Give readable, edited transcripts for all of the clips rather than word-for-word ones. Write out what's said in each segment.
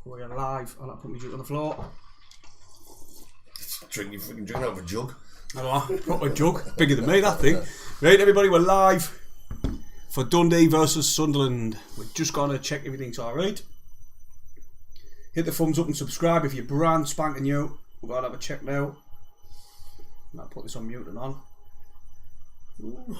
We are live, and I put my drink on the floor. You freaking drink out of a jug. Hello, proper jug, bigger than me, that thing. Right, everybody, we're live for Dundee versus Sunderland. We're just gonna check everything's alright. Hit the thumbs up and subscribe if you're brand spanking new. We're gonna have a check now. I'll put this on mute and on. Ooh.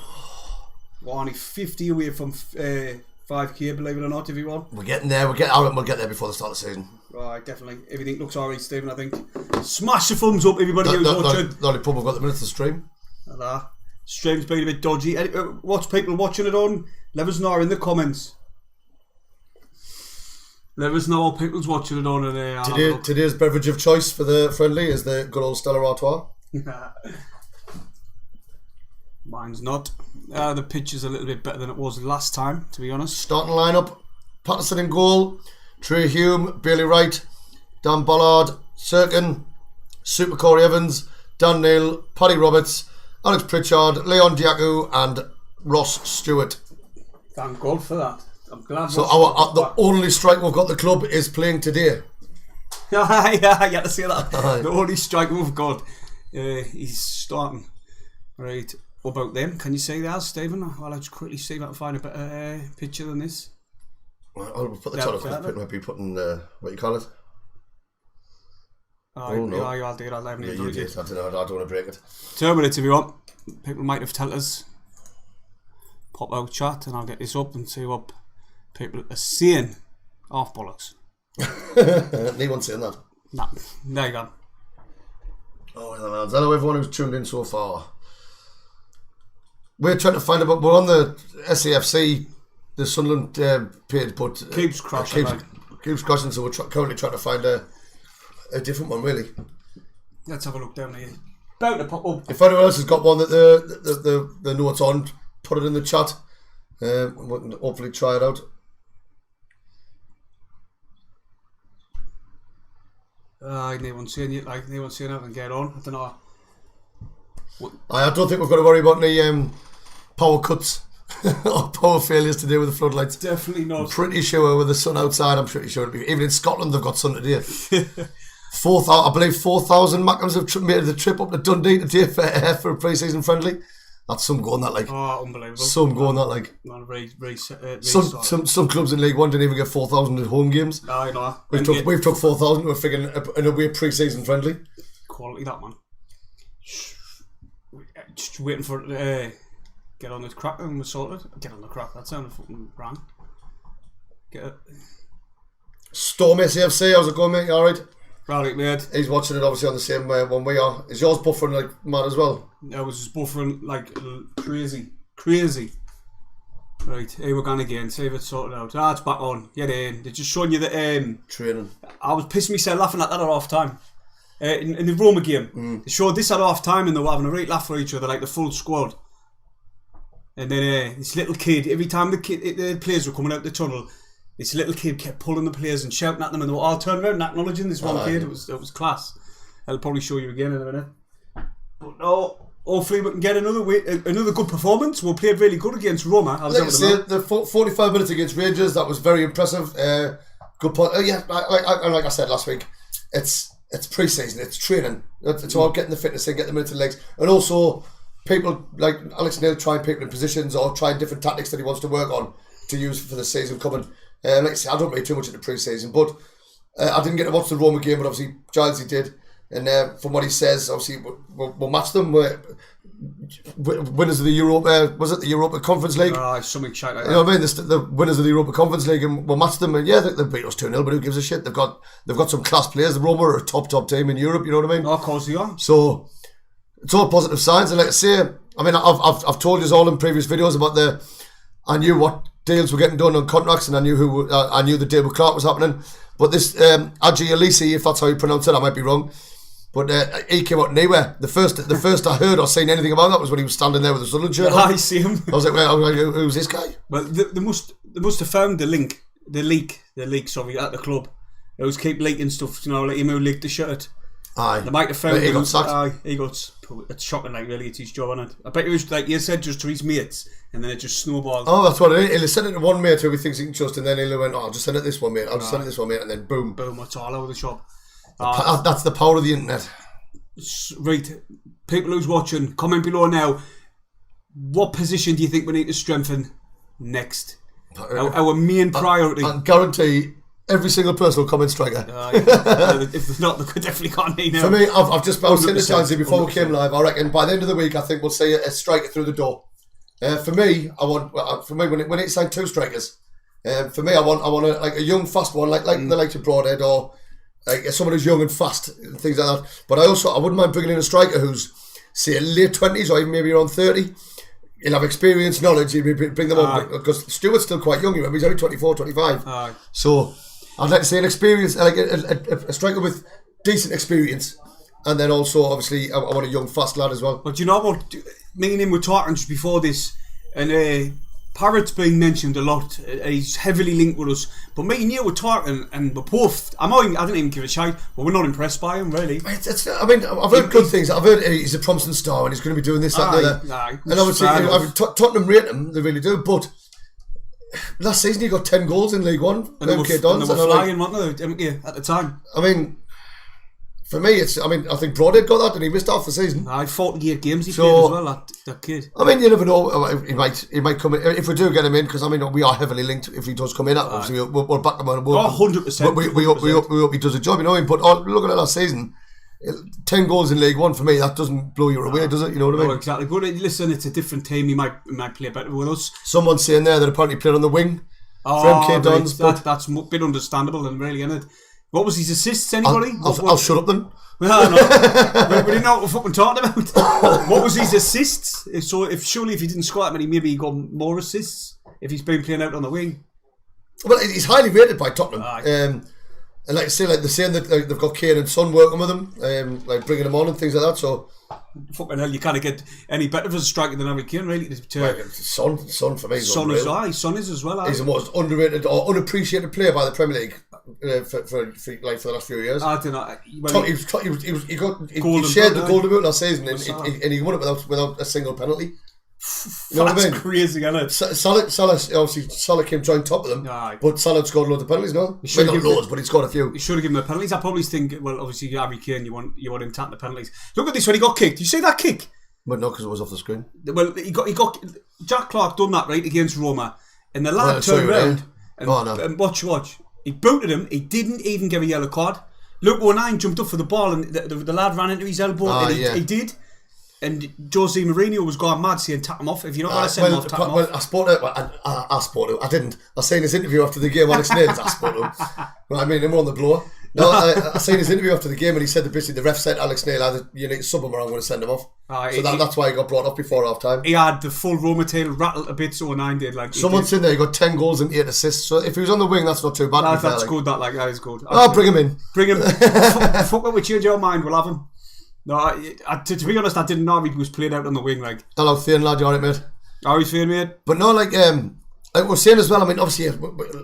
We're only 50 away from 5k, believe it or not, everyone. We're getting there. We'll get there before the start of the season. Right, definitely. Everything looks alright, Stephen, I think. Smash the thumbs up, everybody who's watching. The only problem we've got the minutes to stream. Stream's been a bit dodgy. What's people watching it on? Let us know in the comments. Let us know what people's watching it on. And, today's beverage of choice for the friendly is the good old Stella Artois. Mine's not. The pitch is a little bit better than it was last time, to be honest. Starting lineup: Patterson in goal, Trey Hume, Bailey Wright, Dan Ballard, Sirkin, Super Corey Evans, Dan Neil, Paddy Roberts, Alex Pritchard, Leon Jacques and Ross Stewart. Thank God for that. I'm glad. So the only strike we've got the club is playing today. Yeah, you had to say that. The only strike we've got. He's starting. Right. What about them? Can you say that, Stephen? I'll just quickly see if I can find a better picture than this. I'll put the top of it. Might be putting what you call it. Oh no! Yeah, I'll do it. I'll have you do it. I don't know. I don't want to break it. 2 minutes if you want. People might have told us. Pop out chat and I'll get this up and see what people are saying. Half bollocks. Anyone saying that? Nah, there you go. Oh, hello everyone who's tuned in so far. We're trying to find out. We're on the SAFC, the Sunderland page, but keeps crashing. Keeps crashing. So we're currently trying to find a different one, really. Let's have a look down here. About to pop up. If anyone else has got one that the notes on, put it in the chat. We'll hopefully try it out. Anyone saying it? Like anyone saying it and get on? I don't know. I don't think we've got to worry about any power cuts or power failures to do with the floodlights. Definitely not. I'm pretty sure with the sun outside, I'm pretty sure it'll be. Even in Scotland, they've got sun today. 4,000 Mackems have made the trip up to Dundee today for a pre-season friendly. That's some going that like. Oh, unbelievable. Some going that like. Some clubs in League One didn't even get 4,000 at home games. I know. We've took 4,000. We're figuring an away pre-season friendly. Quality that, man. Just waiting for it to get on the crack and we're sorted. Get on the crack, that sounded fucking wrong. Get it. Storm SAFC, how's it going, mate? You alright? Right, mate. He's watching it obviously on the same one we are. Is yours buffering like mad as well? I was just buffering like crazy. Right, here we're going again, see if it's sorted out. It's back on. Get in. They're just showing you the training. I was pissing myself laughing at that at half time. In the Roma game, they showed this at half time and they were having a right laugh for each other, like the full squad. And then this little kid, every time the players were coming out the tunnel, this little kid kept pulling the players and shouting at them, and they were all turning around and acknowledging this one kid. It was class. I'll probably show you again in a minute. But no, hopefully we can get another good performance. We played really good against Roma. The 45 minutes against Rangers, that was very impressive. Good point. Like I said last week, it's pre-season, it's training. It's all getting the fitness in, getting them into the legs. And also, people like Alex Neil trying people in positions or trying different tactics that he wants to work on to use for the season coming. Like I say, I don't read too much into pre-season, but I didn't get to watch the Roma game, but obviously Giles he did. And from what he says, obviously we'll match them. We're winners of the Europa, was it the Europa Conference League? Something shite like that. You know what I mean? The winners of the Europa Conference League, and we'll match them. And yeah, they beat us 2-0, but who gives a shit? They've got some class players. The Roma are a top team in Europe. You know what I mean? Oh, of course they are. So it's all positive signs. And like I say, I mean, I've told you all in previous videos about I knew what deals were getting done on contracts, and I knew the deal with Clark was happening. But this Adji Elisi, if that's how you pronounce it, I might be wrong. But he came out nowhere. The first I heard or seen anything about that was when he was standing there with the Sunderland shirt on. I see him. I was like, well, who's this guy? Well, they must have found the leak, sorry, at the club. They always keep leaking stuff, you know, like him who leaked the shirt. Aye. They might have found he him. got sacked. Aye, he got. It's shocking, like, really, it's his job, isn't it? I bet it was, like you said, just to his mates, and then it just snowballed. Oh, that's what it is. He'll send it to one mate who he thinks he can trust, and then he'll went, I'll just send it to this one mate, I'll just send it to this one mate, and then boom. Boom, it's all over the shop. That's the power of the internet. Right, people who's watching, comment below now. What position do you think we need to strengthen next? Our main priority. I guarantee every single person will comment striker. If there's not, they could definitely can't need now. For me, I was saying this time before 100%. we came live, I reckon by the end of the week, I think we'll see a striker through the door. For me, when it's like 2 strikers, for me, I want a young, fast one, like the likes of Broadhead, or like someone who's young and fast and things like that. But I wouldn't mind bringing in a striker who's, say, late 20s or even maybe around 30. He'll have experience, knowledge, he'll bring them up, because Stewart's still quite young, remember, he's only 24, 25. So I'd like to see an experience, like a striker with decent experience, and then also, obviously, I want a young, fast lad as well. But you know what, me and him were talking just before this, and Parrott's being mentioned a lot. He's heavily linked with us. But me and you were talking, and we're both. I didn't even give a shout, but we're not impressed by him, really. I've heard good things. I've heard he's a promising star, and he's going to be doing this, that, and the other. And obviously, Tottenham rate him, they really do. But last season, he got 10 goals in League One. And they were flying, weren't they, at the time? I mean, for me, I think Broadhead got that, and he missed half the season. 48 games he played as well, that kid. I mean, you never know. He might come in if we do get him in, because we are heavily linked. If he does come in, obviously we'll back him on. 100%. We hope he does a job. But looking at last season, 10 goals in League One for me, that doesn't blow you away, does it? You know what I mean? No, exactly. But listen, it's a different team. He might play better with us. Someone's saying there that apparently played on the wing for MK Dons. That's a bit understandable, and really, isn't it? What was his assists? Anybody? I'll shut up then. No. We didn't know what we're fucking talking about. What was his assists? Surely if he didn't score that many, maybe he got more assists if he's been playing out on the wing. Well, he's highly rated by Tottenham. And like I say, they're saying that they've got Kane and Son working with him, like bringing him on and things like that. So fucking hell, you can't get any better as a striker than Harry Kane, really. Son for me. Son is as well. He's the most underrated or unappreciated player by the Premier League for the last few years. I don't know. He shared the Golden Boot last season, and he won it without a single penalty. You know what I mean? Crazy, isn't it? Salah came joint top of them, but Salah scored loads of penalties. No, not loads, but he scored a few. You should have given him the penalties. I probably think, well, obviously Harry Kane, you want him tapping the penalties. Look at this when he got kicked. You see that kick? But no, because it was off the screen. Well, he got Jack Clark done that right against Roma, and the lad turned around and watch. He booted him. He didn't even give a yellow card. Luke O'Nien jumped up for the ball, and the lad ran into his elbow, and he did. And Jose Mourinho was going mad saying tap him off. If you're not going to send him off, tap him off. I spoke to him. I didn't. I seen his interview after the game. Alex Nails, I spoke to him. Right, I mean, him on the blower. No, I seen his interview after the game, and he said that basically the ref said Alex Nail, you need to sub him or I'm going to send him off. That's why he got brought off before half time. He had the full Roma tail rattled a bit, so O'Nien did. Someone's in there, he got 10 goals and 8 assists. So if he was on the wing, that's not too bad. That's good. That is good. Bring him in. Bring him. Fuck it, we change our mind. We'll have him. No, to be honest, I didn't know he was played out on the wing. Hello, Fian lad, you alright, mate? How are you feeling, mate? But no, like we're saying as well. I mean, obviously,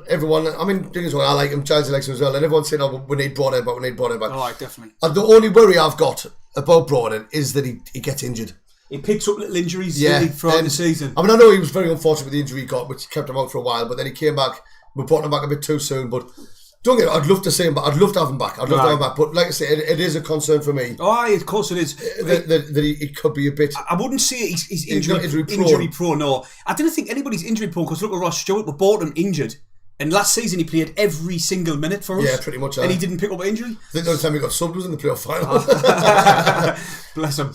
everyone. I mean, I like him. Childs likes him as well, and everyone's saying, "Oh, we need Broadhead back. We need Broadhead back." Oh, definitely. And the only worry I've got about Broadhead is that he gets injured. He picks up little injuries throughout the season. I mean, I know he was very unfortunate with the injury he got, which kept him out for a while. But then he came back. We brought him back a bit too soon, but. Don't get it, I'd love to see him back. I'd love to have him back. But like I say, it is a concern for me. Oh, of course it is. That he could be a bit. I wouldn't say he's injury prone. No, I didn't think anybody's injury prone because look at Ross Stewart. We bought him injured, and last season he played every single minute for us. Yeah, pretty much. And he didn't pick up an injury. I think the only time he got subbed was in the playoff final. Bless him.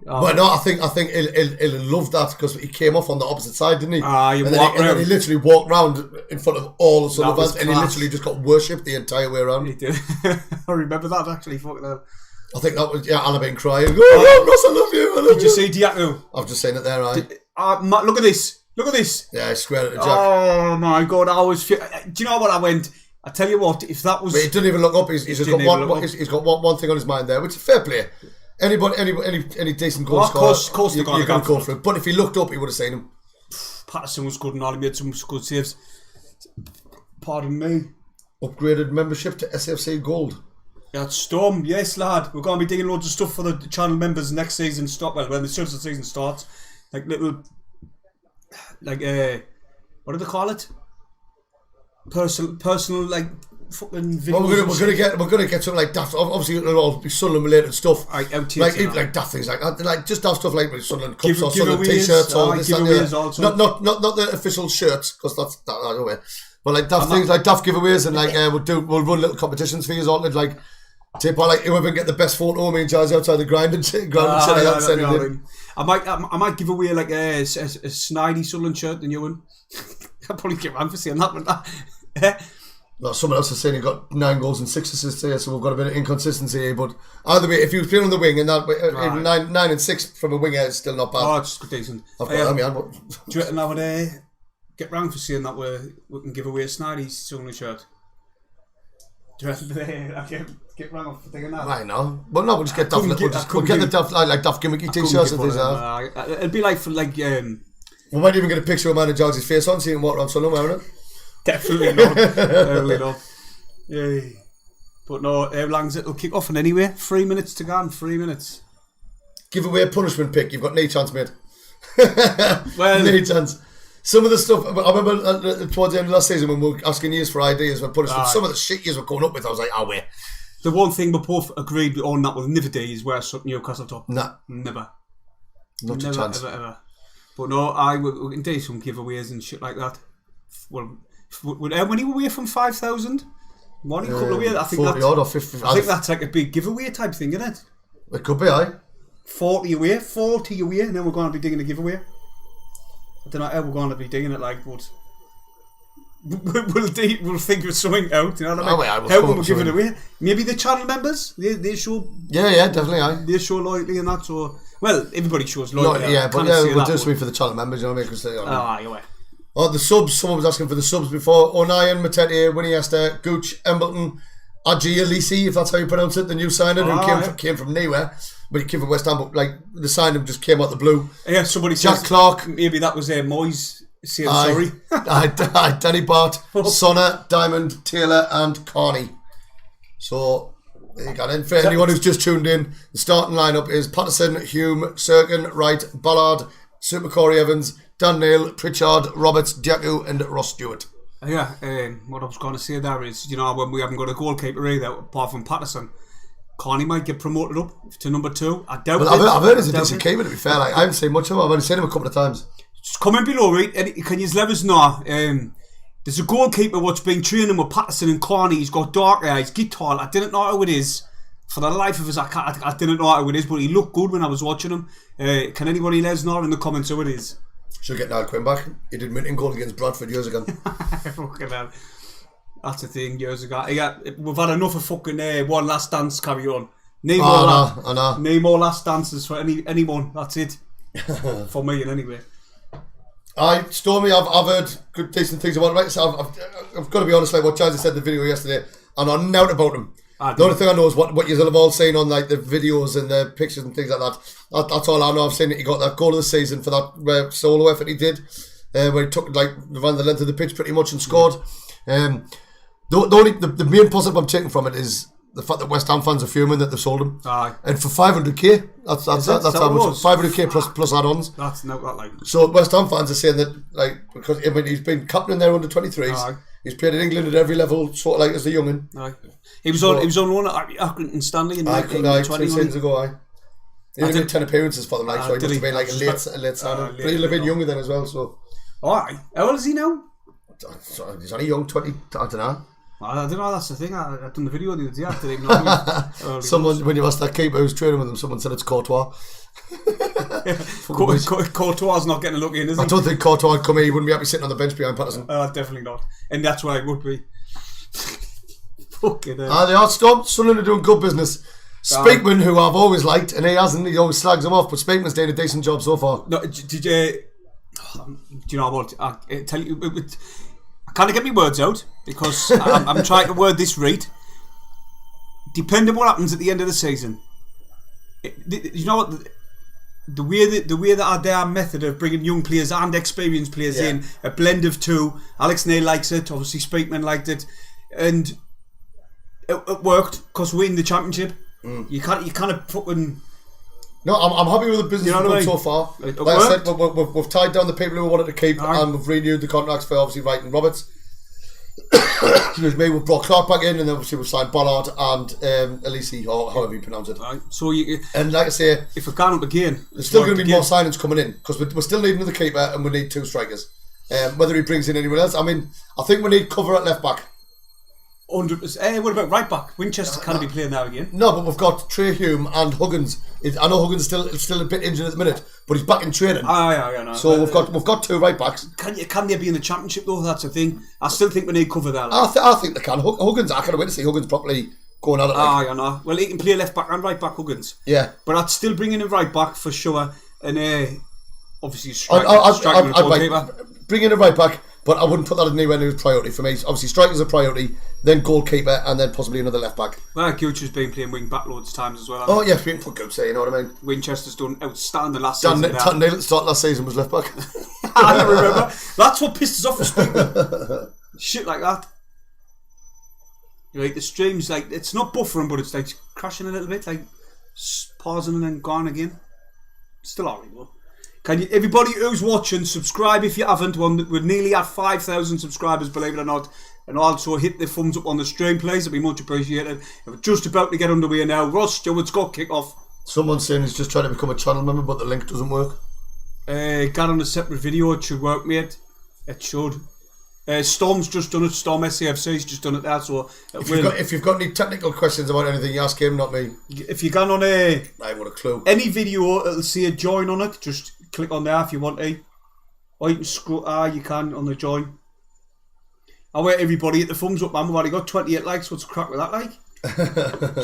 But no, I think he'll love that because he came off on the opposite side, didn't he? And then he literally walked round in front of all the Sunderland, and he literally just got worshipped the entire way around. He did. I remember that actually. Fucking hell. I think that was Anna been crying. Oh, Ross, I love you. Did you see Diaco? I've just seen it there, right? Look at this. Look at this. Yeah, I squared it to Jack. Oh my God, I was. Do you know what I went? I tell you what, if that was. But he didn't even look up. He's just got one thing on his mind there, which is fair play. Any decent goal scorer, of course you're going to go for it. But if he looked up, he would have seen him. Patterson was good and all. He made some good saves. Pardon me. Upgraded membership to SAFC Gold. Yeah, Storm, yes, lad. We're going to be digging loads of stuff for the channel members next season. When the season starts, like little, like what do they call it? Personal, like fucking videos. Well, we're gonna get something like daft. Obviously, it'll all be Sunderland related stuff. Like Daft things like that. Like just daft stuff like Sunderland cups or Sunderland giveaways, t-shirts or this and the also. Not the official shirts because that's that. I don't know. But like daft things, like daft giveaways, and like we'll run little competitions for you all. Like tip on like whoever can get the best photo of me and Jazz outside the ground and shit. I might give away like a snidey Sunderland shirt, the new one. I'll probably get around for saying that one. Well, someone else is saying he got 9 goals and 6 assists here, so we've got a bit of inconsistency here. But either way, if he was playing on the wing and that even 9 and 6 from a winger is still not bad. Oh, it's decent. I've got do you reckon I would get round for saying that we can give away a snidey Sunderland shirt? Do you reckon I get round for thinking that? I know. Well, no, we'll just get Duff. We'll get the Duff like Duff gimmicky t-shirts and things like that. It'd be like for like. We might even get a picture of man and George's face on, seeing what on Sunderland, won't it? Definitely not. Definitely not. Yeah. But no, how long's it'll kick off? And anyway, 3 minutes to go. And 3 minutes. Give away a punishment pick. You've got no chance, mate. Well, no chance. Some of the stuff I remember towards the end of last season when we were asking years for ideas for punishment. Some of the shit years were going up with. I was like, wait. The one thing we both agreed on that will never do is wear Newcastle top. Nah, never. Not a chance. Ever. But no, we can do some giveaways and shit like that. Well, how many were we from 5,000? One a couple of years. I think 40 that's, odd or 50. I think that's like a big giveaway type thing, isn't it? It could be, aye. 40 away, and then we're going to be digging a giveaway. I don't know how we're going to be digging it, like, but we'll think of something out. You know what I mean? How will we give it away? Maybe the channel members. They show. Yeah, definitely, aye. They show loyalty and that. So, well, everybody shows loyalty. We'll do something for the channel members. You know what I mean? You're the subs. Someone was asking for the subs before. O'Neill, Matete, Winnie Esther, Gooch, Embleton, Adji Alisi, if that's how you pronounce it, the new signing who came from nowhere. But he came from West Ham, but like the signing just came out the blue. Yeah, somebody Jack says Clark. Maybe that was Moyes saying sorry. Danny Bart, Sonner, Diamond, Taylor, and Carney. So there you go. And for anyone who's just tuned in, the starting lineup is Patterson, Hume, Serkin, Wright, Ballard, Super Corey Evans, Dan Neil, Pritchard, Roberts, Jacques, and Ross Stewart. Yeah, what I was going to say there is, when we haven't got a goalkeeper either, apart from Patterson, Carney might get promoted up to number 2. I doubt it. I've heard he's a decent keeper, to be fair. Like, I haven't seen much of him. I've only seen him a couple of times. Just comment below, right? Can you let us know? There's a goalkeeper what's been training with Patterson and Carney. He's got dark eyes, he's tall. I didn't know who it is. For the life of us, I didn't know who it is, but he looked good when I was watching him. Can anybody let us know in the comments who it is? Should get Niall Quinn back. He did minting goal against Bradford years ago. Fucking hell. That's the thing, years ago. We've had enough of fucking one last dance carry on. No more last dances for anyone. That's it. For me, anyway. Stormy, I've heard good, decent things about it. Right? So I've got to be honest, like what Jazzy said in the video yesterday, and I know about him. The only thing I know is what you'll have all seen on like the videos and the pictures and things like that. That's all I know. I've seen that he got that goal of the season for that solo effort he did, where he took ran the length of the pitch pretty much and scored. The main positive I'm taking from it is the fact that West Ham fans are fuming that they've sold him. And for 500k, that's how much. 500k plus add-ons. That's not that like. So West Ham fans are saying that because he's been captain there under 23s. He's played in England at every level, sort of like as a young'un. He was on one at Accrington Stanley in 1920. 2 seasons ago. He only made 10 appearances for them, so he must have been like a late signing. But he'll have been younger then as well. So. How old is he now? He's only young, 20. I don't know. I don't know, that's the thing. I've done the video the other day. I didn't even know. Someone, when you asked that keeper who's training with him, someone said it's Courtois. Courtois not getting a look in, is he? I don't think Courtois would come here. He wouldn't be happy sitting on the bench behind Patterson. Definitely not. And that's where I would be. Fucking hell. They are stopped. Sunderland are doing good business. Speakman, who I've always liked, and he hasn't, he always slags him off, but Speakman's doing a decent job so far. No, did you... do you know what? I tell you... I can't get my words out because I'm trying to word this right. Depending on what happens at the end of the season, you know what, the way that their method of bringing young players and experienced players in, a blend of two. Alex Neil likes it. Obviously, Speakman liked it, and It worked because we're in the championship. You kind of fucking. No, I'm happy with the business we've done so far. It like I worked. said, we've tied down the people who we wanted to keep, and we've renewed the contracts for obviously Wright and Roberts. Excuse me, we've brought Clark back in, and obviously we've signed Ballard and Elise, or however you pronounce it. Right. So and like I say, if we're going up again, there's still going to be more signings coming in because we're still needing another keeper, and we need 2 strikers. Whether he brings in anyone else, I mean, I think we need cover at left back. 100%. Hey, what about right back? Winchester can't be playing now again. No, but we've got Trey Hume and Huggins. I know Huggins is still a bit injured at the minute, but he's back in training. Yeah, no. So we've got 2 right backs. Can they be in the championship though? That's the thing. I still think we need cover there. I think they can. Huggins, I can't wait to see Huggins properly going at it. Yeah, no. Well, he can play left back and right back, Huggins. Yeah, but I'd still bring in a right back for sure, and obviously I'd bring in a right back. But I wouldn't put that anywhere near priority for me. Obviously, striker's a priority, then goalkeeper, and then possibly another left back. Well, Gucci's been playing wing back loads of times as well. Oh, yeah, we can put Gucci, you know what I mean? Winchester's done outstanding last season. Neil at the start last season was left back. I don't remember. That's what pissed us off for speaking. Shit like that. Like the streams, like it's not buffering, but it's like crashing a little bit, like pausing and then gone again. Still alright though. Can you, everybody who's watching, subscribe if you haven't. We're nearly at 5,000 subscribers, believe it or not. And also hit the thumbs up on the stream, please. It'd be much appreciated. We're just about to get underway now. Ross Stewart's got kick off. Someone's saying he's just trying to become a channel member, but the link doesn't work. Get on a separate video. It should work, mate. It should. Storm's just done it. Storm SAFC's just done it there. So if you've got any technical questions about anything, you ask him, not me. If you've gone on I haven't a clue. Any video, it'll say a join on it. Just click on there if you want to. Or you can scroll. You can on the join. I want everybody hit the thumbs up, man. We've already got 28 likes. What's the crack with that, like?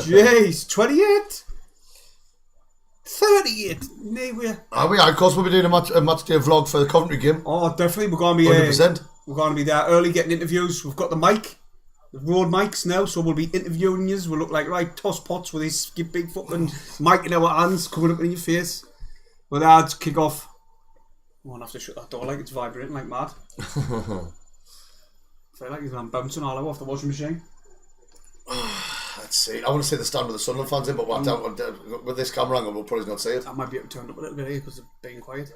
Jeez, 28? 38? Nowhere. Of course, we'll be doing a match day vlog for the Coventry game. Oh, definitely. We're going to be 100%. We're going to be there early getting interviews. We've got the mic, the road mics now, so we'll be interviewing you. We'll look like toss pots with this big fucking mic in our hands coming up in your face. With ads kick off. I won't have to shut that door like it's vibrating like mad. I feel like I'm bouncing all over off the washing machine. Let's see. I want to see the stand with the Sunderland fans in, but with this camera angle, we'll probably not see it. I might be able to turn up a little bit here because of being quiet.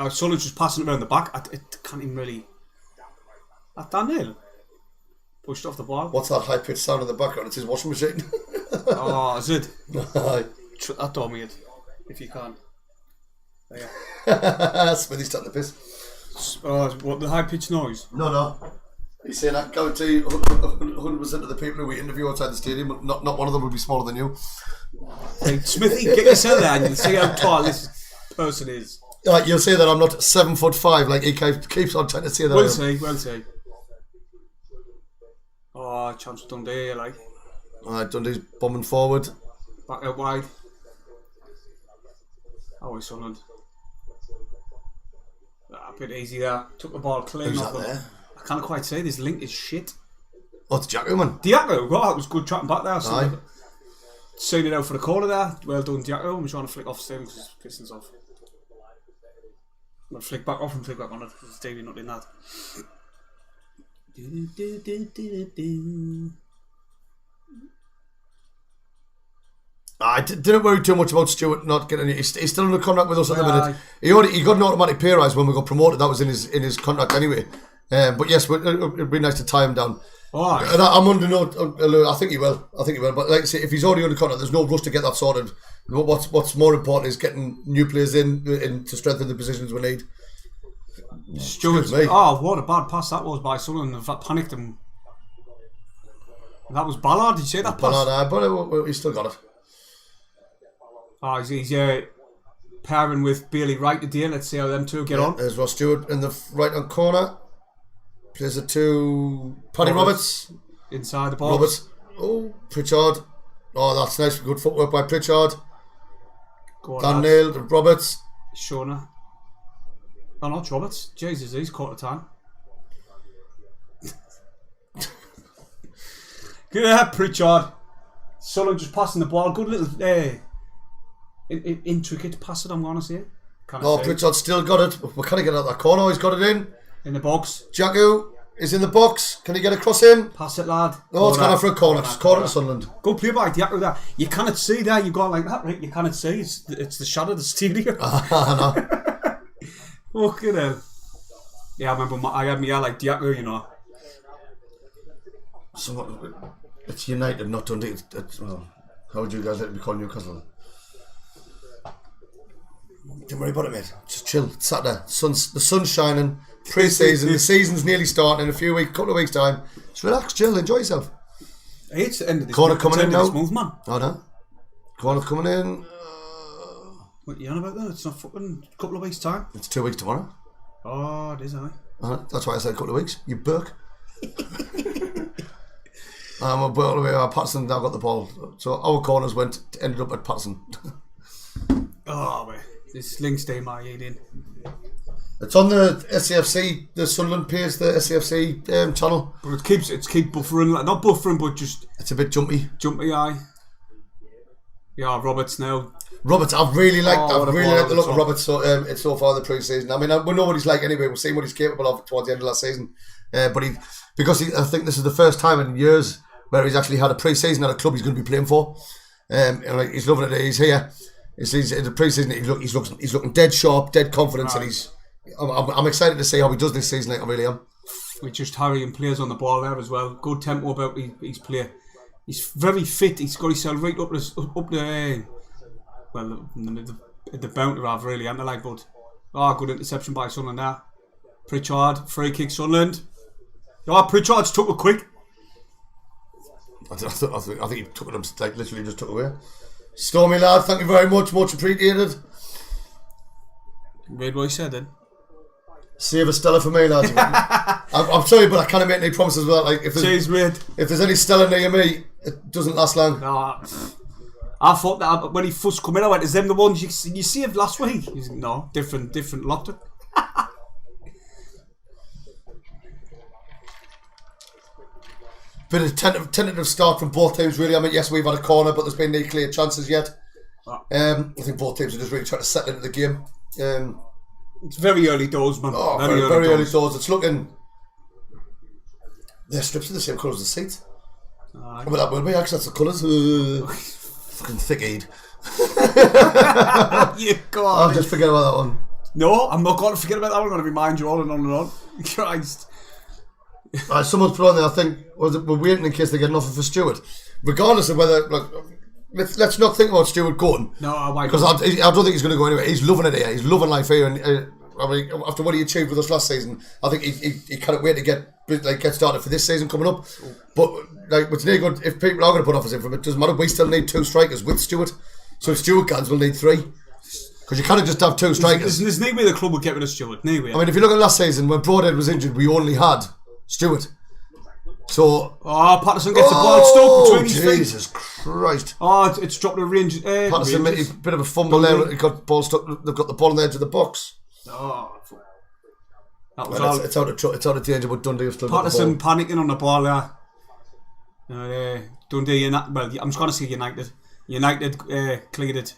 Sunderland's just passing it around the back. It can't even really. That Daniel pushed off the ball. What's that high pitched sound in the background? It's his washing machine. Oh, is it? Shut that door, mate, if you can. There. Smithy's starting to piss. What, the high pitched noise? No. He's saying I guarantee 100% of the people who we interview outside the stadium, not one of them will be smaller than you. Hey, Smithy, get yourself there and you'll see how tall this person is. You'll say that I'm not 7'5", like he keeps on trying to say that. We'll see. Oh, chance for Dundee, like. Alright, Dundee's bombing forward. Back out wide. Oh, he's Sunderland. A bit easy there. Took the ball clean Who's off that them. there? I can't quite say this link is shit. Oh, it's Jacques, man. Jacques, it was good tracking back there. Aye. Seen it out for the corner there. Well done, Jacques. I'm trying to flick off Stevens because his pistons off. I'm going to flick back off and flick back on it because Davey not in that. I didn't worry too much about Stewart not getting it. He's still under contract with us at the minute. He got an automatic pay rise when we got promoted. That was in his contract anyway. But yes, it'd be nice to tie him down. Oh, and I'm under no. I think he will. But like I say, if he's already under contract, there's no rush to get that sorted. What's more important is getting new players in to strengthen the positions we need. Stewart. Oh, what a bad pass that was by Sunderland. That panicked him. That was Ballard. Did you say that pass? Ballard, but he still got it. Oh, he's pairing with Bailey Wright today. Let's see how them two get on. There's Ross Stewart in the right-hand corner. Plays it to Paddy Roberts. Inside the ball. Roberts. Oh, Pritchard. Oh, that's nice. Good footwork by Pritchard. Dan Neil to Roberts. Shona. Oh, not Roberts. Jesus, he's caught the time. Good, Pritchard. Solo just passing the ball. Good little intricate pass it, I'm going to say. Pritchard still got it. We can't get out of that corner. He's got it in the box. Jacques. is in the box. Can he get across him? Pass it, lad. No, it's gone for a corner. It's corner to Sunderland. Go play by Jacques with that. You cannot see there. You go like that, right? You cannot see. It's the shadow of the stadium. I know. Fucking hell. Yeah, I remember I had me like Jacques, you know. So, it's United, not Dundee. Well, how would you guys let me call Newcastle? Don't worry about it, mate. Just chill. It's Saturday. The sun's shining. Pre-season. The season's nearly starting in a couple of weeks' time. Just relax, chill, enjoy yourself. Hey, it's the end of this corner coming in now. Month, man. Oh no. Corner coming in. What are you on about that? It's not fucking a couple of weeks' time. It's 2 weeks tomorrow. Oh, it is, aye. That's why I said a couple of weeks. You burk. I'm a ball away. Patterson now got the ball. So our corners ended up at Patterson. Oh, wait. This links day, my in. It's on the SAFC, the Sunderland page, the SAFC channel. But it keeps buffering, not buffering, but just it's a bit jumpy. Jumpy, aye. Yeah, Roberts now. Roberts, I've really liked the look of Roberts so far in the pre-season. I mean, we know what he's like anyway. We've seen what he's capable of towards the end of last season. But I think this is the first time in years where he's actually had a pre-season at a club he's going to be playing for. And he's loving it. He's here. He's in the pre-season. He's looking dead sharp, dead confident, and I'm excited to see how he does this season. Like I really am. With just harrying players on the ball there as well. Good tempo about his play. He's very fit. He's got himself right up the bounty rather really, and like, but good interception by Sunderland there. Pritchard, free kick Sunderland. Pritchard's took it quick. I think he took it, like literally just took it away. Stormy lad, thank you very much appreciated. Read what he said then. Save a Stella for me, lads. I'm sorry, but I can't make any promises about like if there's any Stella near me, it doesn't last long. No, I thought that when he first come in, I went, "Is them the ones you saved last week?" He's like, no, different lot. Bit of tentative start from both teams, really. I mean, yes, we've had a corner, but there's been no clear chances yet. I think both teams are just really trying to settle into the game. It's very early doors, man. Very early doors. It's looking. Their strips are the same colour as the seat. Well, that will be, actually, that's the colours. Fucking thick-eyed. You go on. I'll just forget about that one. No, I'm not going to forget about that one. I'm going to remind you on and on and on. Christ. Someone's put on there, I think, we're waiting in case they get an offer for Stewart. Regardless of whether, let's not think about Stewart going. No, why? Because I don't think he's going to go anywhere. He's loving it here. He's loving life here. And I mean, after what he achieved with us last season, I think he can't wait to get started for this season coming up. But what's no good if people are going to put offers in from it, doesn't matter. We still need 2 strikers with Stewart. So if Stewart comes, we'll need 3. Because you can't just have 2 strikers. There's no way the club would get rid of Stewart. No way. I mean, if you look at last season when Broadhead was injured, we only had Stewart. So Patterson gets the ball stuck between his feet. Jesus Christ! It's dropped a range. Patterson made a bit of a fumble there. He got the ball stuck. They've got the ball on the edge of the box. That was it's out of danger, but Dundee have still Patterson got the ball. Panicking on the ball there. Dundee, I'm just going to say United. United cleared it.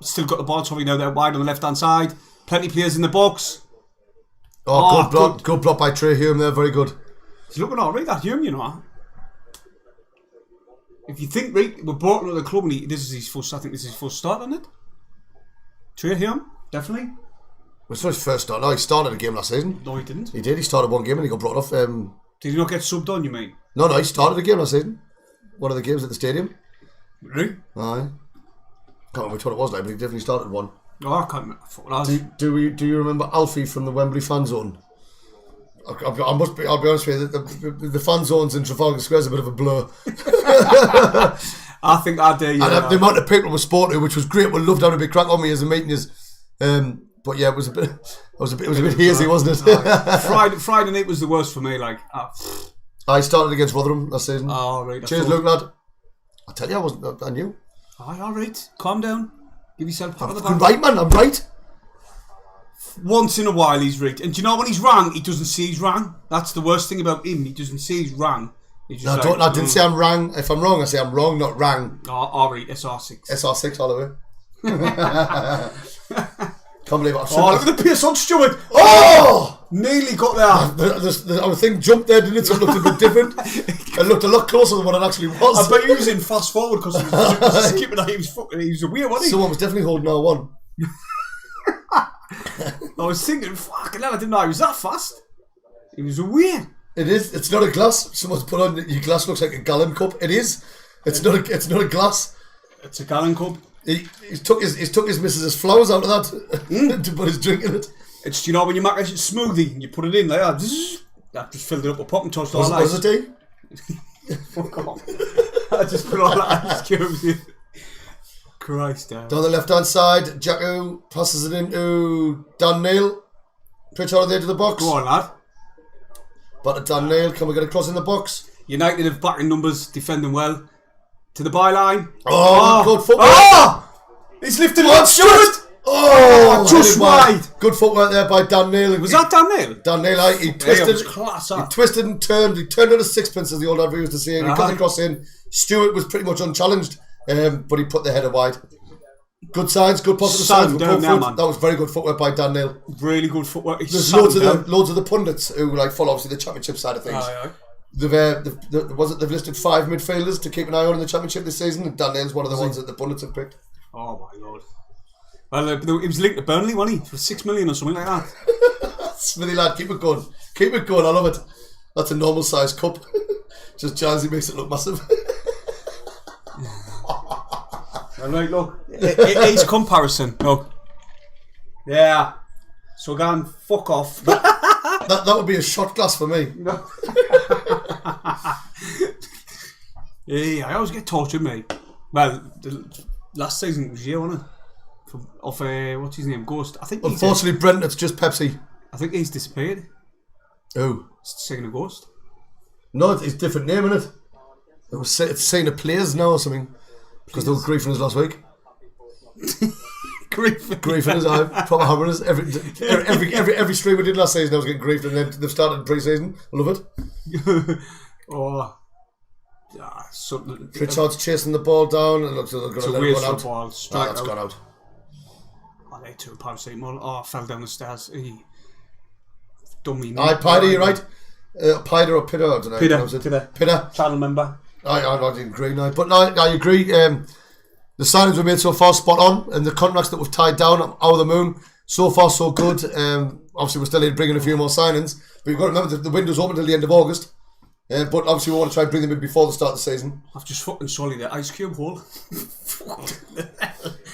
Still got the ball, sorry, now they're wide on the left hand side. Plenty of players in the box. Good block by Trey Hume there, very good. He's looking alright, that Hume, you know. If you think, right, we're brought into the club and this is his first start, isn't it? Trey Hume, definitely. It's not his first start. No, he started a game last season. No, he didn't. He did. He started one game and he got brought off. Did he not get subbed on, you mean? No, he started a game last season. One of the games at the stadium. Really? Aye. Can't remember which one it was like, but he definitely started one. Oh, I can't remember. Do you remember Alfie from the Wembley fan zone? I'll be honest with you, the fan zones in Trafalgar Square is a bit of a blur. I think I do. And the amount of people were sporting, which was great. We loved having a big crack on me as a meeting. But yeah, it was a bit hazy, wasn't it? Friday night was the worst for me. I started against Rotherham last season. Oh, right. Cheers, Luke, lad. I tell you, I knew. All right, calm down. Give yourself a pat on the back. I'm right, man. I'm right. Once in a while he's right. And do you know when he's wrong, he doesn't see he's wrong. That's the worst thing about him. He doesn't see he's wrong. I didn't say I'm wrong. If I'm wrong, I say I'm wrong, not wrong. Alright, SR6. SR6 all the way. Can't believe it. Look at the pace on Stewart. Nearly got there. Our thing jumped there, didn't it? So it looked a bit different. It looked a lot closer than what it actually was. I bet he was in fast forward because he was skipping out. He was a weird, wasn't he? Someone was definitely holding R1. I was thinking, fucking hell, I didn't know he was that fast. He was weird. It is. It's not a glass. Someone's put on your glass looks like a gallon cup. It is. It's not a glass. It's a gallon cup. He took his missus's flowers out of that to put his drink in it. It's, you know, when you make a smoothie and you put it in there, that just filled it up with pop and touched all that. Was it tea? Fuck off. I just put all that ice cubes in. Christ, damn. Down the left hand side, Jacques passes it into Dan Neil. Pitch out of the edge of the box. Go on, lad. Back to Dan Neil. Can we get a cross in the box? United have back in numbers, defending well. To the byline. Oh, good footwork. Oh! He's lifted it up, Stuart! Oh, just wide. Good footwork there by Dan Neil. Was that Dan Neil? Dan Neil, he twisted. It was class, he twisted and turned. He turned on a sixpence, as the old advert used to say. He cut the cross in. Stuart was pretty much unchallenged, but he put the header wide. Good signs, good positive signs. That was very good footwork by Dan Neil. Really good footwork. There's loads of the pundits who follow obviously the championship side of things. They've listed 5 midfielders to keep an eye on in the championship this season, and Dan Neil's one of the ones that the pundits have picked. Oh my lord! Well, it was linked to Burnley, wasn't he? For 6 million or something like that. Smithy lad, keep it going. Keep it going. I love it. That's a normal size cup. Just Jazzy makes it look massive. Alright, look. Age comparison. Look. Yeah. So go and fuck off. That would be a shot glass for me. No. Yeah, I always get tortured, mate. Well, last season was year, wasn't it? Off what's his name? Ghost. I think. Unfortunately, Brent, it's just Pepsi. I think he's disappeared. Who? Singing a Ghost. No, it's a different name, isn't it? It's saying a Players now or something. Because they were griefing us last week. Griefing us, proper hammering us. Every stream we did last season, I was getting griefed, and then they've started pre-season. I love it. Oh. Pritchard's chasing the ball down, and looks like they're going to let it run out. Ball, that's gone out. Oh, they took a power seat. Oh, fell down the stairs. Dummy. Pider, you're right. Pider or Pider, I don't know. Pider. Channel member. I didn't agree now. But no, I agree. The signings we've made so far spot on, and the contracts that we've tied down out of the moon, so far so good. Obviously we're still here bringing a few more signings, but you've got to remember that the window's open till the end of August. But obviously we want to try and bring them in before the start of the season. I've just fucking solid the ice cube hole.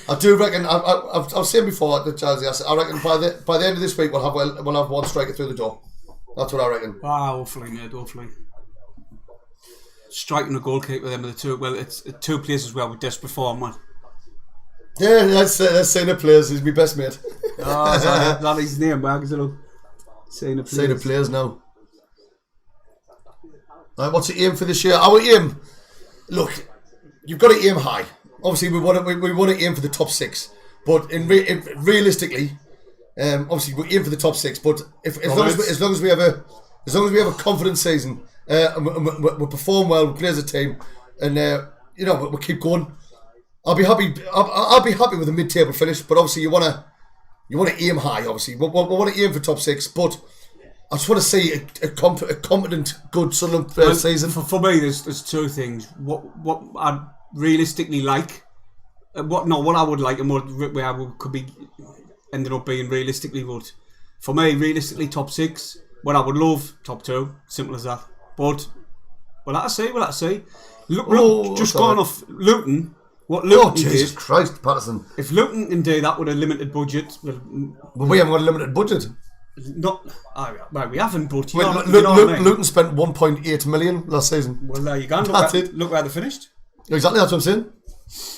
I do reckon. I've seen before the Chelsea. I reckon by the end of this week we'll have one striker through the door. That's what I reckon. Hopefully, mate. Hopefully. Striking a goalkeeper, them are the two. Well, it's 2 places where we're desperate for, man. Yeah, that's saying the players. He's my best mate. Oh, that is his name, Wags. Saying the players now. Right, what's the aim for this year? Our aim, look, you've got to aim high. Obviously, we want to aim for the top 6, but realistically, obviously we aim for the top 6. But as long as we have a confident season, and we perform well, we play as a team, and we keep going, I'll be happy. I'll be happy with a mid-table finish. But obviously, you want to aim high. Obviously, we want to aim for top 6, but I just want to see a competent, good Sunderland season. For me, there's 2 things. What I'd realistically like, what I would like, and where I could be ended up being realistically. But for me, realistically, top 6. What I would love, top 2. Simple as that. But we'll have to see. Look, just going off Luton. What Luton did. Jesus Christ, Patterson. If Luton can do that with a limited budget, we haven't got a limited budget. We haven't, but Luton spent 1.8 million last season. Well, there you go. Look where they finished. Exactly, that's what I'm saying.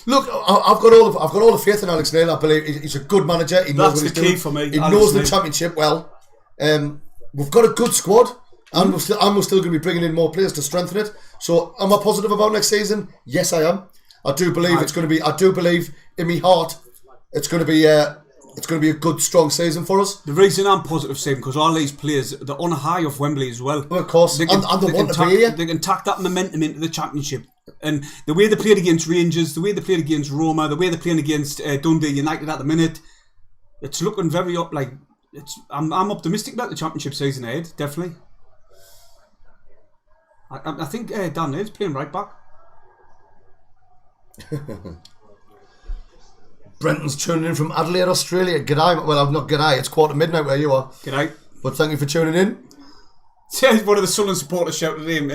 Look, I've got all the faith in Alex Neil. I believe he's a good manager. He knows what he's doing. For me. He knows the championship well. We've got a good squad, and we're still going to be bringing in more players to strengthen it. So, am I positive about next season? Yes, I am. I do believe it's going to be. I do believe in my heart it's going to be. It's going to be a good, strong season for us. The reason I'm positive, Sam, because all these players, they're on a high of Wembley as well. Of course, they can tack that momentum into the championship. And the way they played against Rangers, the way they played against Roma, the way they're playing against Dundee United at the minute, it's looking very up. Like I'm optimistic about the championship season ahead, definitely. I think Dan Neil's playing right back. Brenton's tuning in from Adelaide, Australia. G'day. Well, not g'day. It's midnight where you are. G'day. But thank you for tuning in. One of the Sunderland supporters shouted at him.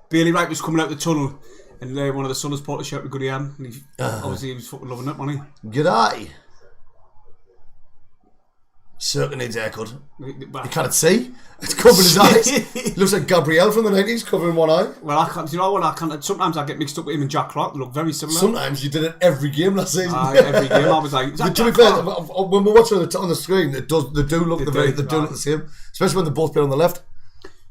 Bailey Wright was coming out the tunnel, and one of the Sunderland supporters shouted "Good Ian," and obviously he was fucking loving it, wasn't he? G'day. Circa needs a haircut. You can't see. It's covering his eyes. Looks like Gabrielle from the 90s, covering one eye. Well, I can't. You know what? I can't. Sometimes I get mixed up with him and Jacques. They look very similar. Sometimes you did it every game last season. Every game, I was like. To be fair, when we're watching on the screen, they do look the same. Especially when they both play on the left.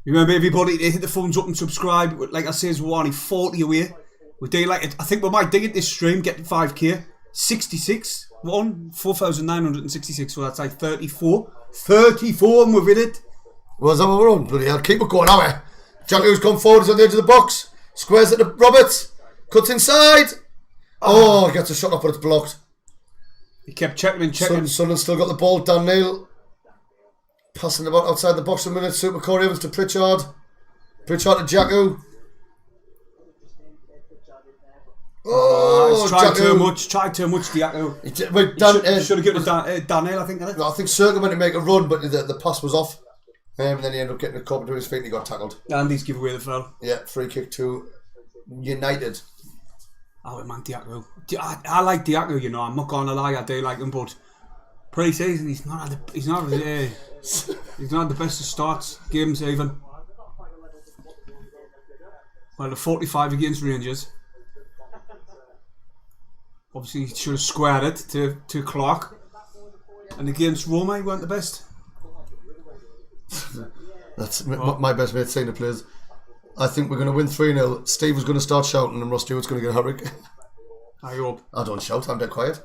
Remember, everybody, to hit the thumbs up and subscribe. Like I say, we're only 40 away. We're doing I think we might dig at this stream, get 5k, 66. We're on 4,966, so that's like 34. 34, and we're with it. Well, is that what we're on? Bloody hell, keep it going, are we? Jacques who's come forward, he's on the edge of the box. Squares at the Roberts. Cuts inside. Oh, gets a shot up, but it's blocked. He kept checking and checking. Sunderland still got the ball. Dan Neil passing about outside the box a minute. Super Corey Evans to Pritchard. Pritchard to Jacques. Oh, tried too much, Diaco. Should have given it to Daniel, I think. I think Circa went to make a run, but the pass was off. And then he ended up getting a cup to his feet and he got tackled. Andy's give away the foul. Yeah, free kick to United. Oh, man, Diaco. I like Diaco, you know. I'm not going to lie, I do like him, but pre-season, he's not the best of starts, games even. Well, the 45 against Rangers. Obviously, he should have squared it to Clark. And against Roma, he weren't the best. That's my best mate saying the players. I think we're going to win 3-0. Steve was going to start shouting and Ross Stewart's going to get a hat-trick. I hope. I don't shout, I'm dead quiet.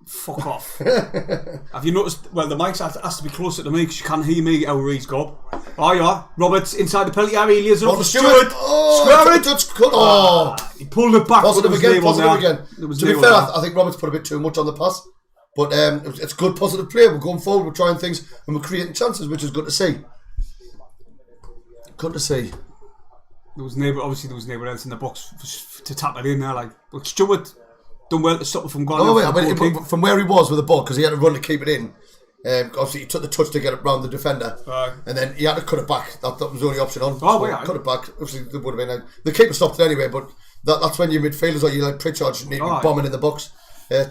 Fuck off. Have you noticed? Well, the mic has to be closer to me because you can't hear me out Reed's gob. Oh, yeah. Roberts inside the penalty area. He lays it up for Stewart. Square it. He pulled it back. Positive again. To be fair, I think Roberts put a bit too much on the pass. But it's good positive play. We're going forward, we're trying things, and we're creating chances, which is good to see. Good to see. There was neighbour else in the box to tap it in there. But Stewart done well to stop it from going. From where he was with the ball, because he had to run to keep it in. Obviously, he took the touch to get it round the defender, and then he had to cut it back. That was the only option on. Cut it back. Obviously, there would have been the keeper stopped it anyway, but that's when your midfielders or you like Pritchard need to be bombing in the box.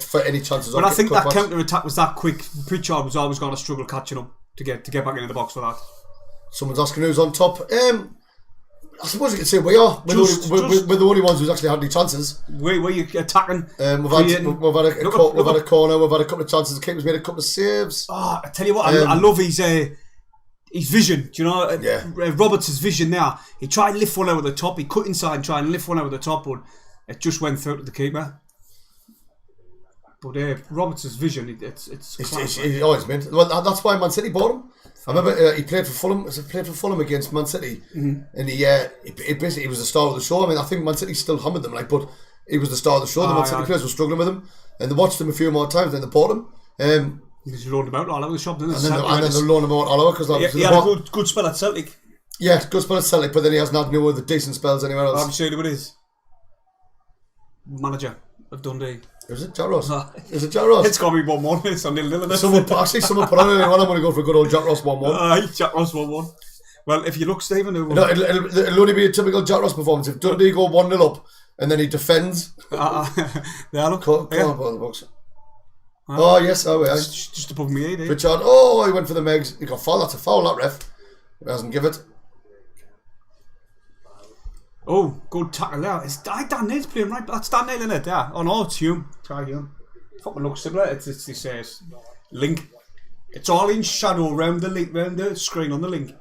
For any chances. But I think that counter attack was that quick. Pritchard was always going to struggle catching up to get back into the box for that. Someone's asking who's on top. I suppose you could say we are. We're the only ones who's actually had any chances. Were you attacking? We've had a corner. We've had a couple of chances. The keeper's made a couple of saves. I tell you what, I love his vision. Do you know? Roberts' vision there. He tried to lift one over the top. He cut inside and tried to lift one over the top, but it just went through to the keeper. But Roberts' vision, it's always meant. Well, that's why Man City bought him. I remember he played for Fulham. Played for Fulham against Man City, and he basically was the star of the show. I mean, I think Man City still hammered them, but he was the star of the show. The Man City players were struggling with him, and they watched him a few more times. Then they bought him. He just loaned him out all over the shop, didn't they? And then they loaned him out all over because he had a good spell at Celtic. Yeah, good spell at Celtic, but then he hasn't had no other decent spells anywhere else. I'm sure who it is. Manager of Dundee. Is it Jacques Ross? Is it Jacques Ross? It's got to be 1-1. It's on 0-0. Someone put on anyone. I'm going to go for a good old Jacques Ross 1-1. Jacques Ross 1-1. Well, if you look, Stephen, it'll only be a typical Jacques Ross performance. If Dundee go 1-0 up and then he defends. Look. Come on, the box. Oh, yes, just above me, eh? Richard, he went for the Megs. He got foul. That's a foul, that ref. He doesn't give it. Oh, good tackle there. Dan Neil's playing right. That's Dan Neil in it there. Oh no, it's Hume. Try Hume. Fucking looks similar. It's this link. It's all in shadow round the link, round the screen on the link.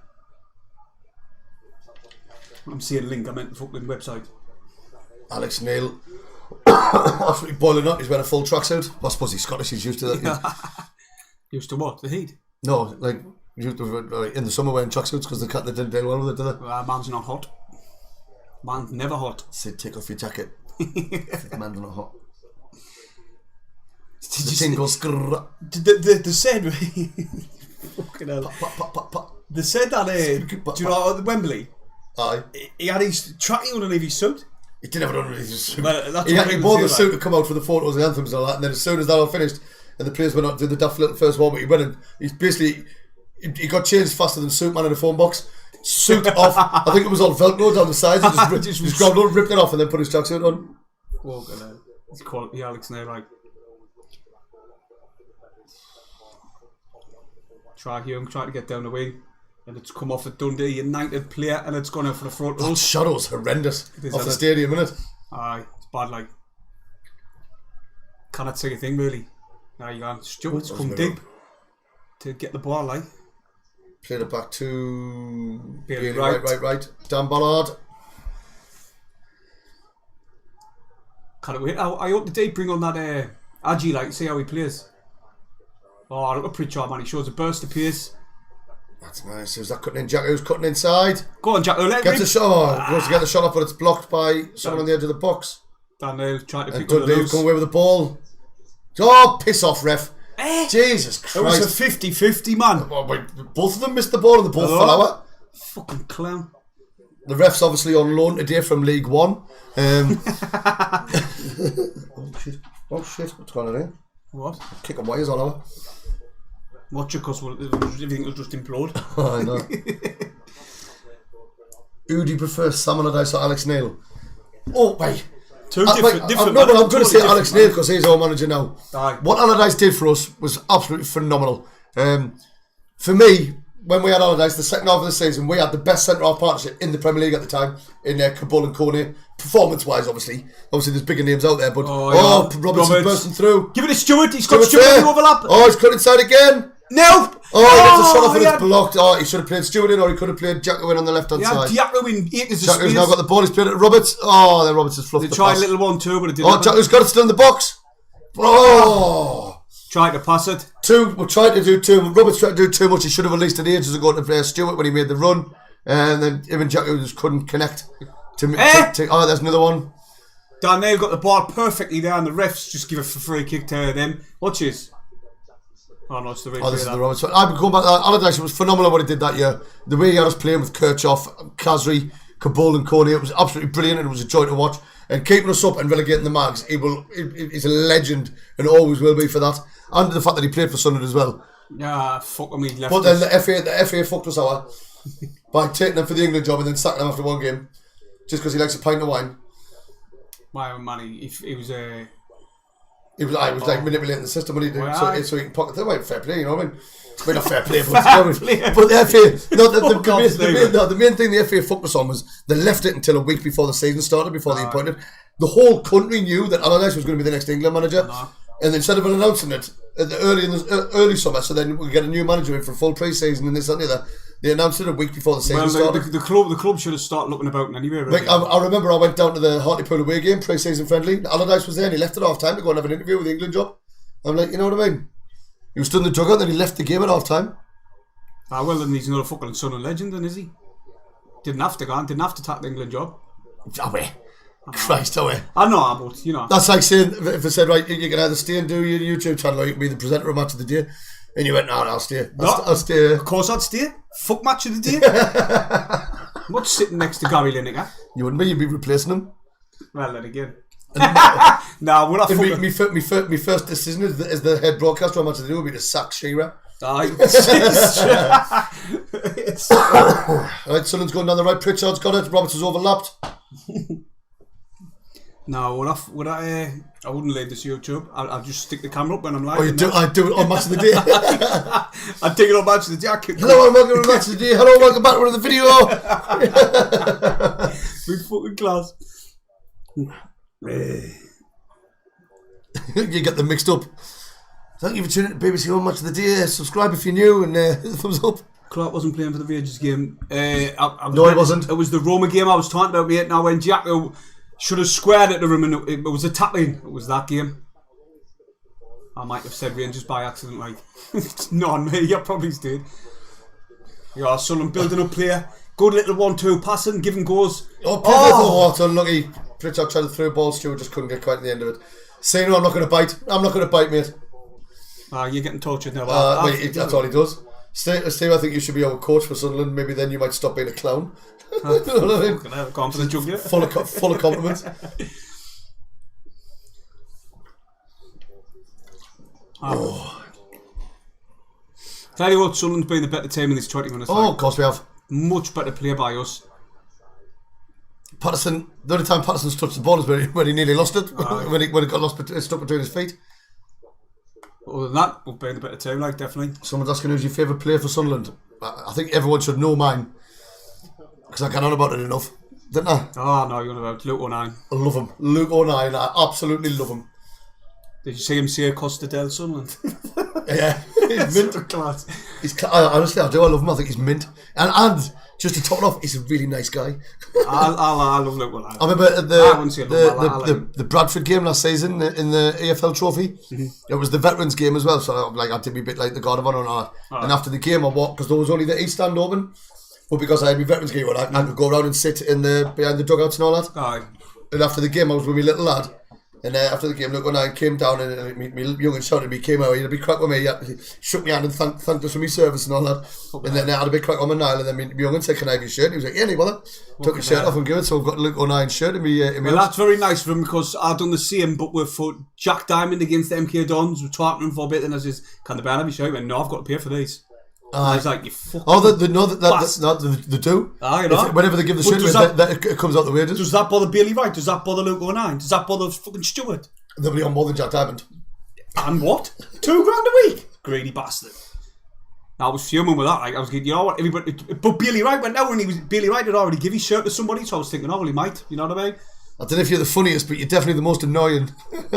I'm seeing link. I meant the fucking website. Alex Neil, absolutely boiling up. He's wearing a full tracksuit. I suppose he's Scottish. He's used to that. Used to what? The heat? No, used to in the summer wearing tracksuits because they didn't do well with it, did they? Man's not hot. Man's never hot. Sid, take off your jacket. Man's not hot. Did you the said Fucking hell. They said that, do you know, at Wembley, Aye. he had his tracking underneath his suit. He didn't have it underneath his suit. Well, he wore the suit to come out for the photos and anthems and all that, and then as soon as that all finished, and the players went out to do the daft little first one, but he went in, he's basically, he got changed faster than Suitman in a phone box. Suit off. I think it was all Velcro down the sides. He just grabbed it, ripped it off, and then put his tracksuit on. It's quality Alex now, right? Try to get down the wing, and it's come off a Dundee United player, and it's gone out for the front. That shadow's horrendous off the stadium, isn't it? Aye, it's bad. Like, cannot say a thing really. Now you go. Stewart's come deep to get the ball, like. Played it back to Bailey, right. Dan Ballard. Can't wait. I hope the day bring on that Agi, like, see how he plays. Oh, look at Pritchard, man. He shows a burst of pace. That's nice. Who's that cutting in? Jacques who's cutting inside. Go on, Jacques. Gets a shot. Goes to get the shot off, but it's blocked by someone on the edge of the box. Daniel trying to pick up the loose. Going away with the ball. Oh, piss off, ref. Jesus Christ. It was a 50-50, man. Oh, wait, both of them missed the ball and they both fell out. Fucking clown. The ref's obviously on loan today from League One. Oh shit, what's going on here? What? Kicking wires all over. Watch it, because everything will just implode. I know. Who do you prefer, Sam Allardyce or Alex Neil? Oh, wait. Two different. I'm going to say Alex Neil because he's our manager now. Aye. What Allardyce did for us was absolutely phenomenal. For me, when we had Allardyce, the second half of the season, we had the best centre-half partnership in the Premier League at the time, in Cabul and Coney. Performance-wise, obviously there's bigger names out there, but Robertson bursting through. Give it to Stewart. He's got Stewart in the overlap. Oh, he's cut inside again. No! Oh, he gets a shot off and it's blocked. Oh, he should have played Stewart in, or he could have played Jacques in on the left-hand side. Jacques in acres of Jacques now got the ball, he's played it to Roberts. Oh, then Roberts has fluffed the pass. They tried a little one too, but it didn't. Oh, Jacques got it still in the box. Oh! Tried to pass it. We're trying to do too. Roberts tried to do too much. He should have released it ages ago to play Stewart when he made the run, and then him and Jacques just couldn't connect. Oh, there's another one. Daniel got the ball perfectly there, and the refs just give a free kick to them. Watch this. Oh no, it's the this is the Roberts. I'm going back. Allardyce was phenomenal what he did that year. The way he had us playing with Kirchhoff, Kazri, Cabul and Coney, it was absolutely brilliant, and it was a joy to watch. And keeping us up and relegating the Mags, he's a legend and always will be for that. And the fact that he played for Sunderland as well. Yeah, fuck me. But then the FA fucked us over by taking him for the England job and then sacking him after one game just because he likes a pint of wine. My man, he was He was like manipulating the system when he did, so he can pocket the way. Fair play, you know what I mean? Well, not fair play, but the FA. The main thing the FA focused on was they left it until a week before the season started, before they appointed. The whole country knew that Allardyce was going to be the next England manager, and instead of announcing it early summer, so then we get a new manager in for full pre-season and this and the other. They announced it a week before the season started. The club should have started looking about anyway. Really. Like, I remember I went down to the Hartlepool away game, pre-season friendly. Allardyce was there and he left at half time to go and have an interview with the England job. I'm like, you know what I mean? He was stood in the dugout and then he left the game at half time. Ah, well, then he's another fucking Sunderland legend, then, is he? Didn't have to go on, didn't have to take the England job. Away. Christ, away. I know, but, you know. That's like saying, if I said, right, you can either stay and do your YouTube channel or you can be the presenter of Match of the Day. And you went, no, I'll stay. I'll stay. Of course I'd stay. Fuck Match of the Day. I'm not sitting next to Gary Lineker. You wouldn't be, you'd be replacing him. Well, then again. Nah, we're not fucking... My first decision as the head broadcaster on Match of the Day would be to sack Shearer. Aye. Right, Sunderland's going down the right, Pritchard's got it, Roberts has overlapped. No, I wouldn't leave this YouTube. I'll just stick the camera up when I'm live. Oh, I do it on Match of the Day. I'd take it on Match of the Day. Hello and welcome to Match of the Day. Hello and welcome back to another video. Big fucking class. You get them mixed up. Thank you for tuning in to BBC One Match of the Day. Subscribe if you're new and thumbs up. Clark wasn't playing for the Rangers game. No, he wasn't. It was the Roma game I was talking about, mate. Now when Jacques should have squared it to him, and it was a tap-in. It was that game. I might have said Rangers by accident, like. It's not on me, you probably did. Yeah, Sunderland building up player. Good little 1-2 passing, giving goals. Oh, unlucky. Pritchard tried to throw a ball, Stewart just couldn't get quite to the end of it. Say no, I'm not going to bite. I'm not going to bite, mate. You're getting tortured now. That's all he does. Steve, I think you should be our coach for Sunderland. Maybe then you might stop being a clown. You know what I mean? Gone for the jugular. Full of compliments. Tell you what, Sunderland's been the better team in this 20 minutes. Oh, of course we have. Much better play by us. Patterson, the only time Patterson's touched the ball is when he nearly lost it. when it got stuck between his feet. Other than that, we've been the better team, definitely. Someone's asking who's your favourite player for Sunderland. I think everyone should know mine. Because I can't on about it enough. Didn't I? Oh, no, you're on about Luke O'Nien. I love him. Luke O'Nien, I absolutely love him. Did you see him say Costa del Sunderland? Yeah, he's mint. Honestly, I do. I love him. I think he's mint. And just to top it off, he's a really nice guy. I love Luke O'Nien. I remember the Bradford game last season in the AFL Trophy. Mm-hmm. It was the veterans game as well, so I had to be a bit like the God of Honour and all that. Oh. And after the game, I walked because there was only the East Stand open. But because I had my veterans game, I had to go around and sit behind the dugouts and all that. Oh. And after the game, I was with my little lad. And after the game, look, when I came down and my young and shouted at me, came out, he had a big crack with me, he shook my hand and thanked us for my service and all that. And then I had a big crack on my nail, and then my young and said, "Can I have your shirt?" And he was like, "Yeah, no bother." Took his shirt off and gave it, so I've got a Luke O'Nien shirt in me. Well, that's very nice of him because I've done the same, but with Jack Diamond against the MK Dons, we're talking him for a bit, and I says, "Can the band have your shirt?" He went, "No, I've got to pay for these." I was like, "You fucking..." Oh, they do. Ah, you know. Whenever they give the shirt, it comes out the wages. Does that bother Bailey Wright? Does that bother Luke O'Nien? Does that bother fucking Stewart? They'll be on more than Jack Diamond. And what? $2,000 a week? Greedy bastard. I was fuming with that. I was thinking, you know what? Everybody, but Bailey Wright went out and Bailey Wright had already given his shirt to somebody, so I was thinking, oh, well, he might. You know what I mean? I don't know if you're the funniest, but you're definitely the most annoying. Who's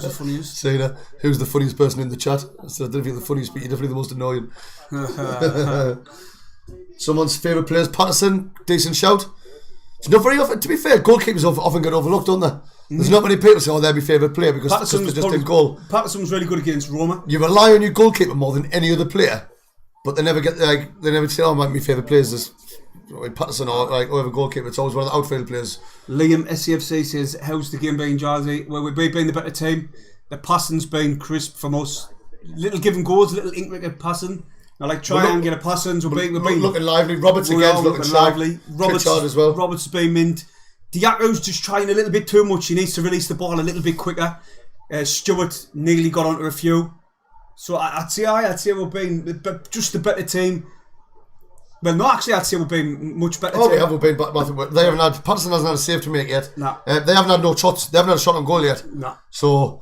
the funniest? Say who's the funniest person in the chat? So I don't know if you're the funniest, but you're definitely the most annoying. Someone's favourite players, Patterson, decent shout. It's not very often, to be fair, goalkeepers often get overlooked, don't they? There's not many people say, they're my favourite player because they just did goal. Patterson was really good against Roma. You rely on your goalkeeper more than any other player, but they never say, "Oh, my favourite players is Patterson or whoever goalkeeper." It's always one of the outfield players. Liam SAFC says, "How's the game been, Jazzy?" Well, we've been the better team. The passing's been crisp from us. Little given goals, little intricate passing. Now, triangular passings. We're looking lively. Roberts again's looking lively. Roberts as well. Roberts has been mint. Diaco's just trying a little bit too much. He needs to release the ball a little bit quicker. Stewart nearly got onto a few. So I'd say we've been just a better team. Well, no, actually, I'd say we've been much better. Oh, we have been, but they haven't had. Patterson hasn't had a save to make yet. No. They haven't had no shots. They haven't had a shot on goal yet. No. So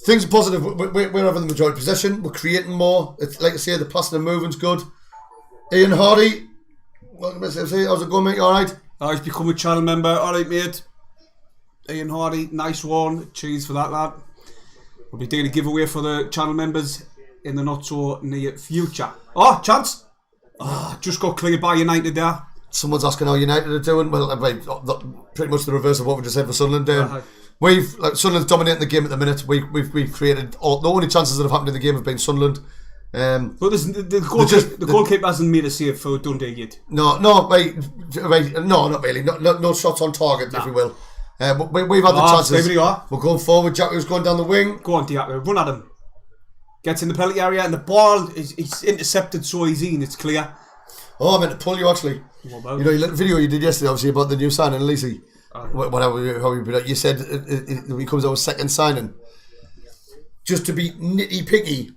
things are positive. We're having the majority possession. We're creating more. It's like I say, the passing and moving's good. Ian Hardy, welcome to SAFC. How's it going, mate? You all right? He's become a channel member. Alright, mate. Ian Hardy, nice one. Cheers for that, lad. We'll be doing a giveaway for the channel members in the not so near future. Oh, chance! Just got cleared by United there. Someone's asking how United are doing. Well, pretty much the reverse of what we just said for Sunderland. Sunderland's dominating the game at the minute. We've created the only chances that have happened in the game have been Sunderland. But the goalkeeper hasn't made a save for Dundee yet. No, not really. No shots on target, if we will. But we've had the chances. We're going forward. Jacques was going down the wing. Go on, Diaco. Run at him. Gets in the penalty area and the ball is intercepted so easy and it's clear. Oh, I meant to pull you actually. What about? You know, your little video you did yesterday, obviously, about the new signing, Lacey. You said he comes our second signing. Just to be nitty picky.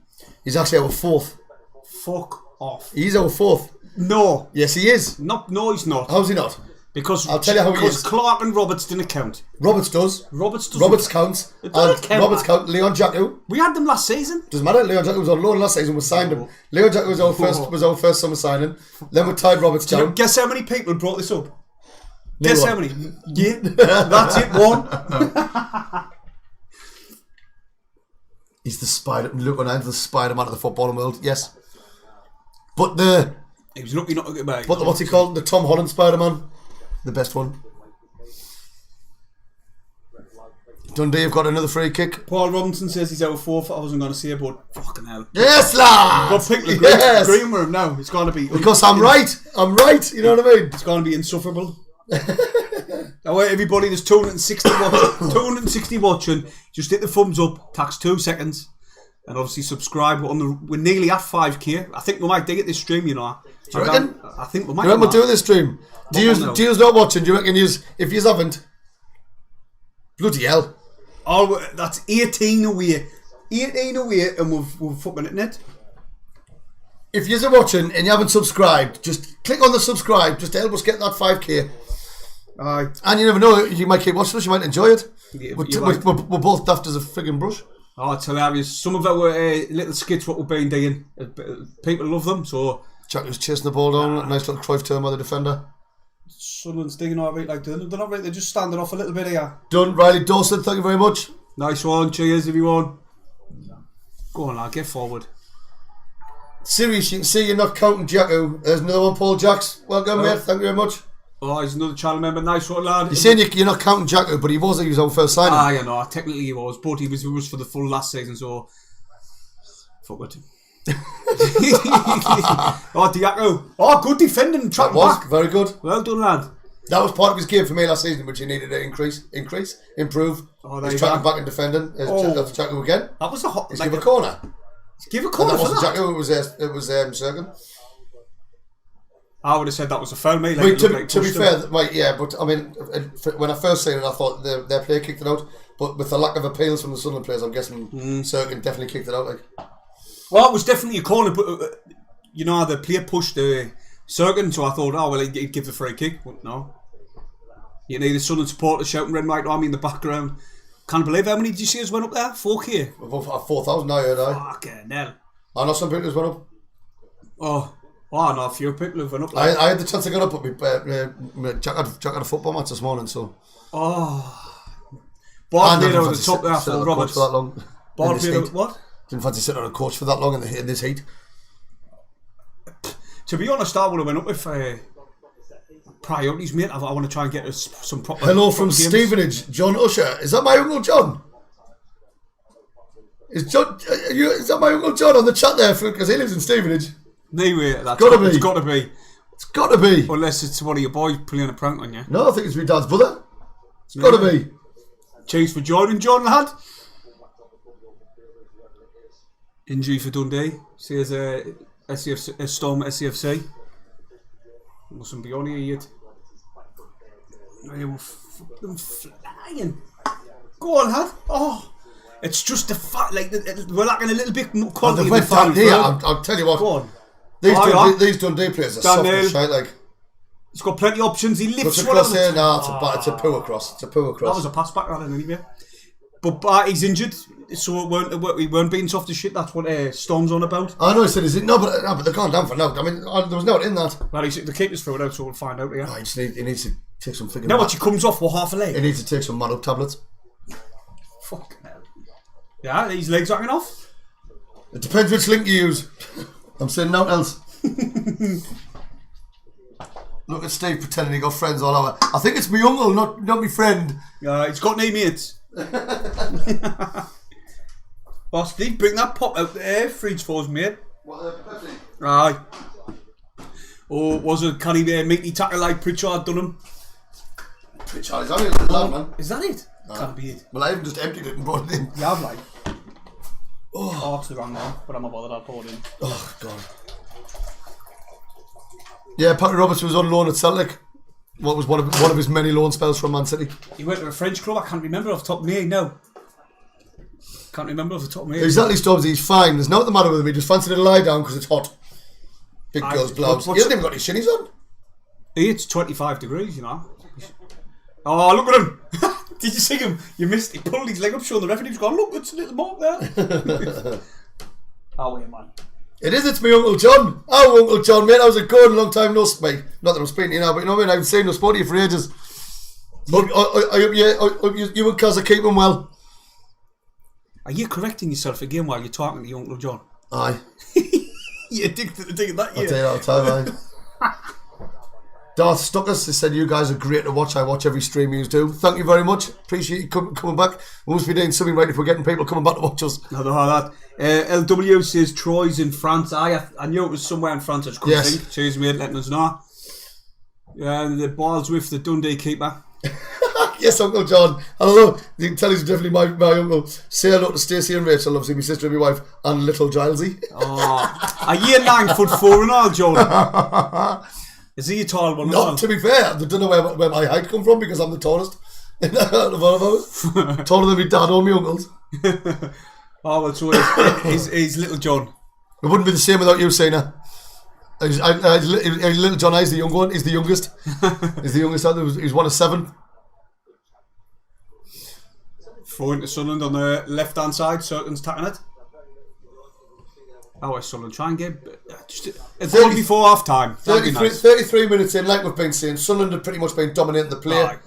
He's actually our fourth. Fuck off. He's our fourth. No. Yes, he is. No, he's not. How's he not? Because I'll tell you how he is. Because Clark and Roberts didn't count. Roberts does. Roberts counts. It doesn't count. Roberts count. Leon Jacques. We had them last season. Doesn't matter. Leon Jacques was on loan last season. We signed him. Leon Jacques was our first summer signing. Then we tied Roberts down. Guess how many people brought this up? Guess how many? Yeah. That's it. One. He's the spider. Look, the Spider-Man of the footballing world. Yes. But he was lucky not to get back. But what's he called? The Tom Holland Spider-Man. The best one. Dundee have got another free kick. Paul Robinson says he's out of fourth. I wasn't going to say, but fucking hell. Yes, lad! Got picked agreeing with him now. It's going to be... Because I'm right. I'm right. You know what I mean? It's going to be insufferable. Now, everybody, there's 260 watching. 260 watching. Just hit the thumbs up. Takes 2 seconds. And obviously subscribe. We're nearly at 5k. I think we might dig at this stream, you know. Do you reckon? I think we might. You reckon we'll do this stream? Do you not watching? Do you reckon if you haven't? Bloody hell. Oh, that's 18 away. 18 away and we've fucking it in it. If you're watching and you haven't subscribed, just click on the subscribe just to help us get that 5k. Aye. And you never know, you might keep watching us, you might enjoy it. Yeah, we're both daft as a frigging brush. Oh, it's hilarious. Some of our little skits what we've been doing, people love them, so... Jacques was chasing the ball down, nice little Cruyff turn by the defender. Sunderland's digging all right, like, they're not right, they're just standing off a little bit here. Done, Riley Dawson, thank you very much. Nice one, cheers everyone. Go on, lad, get forward. Serious, you can see you're not counting Jacques. There's another one, Paul Jacques. Welcome, mate, thank you very much. Oh, he's another channel member, nice one, lad. You're saying you're not counting Jacques, but he was on first signing. Ah, yeah, no, technically he was, but he was for the full last season, so... Fuck it. Oh, Diaco. Oh, good defending, track back. Very good. Well done, lad. That was part of his game for me last season, which he needed to improve. Oh, he's tracking back and defending. That's Jacques again. That was a hot... He's give a corner. Give a corner for that. Jacques, it was Sergen. I would have said that was a foul, mate. Like, to be fair, right, yeah, but I mean, when I first seen it, I thought their player kicked it out. But with the lack of appeals from the Sunderland players, I'm guessing Sergen definitely kicked it out. Like, well, it was definitely a corner, but you know, the player pushed Sergen, so I thought, oh, well, he'd give the free kick. But no. You need the Sunderland supporters shouting Red White Army in the background. Can't believe how many did you see us went up there? 4k? About 4,000 now, you know. Fucking hell. I know some people who's went up. Oh, I know a few people who've went up there. I had the chance to get up, but Jack had a football match this morning, so. Oh. Ball played over the top there for Roberts. For that long. Ball played over what? Didn't fancy sitting on a coach for that long in this heat. To be honest, I would have went up with priorities, mate. I want to try and get us some proper. Hello from Stevenage, John Usher. Is that my Uncle John? Is that my Uncle John on the chat there? Because he lives in Stevenage. Anyway, it's got to be. It's got to be. It's got to be. Unless it's one of your boys playing a prank on you. No, I think it's my dad's brother. It's got to be. Cheers for joining, John, lad. Injury for Dundee. Says SAFC, Storm SAFC. Mustn't be on here yet. They were fucking flying. Go on, lad. Oh, it's just the fact, like, we're lacking a little bit more quality in the Dundee, I'll tell you what. Go on. These Dundee players are soft as shite, like. He's got plenty of options. He lifts one across there. No, it's a poor cross. It's a poor cross. That was a pass back, rather anyway. But he's injured, so we weren't being soft as shit. That's what Storm's on about. I know he said, is it? No, but they're gone down for now. I mean, there was no in that. Well, the keeper's through it out, so we'll find out. Yeah. Oh, he needs to take some figure. Now what? He comes off with half a leg. He needs to take some man up tablets. Fuck hell. Yeah, these legs hanging off. It depends which link you use. I'm saying nothing else. Look at Steve pretending he got friends all over. I think it's my uncle, not my friend. It's got no mates. Well, Steve, bring that pop out there, fridge for us, mate. What, Pepsi? Aye. Oh, was it? Can he meaty tackle like Pritchard done him? Pritchard is only a little lad, man. Is that it? Can't be it. Well, I haven't just emptied it and brought it in. Yeah, I'm like. Oh, it's the wrong one, but I'm not bothered. I'll pour it in. Oh, God. Yeah, Patrick Roberts was on loan at Celtic. What was one of his many loan spells from Man City? He went to a French club. I can't remember off the top of my head. No, can't remember off the top of my head. Exactly, Stubbs. He's fine. There's nothing the matter with him. He just fancied to lie down because it's hot. Big girls' blouse. He hasn't even got his shinnies on. It's 25 degrees, you know. Oh, look at him! Did you see him? You missed. He pulled his leg up, showing the referee. He's gone. Look, it's a little mark there. Oh, wait, man. It is, it's me Uncle John. Oh, Uncle John, mate, how's it going? Long time no speak. Not that I'm speaking to you now, but you know what I mean? I've seen no sport to you for ages. I hope you and Kaz are keeping well. Are you correcting yourself again while you're talking to your Uncle John? Aye. You're addicted to doing that, I'll tell you that all the time, aye. Darth Stuckers has said you guys are great to watch. I watch every stream you do. Thank you very much. Appreciate you coming back. We must be doing something right if we're getting people coming back to watch us. No, that. LW says Troy's in France. I knew it was somewhere in France. I just couldn't think. Cheers, mate, letting us know. The ball's with the Dundee keeper. Yes, Uncle John. Hello. You can tell he's definitely my uncle. Say hello to Stacey and Rachel, obviously my sister and my wife, and little Gilesy. Are you 9'4" and all, John? Is he a tall one? No, to be fair, I don't know where my height come from because I'm the tallest. Taller than my dad or my uncles. Oh, well, so he's little John. It wouldn't be the same without you, Sina. He's little John. He's the young one. He's the youngest. He's the youngest. He's one of 7. Throwing to Sunderland on the left hand side. Surton's tacking it. Oh, Sunderland try and get a goal before half time. 33 minutes in, like we've been saying, Sunderland have pretty much been dominating the play.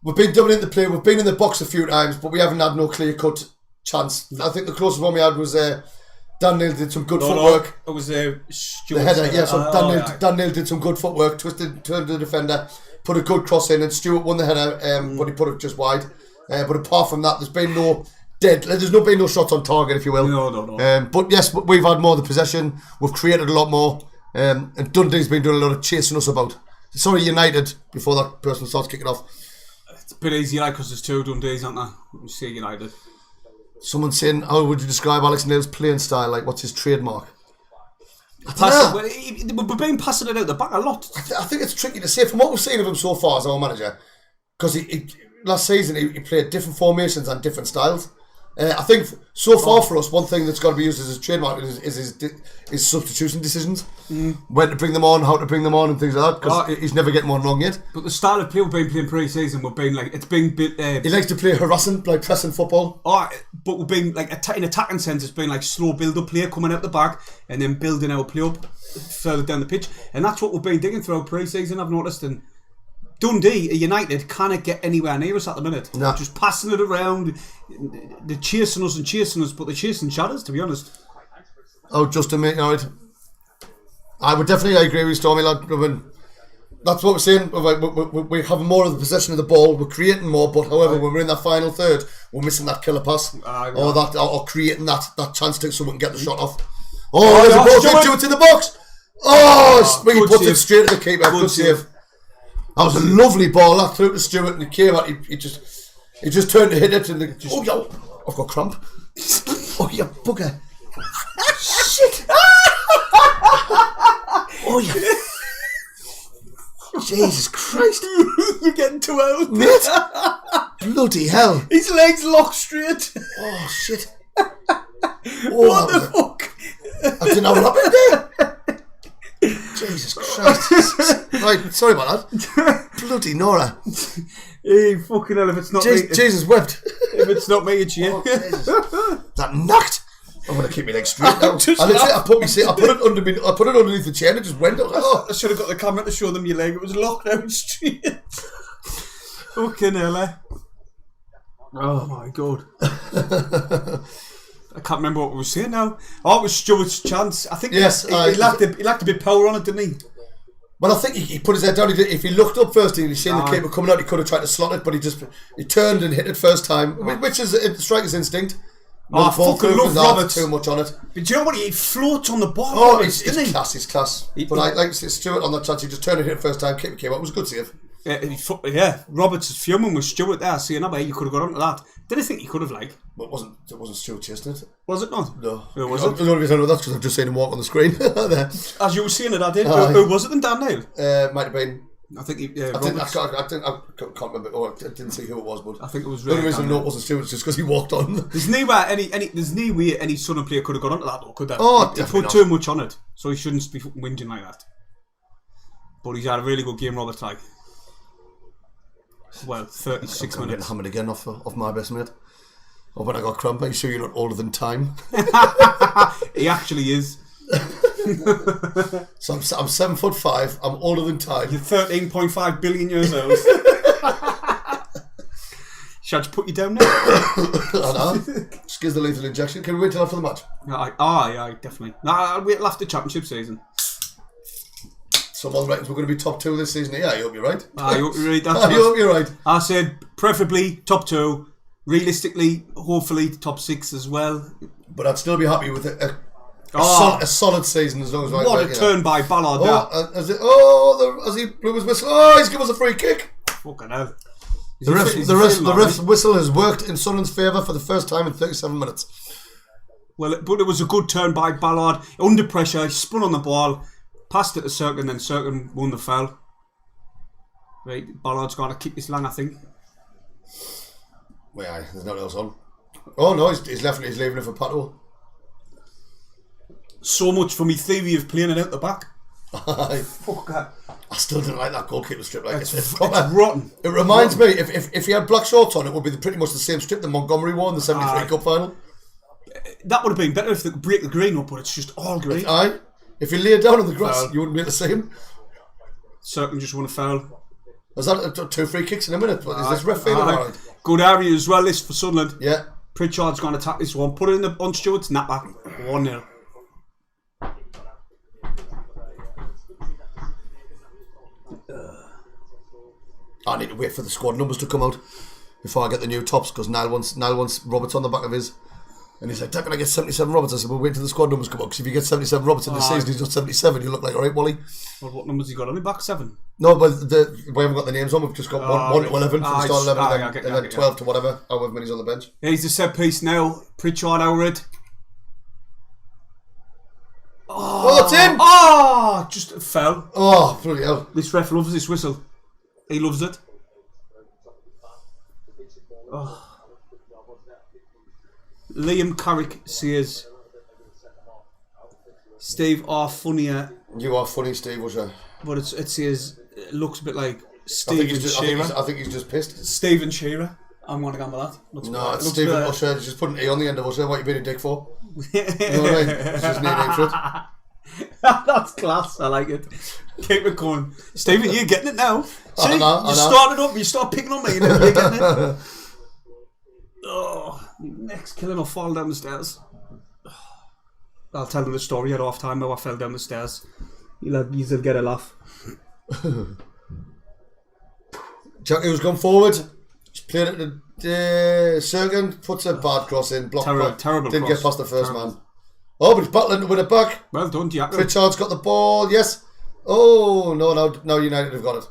We've been dominating the play. We've been in the box a few times, but we haven't had no clear cut chance. I think the closest one we had was Dan Neil did some good footwork. It was Stuart. The header, yeah. So Dan Neil did some good footwork, turned to the defender, put a good cross in, and Stuart won the header, but he put it just wide. But apart from that, there's been no shots on target, if you will. No. But yes, we've had more of the possession. We've created a lot more, and Dundee's been doing a lot of chasing us about. Sorry, United. Before that person starts kicking off, it's a bit easy, like, because there's 2 Dundees, aren't there? We see United. Someone's saying, how would you describe Alex Neil's playing style? Like, what's his trademark? We've been passing it out the back a lot. I think it's tricky to say from what we've seen of him so far as our manager, because last season he played different formations and different styles. I think so far for us, one thing that's got to be used as his trademark is his substitution decisions. When to bring them on, how to bring them on, and things like that. Because he's never getting one wrong yet. But the style of play we've been playing pre-season, we've been like, it's been bit. He likes to play harassing, like pressing football. But we've been like in attacking sense, it's been like slow build-up play coming out the back and then building our play up further down the pitch, and that's what we've been digging throughout pre-season. I've noticed, and Dundee, United, can't get anywhere near us at the minute. No. Just passing it around. They're chasing us, but they're chasing shadows, to be honest. Oh, just a minute, alright. I would definitely agree with Stormy, lad. I mean, that's what we're saying. We're having more of the possession of the ball. We're creating more, but however, when we're in that final third, we're missing that killer pass, or creating that chance to someone can get the shot off. There's a ball. Stuart's in the box. He puts it straight to the keeper. Good save. That was a lovely ball. That threw to Stuart, and he came out. He just turned to hit it, and I've got cramp. Oh, you bugger! Shit! Oh, you! Jesus Christ! You're getting too old, mate. Bloody hell! His legs locked straight. Oh shit! What the fuck? I didn't know what happened there. Jesus Christ. Right, sorry about that. Bloody Nora. Hey, fucking hell, if it's not me. Jesus wept. If it's not me, it's you. Oh, Jesus. That knocked. I'm going to keep my legs straight now. I put it underneath the chair and it just went. I should have got the camera to show them your leg. It was locked out straight. Fucking hell, eh? Oh my God. I can't remember what we were saying now. Oh, it was Stuart's chance. I think yes, he lacked a bit of power on it, didn't he? Well, I think he put his head down. If he looked up first and he seen the keeper coming out, he could have tried to slot it, but he turned and hit it first time, which is a striker's instinct. I fucking love Roberts. Too much on it. But do you know what? He floats on the ball. Oh, it's class. It's class. But like Stuart on that chance, he just turned and hit it first time. Keeper came out. It was a good save. Yeah, Roberts is fuming with Stuart there, saying, "No, you could have got onto that." Did I think he could have, like? But it wasn't Stuart chasing it. Was it not? No. Who was it? The only reason I know that's because I've just seen him walk on the screen. There. As you were saying it, I did. Who was it then, Dan Neil? Might have been. I think he. I can't remember. Or I didn't see who it was, but I think it was. The only reason I know it wasn't Stuart is just because he walked on. There's no way any Sunderland player could have got onto that, though, could there? Oh, he put too much on it, so he shouldn't be fucking whinging like that. But he's had a really good game, Robert. Like, well, 36 I'm minutes. Getting hammered again off my best mate. Oh, when I got cramp, are you sure you're not older than time? He actually is. So I'm 7'5". I'm older than time. You're 13.5 billion years old. Shall I just put you down now? I know. Just gives the lethal injection. Can we wait till after the match? Yeah, definitely. No, I'll wait till after championship season. Someone reckons we're going to be top 2 this season. Yeah, I hope you're right. I hope you're right. I hope you're right. I said preferably top 2. Realistically, hopefully top 6 as well. But I'd still be happy with a solid season as long as what a turn by Ballard. As he blew his whistle. He's given us a free kick. Fucking hell. The ref's whistle has worked in Sunderland's favour for the first time in 37 minutes. Well, but it was a good turn by Ballard. Under pressure, he spun on the ball, passed it to Cirkin, and then Cirkin won the foul. Right, Ballard's going to kick this long, I think. Well, yeah, there's nothing else on. Oh no, he's leaving it for Pider. So much for me theory of playing it out the back. Fuck that. I still didn't like that goalkeeper strip. Like it's rotten. It reminds me, if he had black shorts on, it would be pretty much the same strip that Montgomery wore in the 73 Cup final. That would have been better if they could break the green up, but it's just all green. If he laid down on the grass, you wouldn't be able to see him. Cirkin just won a foul. Was that 2 free kicks in a minute? Is this ref feeling alright? Good area as well, this for Sunderland. Yeah. Pritchard's going to attack this one. Put it in on Stewart's nap back. 1-0. I need to wait for the squad numbers to come out before I get the new tops, because Niall wants Roberts on the back of his. And he's like, "Can I get 77 Roberts?" I said, "Well, wait till the squad numbers come out, because if you get 77 Roberts in the season, he's just 77. You look like, alright, Wally." Well, what numbers he got? Only back 7? No, but we haven't got the names on. We've just got 1 to 11 for the start 11, and then 12 to whatever, however many's on the bench. Here's the set piece now. Pritchard Howard. Oh, it's in! Oh, just fell. Oh, bloody hell. This ref loves this whistle. He loves it. Oh. Liam Carrick says, "Steve are funnier." You are funny, Steve Usher. But it says it looks a bit like Steven Shearer. I think he's just pissed. Steven Shearer. I'm going to gamble that. No, it's Steven Usher. Just put an E on the end of Usher. What you being a dick for? You know what I mean? It's just name for it. That's class. I like it. Keep it going. Stephen, you're getting it now. See, you started up, you start picking on me, and then you're getting it. Oh, next killing will fall down the stairs. I'll tell them the story at half time how I fell down the stairs. You'll get a laugh. Jacques was gone forward. Just played it to Cirkin, puts a bad cross in, blocked. Terrible didn't cross. Get past the first man. Oh, but he's battling to win it back. Well done, Jacques. Pritchard's got the ball, yes. Oh, no, United have got it.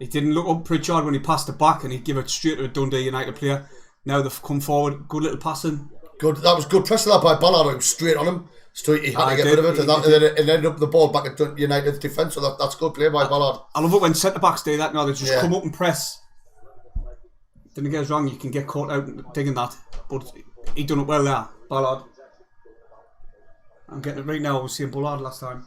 He didn't look up Pritchard when he passed it back, and he'd give it straight to a Dundee United player. Now they've come forward. Good little passing. Good. That was good pressure that by Ballard. It was straight on him. So he had to get rid of it, and then it ended up the ball back at United's defence. So that's good play by Ballard. I love it when centre backs do that. Now they just come up and press. Didn't get us wrong. You can get caught out digging that, but he done it well there, Ballard. I'm getting it right now. I was seeing Ballard last time.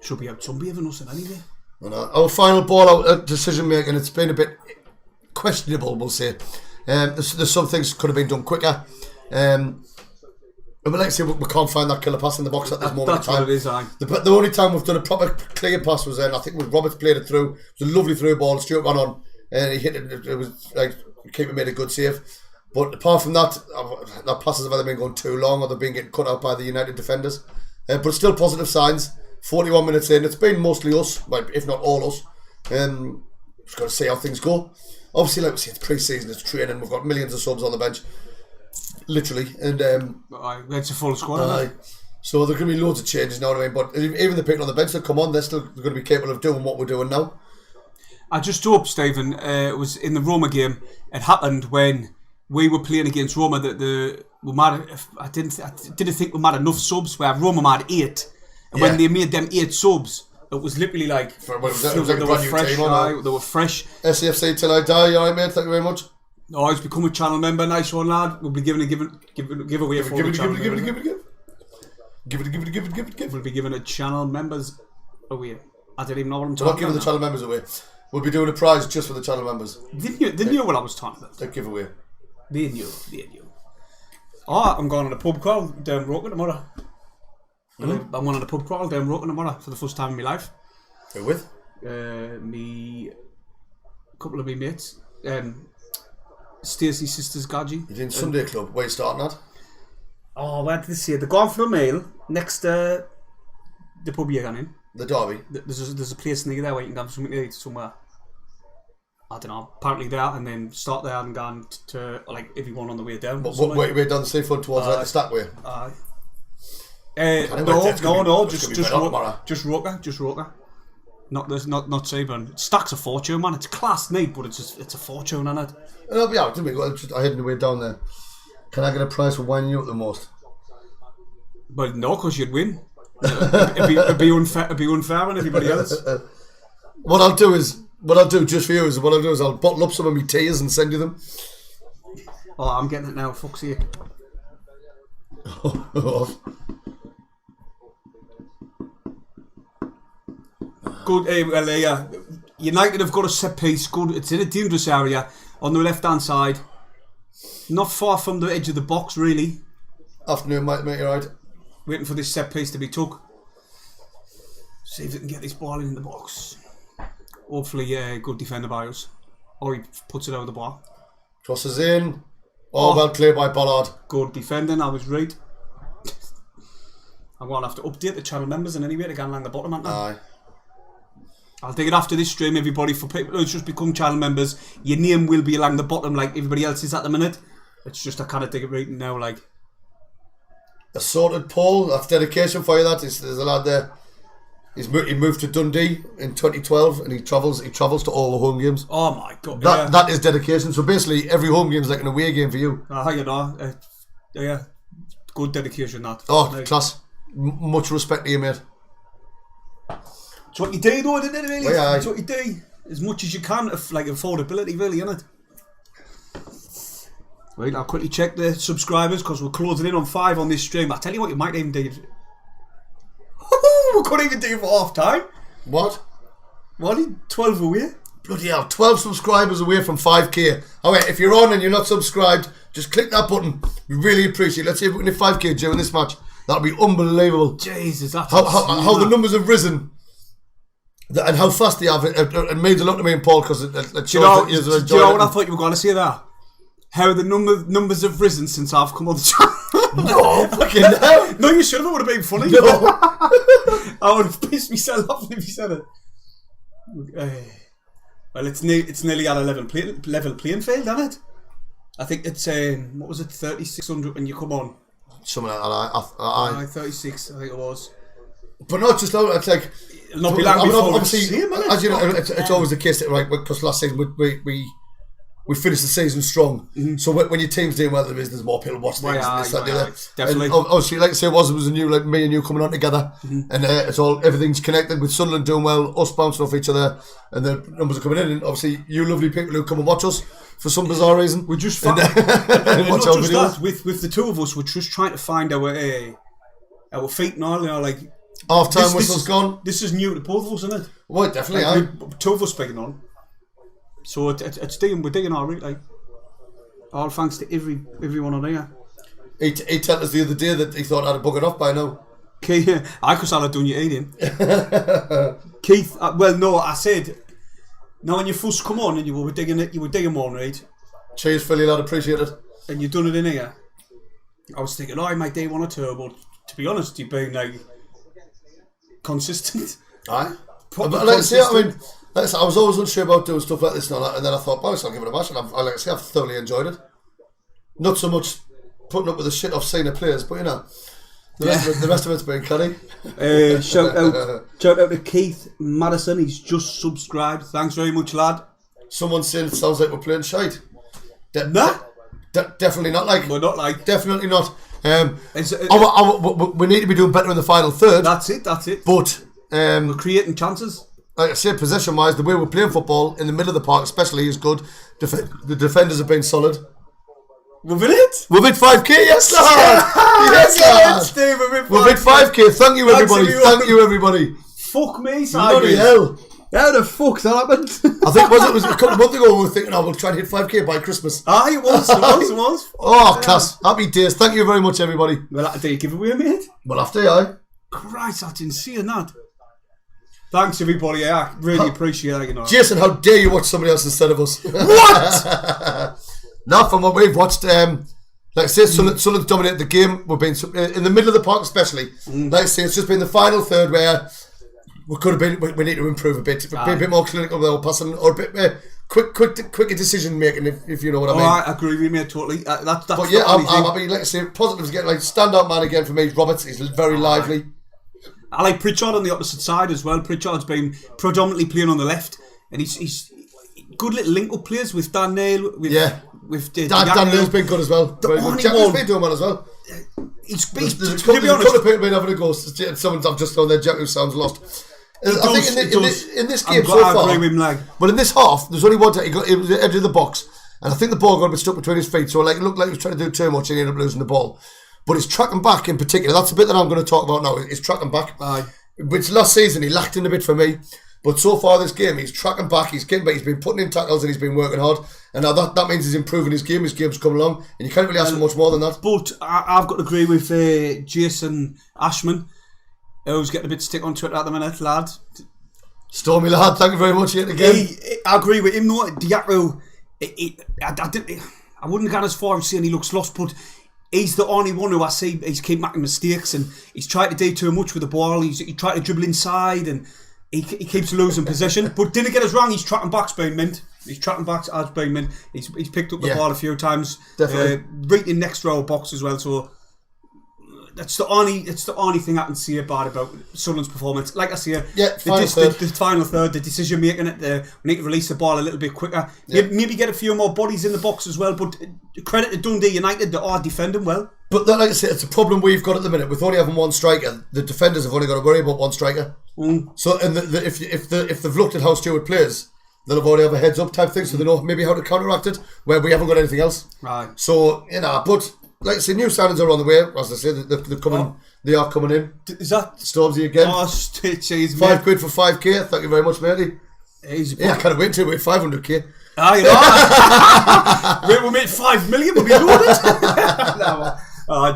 Should be out some behaving us anyway. Our final ball out decision making, it's been a bit questionable, we'll say. There's some things could have been done quicker. And we like to say we can't find that killer pass in the box at this moment in time. That's what it is, the only time we've done a proper clear pass was then, I think, when Roberts played it through. It was a lovely through ball. Stuart ran on and he hit it. It was like, the keeper made a good save. But apart from that, that passes have either been going too long or they've been getting cut out by the United defenders. But still positive signs. 41 minutes in, it's been mostly us, if not all us. Just got to see how things go. Obviously, like we say, it's pre-season, it's training. We've got millions of subs on the bench, literally, and it's a full squad. So there are going to be loads of changes. Now, what I mean, but even the people on the bench that come on, they're still going to be capable of doing what we're doing now. I just hope, Stephen, it was in the Roma game. It happened when we were playing against Roma that we might. I didn't think we had enough subs. Where Roma had 8. And when they made them 8 subs, it was literally like it was like a brand new fresh. Team, they were fresh. SAFC till I die. Alright, mate. Thank you very much. Oh, he's become a channel member. Nice one, lad. We'll be giving a giveaway for the channel. Give it. We'll be giving a channel members away. I didn't even know what I'm talking about. We're not giving the channel members away. We'll be doing a prize just for the channel members. Didn't you know what I was talking about? A giveaway. They knew. Oh, I'm going on a pub crawl down Roken tomorrow. I'm going on a pub crawl down Roken tomorrow for the first time in my life. Who with? A couple of me mates. Stacey's sister's Gaji. You're doing Sunday Club. Where you starting at? Oh, where did they say? They're going for a meal next to the pub you're going in. The Derby. There's a place near there where you can have something to eat somewhere. I don't know. Apparently there, and then start there and go to like everyone on the way down. What way down the seafront towards like the Stack way? No. Just Roker. Not Seaburn. Stacks a fortune, man. It's class neat, but it's a fortune, isn't it? I heading the way down there. Can I get a prize for winding you up the most? Well, no, because you'd win. It'd be unfair on everybody else. What I'll do just for you is I'll bottle up some of my teas and send you them. Oh, I'm getting it now. Fuck's sake. Good. United have got a set piece. Good. It's in a dangerous area on the left-hand side. Not far from the edge of the box, really. Afternoon, mate. You're right. Waiting for this set piece to be took. See if they can get this ball in the box. Hopefully, good defender by us. Or he puts it over the bar. Crosses in. Well cleared by Ballard. Good defending, I was right. I'm going to have to update the channel members in any way to get along the bottom, aren't I? Aye. I'll take it after this stream, everybody. For people who's just become channel members, your name will be along the bottom like everybody else is at the minute. It's just I can't take it right now, like. A sorted Paul. That's dedication for you. There's a lad there. He moved to Dundee in 2012 and he travels to all the home games. Oh my god. That is dedication. So basically every home game is like an away game for you. Yeah. Good dedication, that. Oh, nice. Class. Much respect to you, mate. It's what you do though, isn't it, really? Yeah, it's what you do. As much as you can, like affordability, really, isn't it? Right, I'll quickly check the subscribers because we're closing in on 5 on this stream. I tell you what, you might even do. We couldn't even do it for half time. What? 12 away? Bloody hell, 12 subscribers away from 5k. Alright, if you're on and you're not subscribed, just click that button. We really appreciate it. Let's see if we can hit 5k during this match. That'll be unbelievable. Jesus, that's how the numbers have risen. And how fast they have. It means a lot to me and Paul because it shows that you're enjoying it. Do you know what I thought you were going to say there? How the numbers have risen since I've come on the channel. No, fucking hell. No, you should have. It would have been funny. No. I would have pissed myself off if you said it. Well, it's nearly at a level playing field, isn't it? I think it's what was it, 3,600 when you come on. Something like that. 36, I think it was. But not just that. It's like it'll not be long before obviously, as you know, it's always the case that right because last season we finished the season strong. Mm-hmm. So when your team's doing well, there's more people watching things. Definitely. And obviously, like I say, it was a new, like me and you coming on together, and everything's connected with Sunderland doing well, us bouncing off each other, and the numbers are coming in. And obviously, you lovely people who come and watch us for some bizarre reason. We just find, and watch our videos. With the two of us, we're just trying to find our feet now. You know, like half time whistle's gone. This is new to both of us, isn't it? Well, definitely. Like, two of us speaking on. So it's digging, we're digging all right, like. All thanks to everyone on here. He told us the other day that he thought I'd have buggered off by now. Keith, I could have done your eating. Keith, well no, I said, now when you first come on and you were digging one, right? Cheers, Philly, lad, appreciate it. And you done it in here. I was thinking, I might do one or two, but to be honest, you've been like consistent. Aye. But like I say, I mean, like I said, I was always unsure about doing stuff like this and all that, and then I thought, I'll give it a bash, and I've thoroughly enjoyed it. Not so much putting up with the shit off senior players, but you know, the rest of it's been canny. Shout out to Keith Madison, he's just subscribed. Thanks very much, lad. Someone's saying it sounds like we're playing shite. Definitely not like. We're not like. Definitely not. We need to be doing better in the final third. That's it. But we're creating chances. Like I say, possession-wise, the way we're playing football in the middle of the park, especially, is good. The defenders have been solid. We've hit it. We've hit 5k, yes, lad. Yes, lad. Steve, we've hit 5k. Thank you, everybody. Thank you, everybody. Fuck me, bloody hell. How the fuck's that happened? I think it was a couple of months ago we were thinking, we'll try and hit 5k by Christmas. It was. Oh, class. Happy days. Thank you very much, everybody. Well, do you give away, mate? Well, after, aye. Christ, that's insane, that. Thanks, everybody. I really appreciate it. You know. Jason, how dare you watch somebody else instead of us? What? Now, from what we've watched, like I say, Sunderland dominated the game. We've been in the middle of the park, especially. Like I say, it's just been the final third where we could have been. We need to improve a bit. Be a bit more clinical with our passing, or a bit quicker decision making, if you know what I mean. I agree with you, mate, totally. That's but yeah, I'm happy. Like I say, positives again. Like standout man again for me. Roberts, he's very lively. I like Pritchard on the opposite side as well. Pritchard's been predominantly playing on the left, and he's good little link-up players with Dan Neil. Dan Neil's been good as well. Jacques been doing well as well. There's a couple of people been having a go. Someone's I've just thrown there. Jacques sounds lost. I think in this game so far, but in this half, there's only one time he was at the edge of the box, and I think the ball got a bit stuck between his feet, so it looked like he was trying to do too much and he ended up losing the ball. But his tracking back in particular, that's the bit that I'm going to talk about now, is tracking back. Which last season he lacked in a bit for me, but so far this game he's tracking back, he's getting back, he's been putting in tackles and he's been working hard, and now that means he's improving his game's coming along, and you can't really ask for much more than that. But I've got to agree with Jason Ashman, who's getting a bit stick on Twitter at the minute, lad. Stormy lad, thank you very much yet again. I agree with him though. Diacro, I wouldn't go as far as saying he looks lost, but he's the only one who I see he's keep making mistakes, and he's tried to do too much with the ball. He tried to dribble inside, and he keeps losing possession. But didn't get us wrong, his tracking back's been mint. He's picked up the ball a few times. Definitely. Right in next row box as well, so it's the only thing I can see about Sunderland's performance. Like I say, the final third, the decision making, we need to release the ball a little bit quicker. Maybe get a few more bodies in the box as well. But credit to Dundee United, they are defending well. But like I said, it's a problem we've got at the minute with only having one striker. The defenders have only got to worry about one striker. So, and if they've looked at how Stewart plays, they'll have already have a heads up type thing, so they know maybe how to counteract it where we haven't got anything else. Right. So but. Like I say, new signings are on the way. As I say, they're coming. They are coming in. Is that Stormzy again? Oh, jeez, £5 for 5k. Thank you very much, matey. I can't wait to wait 500k. We'll make 5 million. We'll be loaded.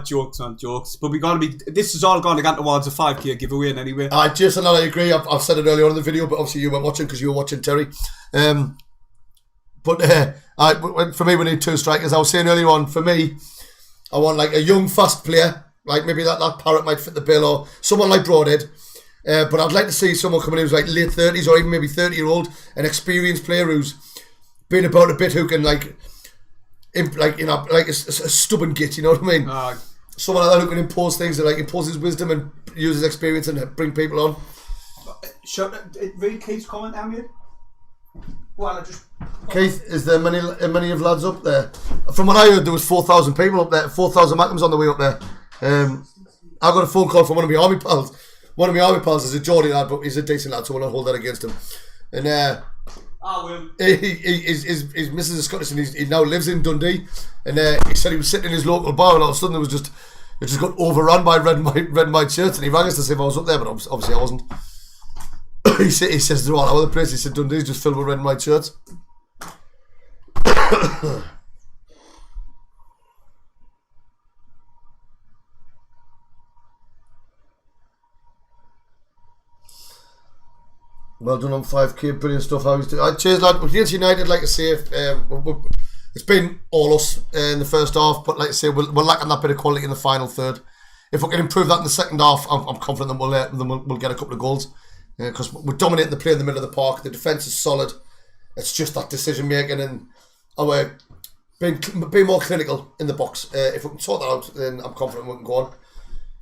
Jokes on jokes. But we got to be. This is all going to go towards a 5k giveaway anyway. Jason, I agree. I've said it earlier on in the video, but obviously you weren't watching because you were watching Terry. For me, we need two strikers. I was saying earlier on, for me, I want like a young, fast player, like maybe that Parrott might fit the bill, or someone like Broadhead. But I'd like to see someone coming in who's like late 30s or even maybe 30-year-old, an experienced player who's been about a bit, who can like a stubborn git, you know what I mean? Someone like that who can impose things, and like impose his wisdom and use his experience and bring people on. Read Keith's comment, Amir. Well, Keith, is there many of lads up there? From what I heard, there was 4,000 people up there, 4,000 Mackems on the way up there. I got a phone call from one of my army pals. One of my army pals is a Geordie lad, but he's a decent lad, so we'll not hold that against him. And his missus is Scottish, and he now lives in Dundee. And he said he was sitting in his local bar, and all of a sudden it just got overrun by red and white shirts, and he rang us to see if I was up there, but obviously I wasn't. He says they're all over the place. He said Dundee's just filled with red and white shirts. Well done on 5k, brilliant stuff. How he's doing. Cheers, lad. Against United, like I say, it's been all us in the first half, but like I say, we're lacking that bit of quality in the final third. If we can improve that in the second half, I'm confident that we'll get a couple of goals. Because we're dominating the play in the middle of the park. The defence is solid. It's just that decision making and our being more clinical in the box. If we can sort that out, then I'm confident we can go on.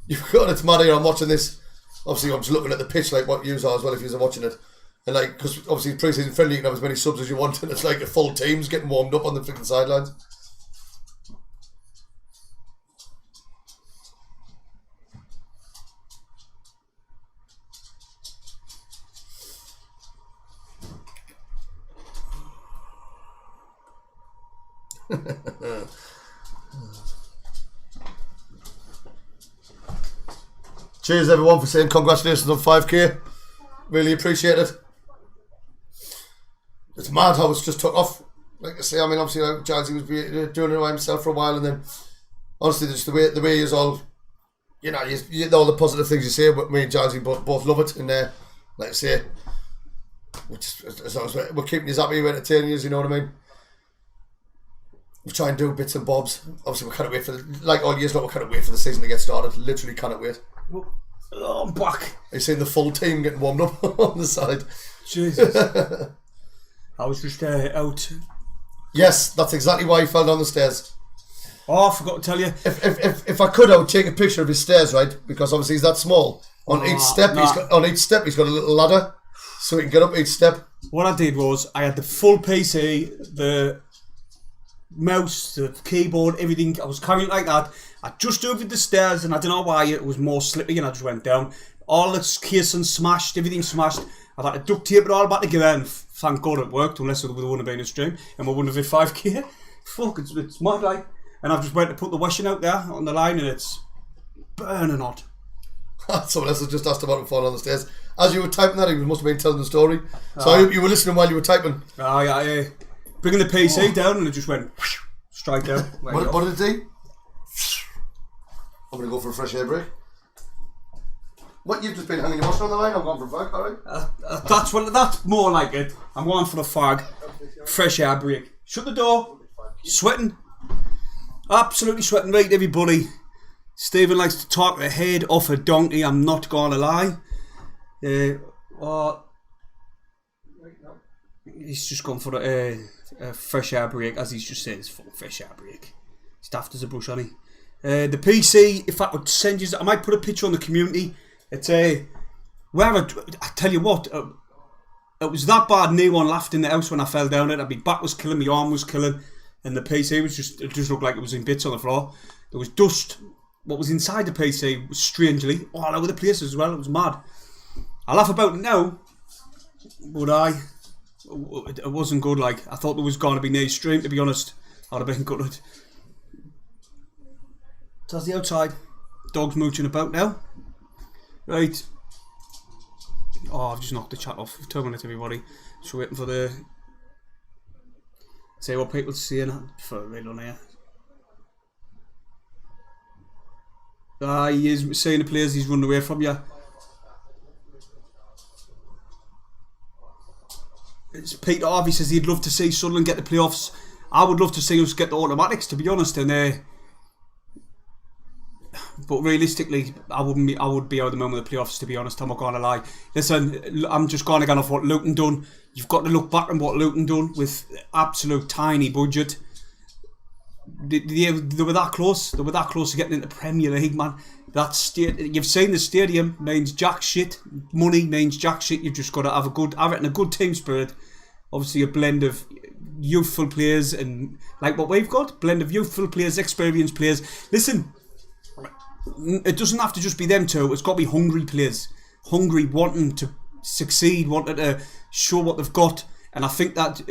You've got it's mad here. I'm watching this. Obviously, I'm just looking at the pitch like what you are as well. If you're watching it, and like because obviously pre-season friendly, you can have as many subs as you want, and it's like a full team's getting warmed up on the freaking sidelines. Cheers everyone for saying congratulations on 5k. Really appreciate it. It's mad how it's just took off. Like I say, I mean obviously like Jazzy was doing it by himself for a while, and then honestly just the way he's all, you know all the positive things you say, but me and Jazzy both love it, and like I say, as long as we're keeping you happy, we're entertaining you, you know what I mean. We try and do bits and bobs. Obviously, we can't wait like all years, we can't wait for the season to get started. Literally cannot wait. Oh, I'm back. You've seen the full team getting warmed up on the side. Jesus. I was just out. Yes, that's exactly why he fell down the stairs. Oh, I forgot to tell you. If I could, I would take a picture of his stairs, right? Because obviously he's that small. On each step, he's got a little ladder, so he can get up each step. What I did was I had the full PC, the mouse, the keyboard, everything. I was carrying it like that. I just opened the stairs, and I don't know why it was more slippy, and I just went down. All the Geeson smashed, everything smashed. I've had to duct tape it all back together, and thank God it worked, unless it wouldn't have been a stream, and we wouldn't have hit 5k. Fuck, it's mad, like. And I've just went to put the washing out there on the line, and it's burning hot. Someone else has just asked about him falling on the stairs. As you were typing that, he must have been telling the story. So you were listening while you were typing. Oh, yeah. Bringing the PC down, and it just went straight down. What did it do? I'm going to go for a fresh air break. What, you've just been hanging your washing on the line? I'm going for a fag, alright? That's more like it. I'm going for the fag. Fresh air break. Shut the door. Sweating. Absolutely sweating. Right, everybody. Stephen likes to talk the head off a donkey, I'm not going to lie. He's just gone for a fresh air break, as he's just said. It's full fresh air break. He's daft as a bush, honey. The PC, if I could send you, I might put a picture on the community. It's wherever. I tell you what, it was that bad. No one laughed in the house when I fell down it. My back was killing, my arm was killing, and the PC was it just looked like it was in bits on the floor. There was dust. What was inside the PC was strangely all over the place as well. It was mad. I laugh about it now, but it wasn't good. Like, I thought there was going to be no stream, to be honest. I'd have been gutted. So that's the outside. Dog's mooching about now. Right. Oh, I've just knocked the chat off. 2 minutes, everybody. Just waiting for the... See what people are saying for a real on here. He is saying the players he's running away from you. It's Peter Harvey says he'd love to see Sunderland get the playoffs. I would love to see us get the automatics, to be honest, and but realistically, I would be out of the moment of the playoffs, to be honest. I'm not going to lie. Listen, I'm just going to go off what Luton done. You've got to look back on what Luton done with absolute tiny budget. They were that close. They were that close to getting into the Premier League, man. You've seen the stadium means jack shit. Money means jack shit. You've just got to have a good team spirit. Obviously, a blend of youthful players and like what we've got, blend of youthful players, experienced players. Listen, it doesn't have to just be them two. It's got to be hungry players, hungry, wanting to succeed, wanting to show what they've got. And I think that,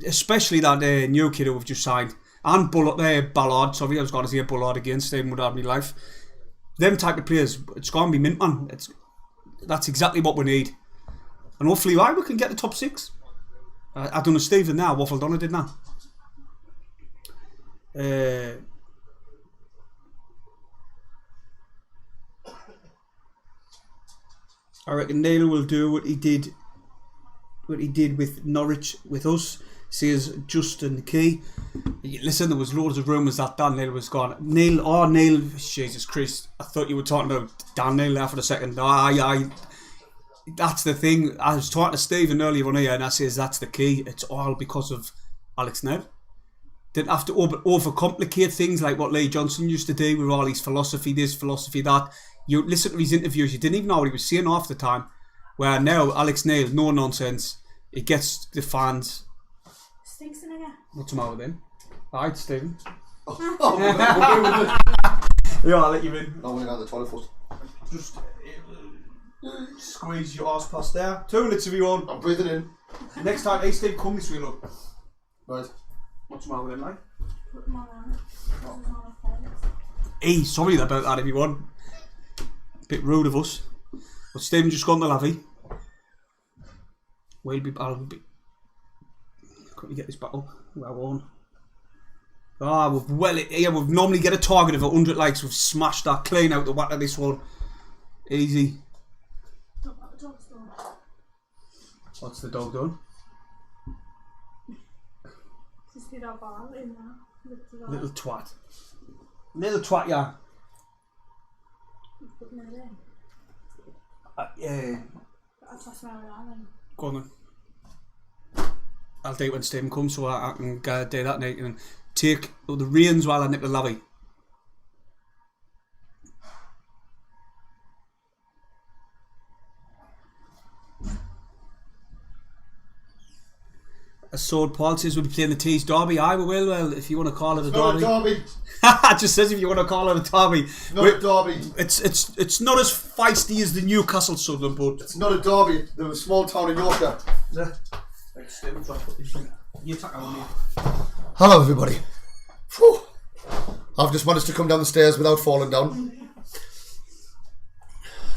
especially that new kid who we've just signed. And Ballard, sorry, I was going to say Ballard again, Stephen would have me life. Them type of players, it's going to be mint, man. That's exactly what we need. And hopefully, we can get the top 6. I don't know, Stephen now, waffled on, I did now. I reckon Neil will do what he did with Norwich with us. Says Justin the key. Listen, there was loads of rumours that Dan Neil was gone. Neil, Jesus Christ! I thought you were talking about Dan Neil there for a second. That's the thing. I was talking to Stephen earlier on here, and I says that's the key. It's all because of Alex Neil. Didn't have to overcomplicate things like what Lee Johnson used to do with all his philosophy this, philosophy that. You listen to his interviews, you didn't even know what he was saying half the time. Where now Alex Neil, no nonsense. He gets the fans. Stinks in here. What's the matter with him? Alright, Stephen. Yeah, I'll let you in. I'm going to go to the toilet first. Just squeeze your arse past there. 2 minutes if you want. I'm breathing in. Next time, hey Steve, come this way, look. Right. What's the matter with him, like? Put them on. Hey, sorry about that, everyone. Bit rude of us. But Stephen just gone to Lavy. I'll be. Couldn't get this back up? Well on. We've normally get a target of 100 likes. We've smashed that clean out the whack of this one. Easy. What's the dog done? Little twat. Little twat, yeah. Yeah. Go on then. I'll do it when Stephen comes, so I can do that night and take the reins while I nip the lobby. As Sword Paul says, we'll be playing the Tees Derby. Aye, we will. Well, if you want to call it a derby. Not a derby. It just says if you want to call it a derby. Not a derby. It's not as feisty as the Newcastle Sunderland, but it's not a derby. They're a small town in Yorkshire. Yeah. Hello, everybody. Whew. I've just managed to come down the stairs without falling down.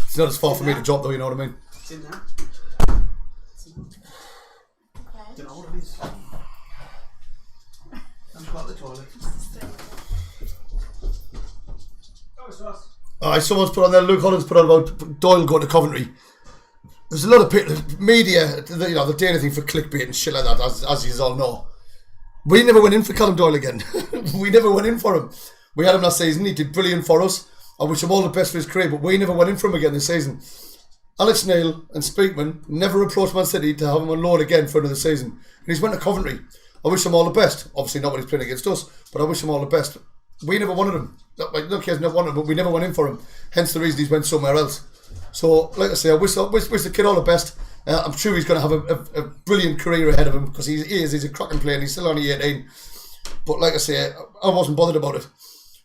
It's not as far for me to drop, though. You know what I mean? It's in there. Don't know what it is. I'm quite the toilet. Someone's put on there. Luke Holland's put on about Doyle going to Coventry. There's a lot of people, media, they do anything for clickbait and shit like that, as you all know. We never went in for Callum Doyle again. We never went in for him. We had him last season. He did brilliant for us. I wish him all the best for his career, but we never went in for him again this season. Alex Neil and Speakman never approached Man City to have him on loan again for another season. And he's went to Coventry. I wish him all the best. Obviously not when he's playing against us, but I wish him all the best. We never wanted him. Look, he has never wanted him, but we never went in for him. Hence the reason he's went somewhere else. So, like I say, I wish the kid all the best. I'm sure he's going to have a brilliant career ahead of him because he's a cracking player and he's still only 18. But like I say, I wasn't bothered about it.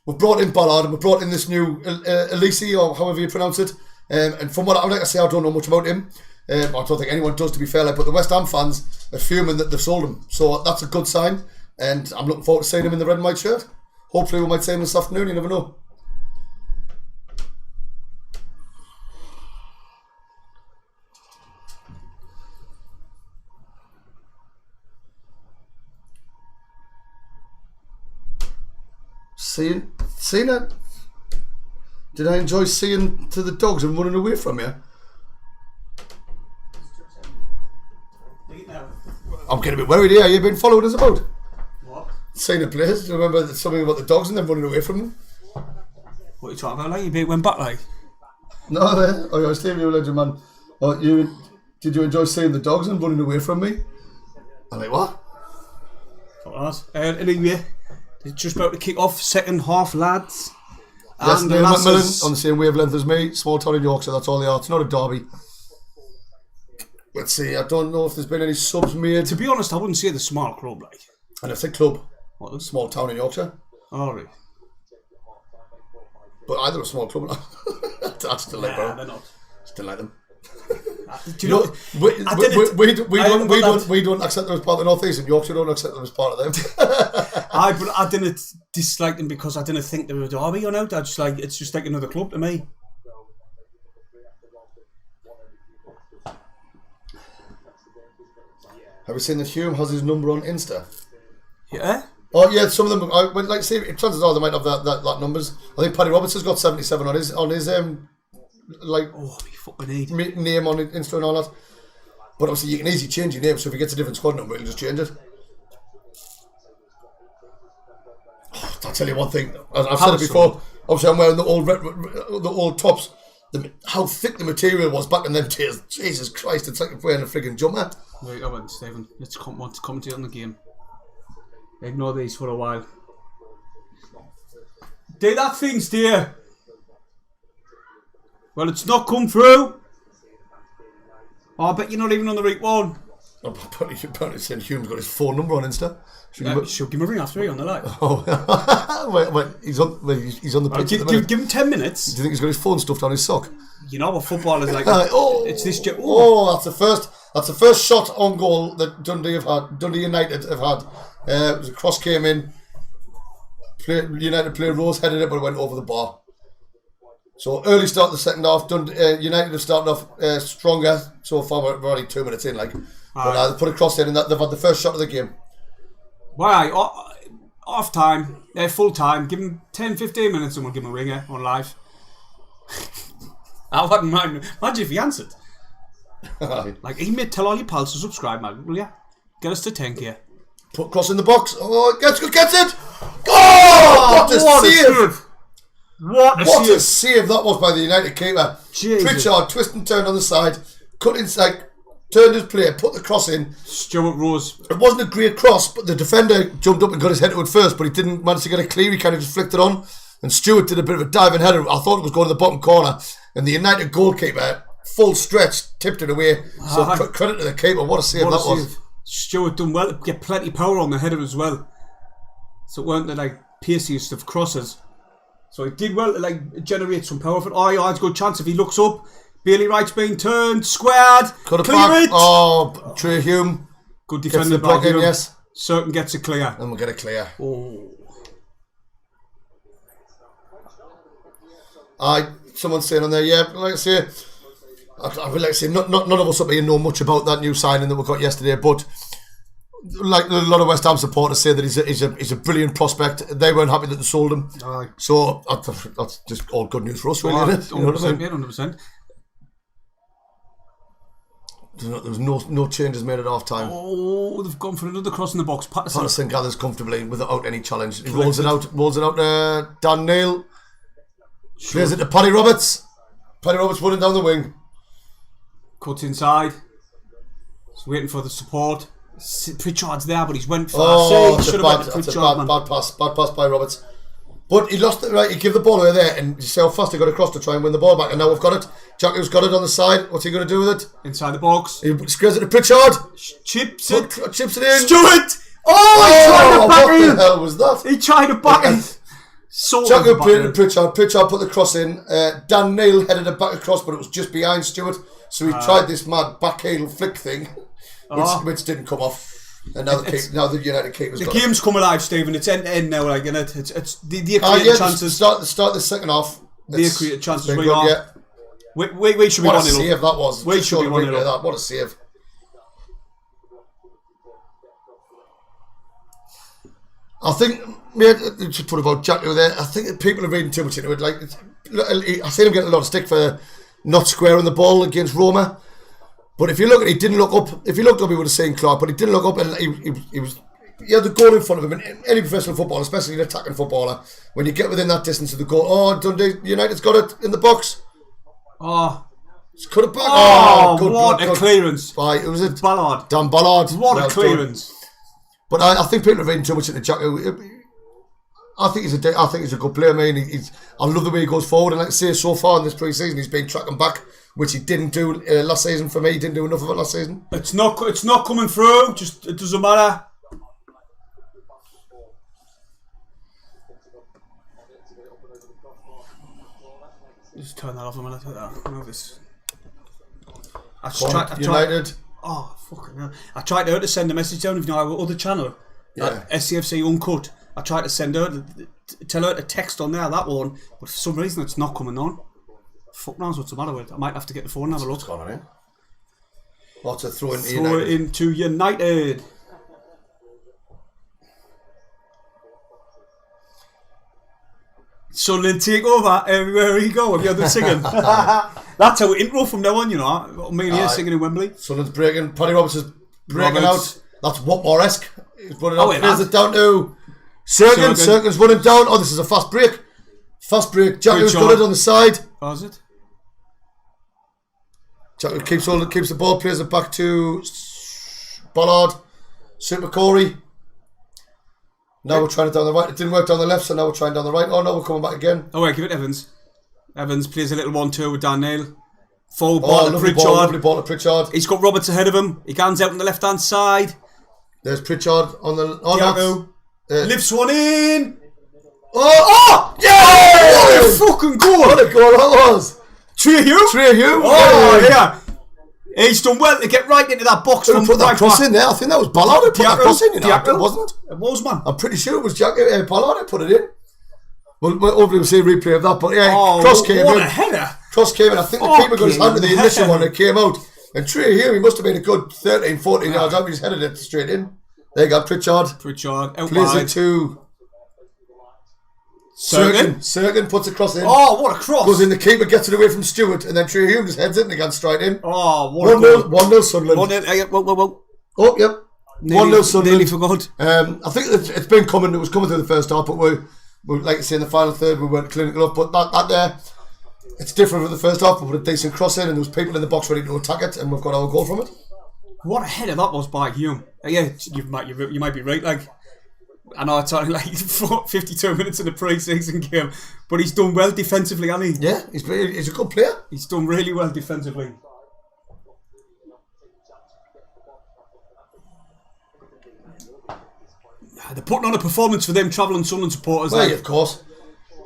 We've brought in Ballard and we've brought in this new Elise, or however you pronounce it. And from what like I say, I don't know much about him. I don't think anyone does, to be fair. But the West Ham fans are fuming that they've sold him. So that's a good sign. And I'm looking forward to seeing him in the red and white shirt. Hopefully we might see him this afternoon, you never know. Seeing it? Did I enjoy seeing to the dogs and running away from you? I'm getting a bit worried here. You've been following us about? What? Seeing the players. Do you remember something about the dogs and them running away from them? What are you talking about? Like you went back like? No, I was telling you, legend man. Did you enjoy seeing the dogs and running away from me? I'm like, what? Anyway, it's just about to kick off second half, lads. Yes, And Neil lasses. Mcglynn on the same wavelength as me. Small town in Yorkshire, that's all they are. It's not a derby. Let's see, I don't know if there's been any subs made. To be honest, I wouldn't say the small club like. And it's a club. What is? Small town in Yorkshire. Oh, right. But either a small club or not. I still like them. They're not. Still like them. Do you know? We don't accept them as part of the North East, and Yorkshire don't accept them as part of them. But I didn't dislike them because I didn't think they were a derby or not. It's just like another club to me. Have you seen that Hume has his number on Insta? Yeah. Oh yeah, some of them. Like, see, chances are they might have that numbers. I think Paddy Robertson's got 77 on his like name on Insta and all that. But obviously, you can easily change your name. So if he gets a different squad number, he'll just change it. I'll tell you one thing. I've said it before. Obviously, I'm wearing the old tops. How thick the material was back in them days. Jesus Christ, it's like you're wearing a frigging jumper. Wait, I went, Stephen. Let's commentate on the game. Ignore these for a while. Do that thing, dear. Well, it's not come through. Oh, I bet you're not even on the right one. Apparently saying Hume's got his phone number on Insta. Should give him a ring after on the live. Oh, wait, he's on the pitch. Give him 10 minutes. Do you think he's got his phone stuffed on his sock? You know what football is like. It's this. That's the first shot on goal that Dundee United have had. It was a cross came in. United player Rose headed it, but it went over the bar. So early start of the second half. United have started off stronger so far. We're only 2 minutes in, like. But they put a cross in, and they've had the first shot of the game. Why? Off time, full time. Give him 10-15 minutes, and we'll give him a ringer on live. I wouldn't mind. Imagine if he answered. Like, he may tell all your pals to subscribe, man. Will ya? Get us to 10k. Put cross in the box. Oh, gets it. Oh, what a save! What a save that was by the United keeper. Jesus. Pritchard twist and turn on the side, cut inside. turned his play, put the cross in. Stuart Rose. It wasn't a great cross, but the defender jumped up and got his head to it first, but he didn't manage to get it clear. He kind of just flicked it on. And Stuart did a bit of a diving header. I thought it was going to the bottom corner. And the United goalkeeper, full stretch, tipped it away. So credit to the keeper. What a save that was. Stuart done well to get plenty power on the header as well. So it weren't the like paciest of crosses. So he did well to like generate some power for it. Oh, yeah, it's a good chance if he looks up. Bailey Wright's being turned, squared, clear it. Oh, Trey Hume. Good defender by Hume. Yes. Certain gets it clear. And we'll get it clear. Oh. Someone's saying on there, yeah, like I say, I would like to say, none of us up here know much about that new signing that we got yesterday, but like a lot of West Ham supporters say that he's a brilliant prospect. They weren't happy that they sold him. Aye. So that's just all good news for us, really, isn't it? You know what I mean? 100%. There was no changes made at half time. Oh, they've gone for another cross in the box. Patterson gathers comfortably without any challenge. He rolls it out. Dan Neil plays it to Paddy Roberts. Paddy Roberts running down the wing. Cuts inside. He's waiting for the support. Pritchard's there, but he's went fast. Oh, that's a bad pass. Bad pass by Roberts. But he lost it, right? He gave the ball away there, and you see how fast he got across to try and win the ball back. And now we've got it. Jacques got it on the side. What's he going to do with it? Inside the box. He squares it to Pritchard. Chips it in. Stuart! Oh, he tried to back what in. the hell was that? He tried to back in. Jacques played it to Pritchard. Pritchard put the cross in. Dan Neil headed it back across, but it was just behind Stuart. So he tried this mad backheel flick thing, which didn't come off. And now the United keeper's got game's come alive, Stephen. It's end to end now, like, it's the created chances. Start the second half. The created chances we are. Yeah. We should be 1-0 up. What a save that was. We should be 1-0 up. What a save. I think to put about Jack there. I think that people are reading too much into it. Like, I seen him getting a lot of stick for not squaring the ball against Roma. But if you look at it, he didn't look up. If he looked up, he would have seen Clark. But he didn't look up, and he had the goal in front of him. In any professional football, especially an attacking footballer, when you get within that distance of the goal, Dundee United's got it in the box. It's cut it back. What a clearance! It was Ballard. Dan Ballard. What a clearance! But I think people are reading too much into Jack. I think he's a good player. I mean, I love the way he goes forward, and like I say, so far in this pre-season, he's been tracking back, which he didn't do last season. For me, he didn't do enough of it last season. It's not coming through. Just it doesn't matter. Just turn that off a minute. I know this. United. Oh, fucking hell. I tried to send a message down, if you know our other channel, SAFC Uncut. I tried to send her, tell her to text on there, that one, but for some reason it's not coming on. Fuck knows what's the matter with it. I might have to get the phone and have a look. What's going on here? What's a throw into United? Throw it into United. Sunderland take over everywhere he go. Have you heard them singing? That's our intro from now on, you know. Me and here singing in Wembley. Sunderland's breaking. Paddy Roberts is breaking out. That's Watmore-esque. He's running out. Plays it down to Serkin. Serkin's running down. Oh, this is a fast break. Fast break. Jacques got it on the side. Oh, is it? Jacques keeps the ball, plays it back to Ballard. Super Corey. Now we're trying it down the right. It didn't work down the left, so now we're trying down the right. Oh no, we're coming back again. Oh wait, give it Evans. Evans plays a little 1-2 with Dan Neil. Forward ball to Pritchard. Lovely ball to Pritchard. He's got Roberts ahead of him. He guns out on the left hand side. There's Pritchard on the lifts one in. Oh! Yeah! What a fucking goal! What a goal that was! Trey Hume. Oh yeah. He's done well to get right into that box. Who put that cross in there? I think that was Ballard who put that cross in, wasn't it? It was, man. I'm pretty sure it was Ballard who put it in. Well, hopefully we'll see a replay of that. But yeah, cross came in. What a header! Cross came in. I think the keeper got his hand to the initial one that came out. And Trey here, he must have been a good 13, 14 yards out. He's headed it straight in. There you go, Pritchard. Out plays wide. It to Serkin. Serkin puts a cross in. Oh, what a cross! Goes in, the keeper gets it away from Stewart, and then Trey Hume just heads it and again straight in. Oh, what 1-0 Sunderland. 1-0. Whoa. Oh, yep. 1-0 Sunderland. Nearly forgot. I think it's been coming. It was coming through the first half, but we like to say in the final third we weren't clinical enough. But that there, it's different from the first half. We put a decent cross in, and there was people in the box ready to attack it, and we've got our goal from it. What a header that was by Hume. Yeah, you might be right. Like, I know it's only like 52 minutes in the pre-season game, but he's done well defensively, hasn't he? Yeah, he's a good player. He's done really well defensively. They're putting on a performance for them travelling Sunderland supporters. Well, of course.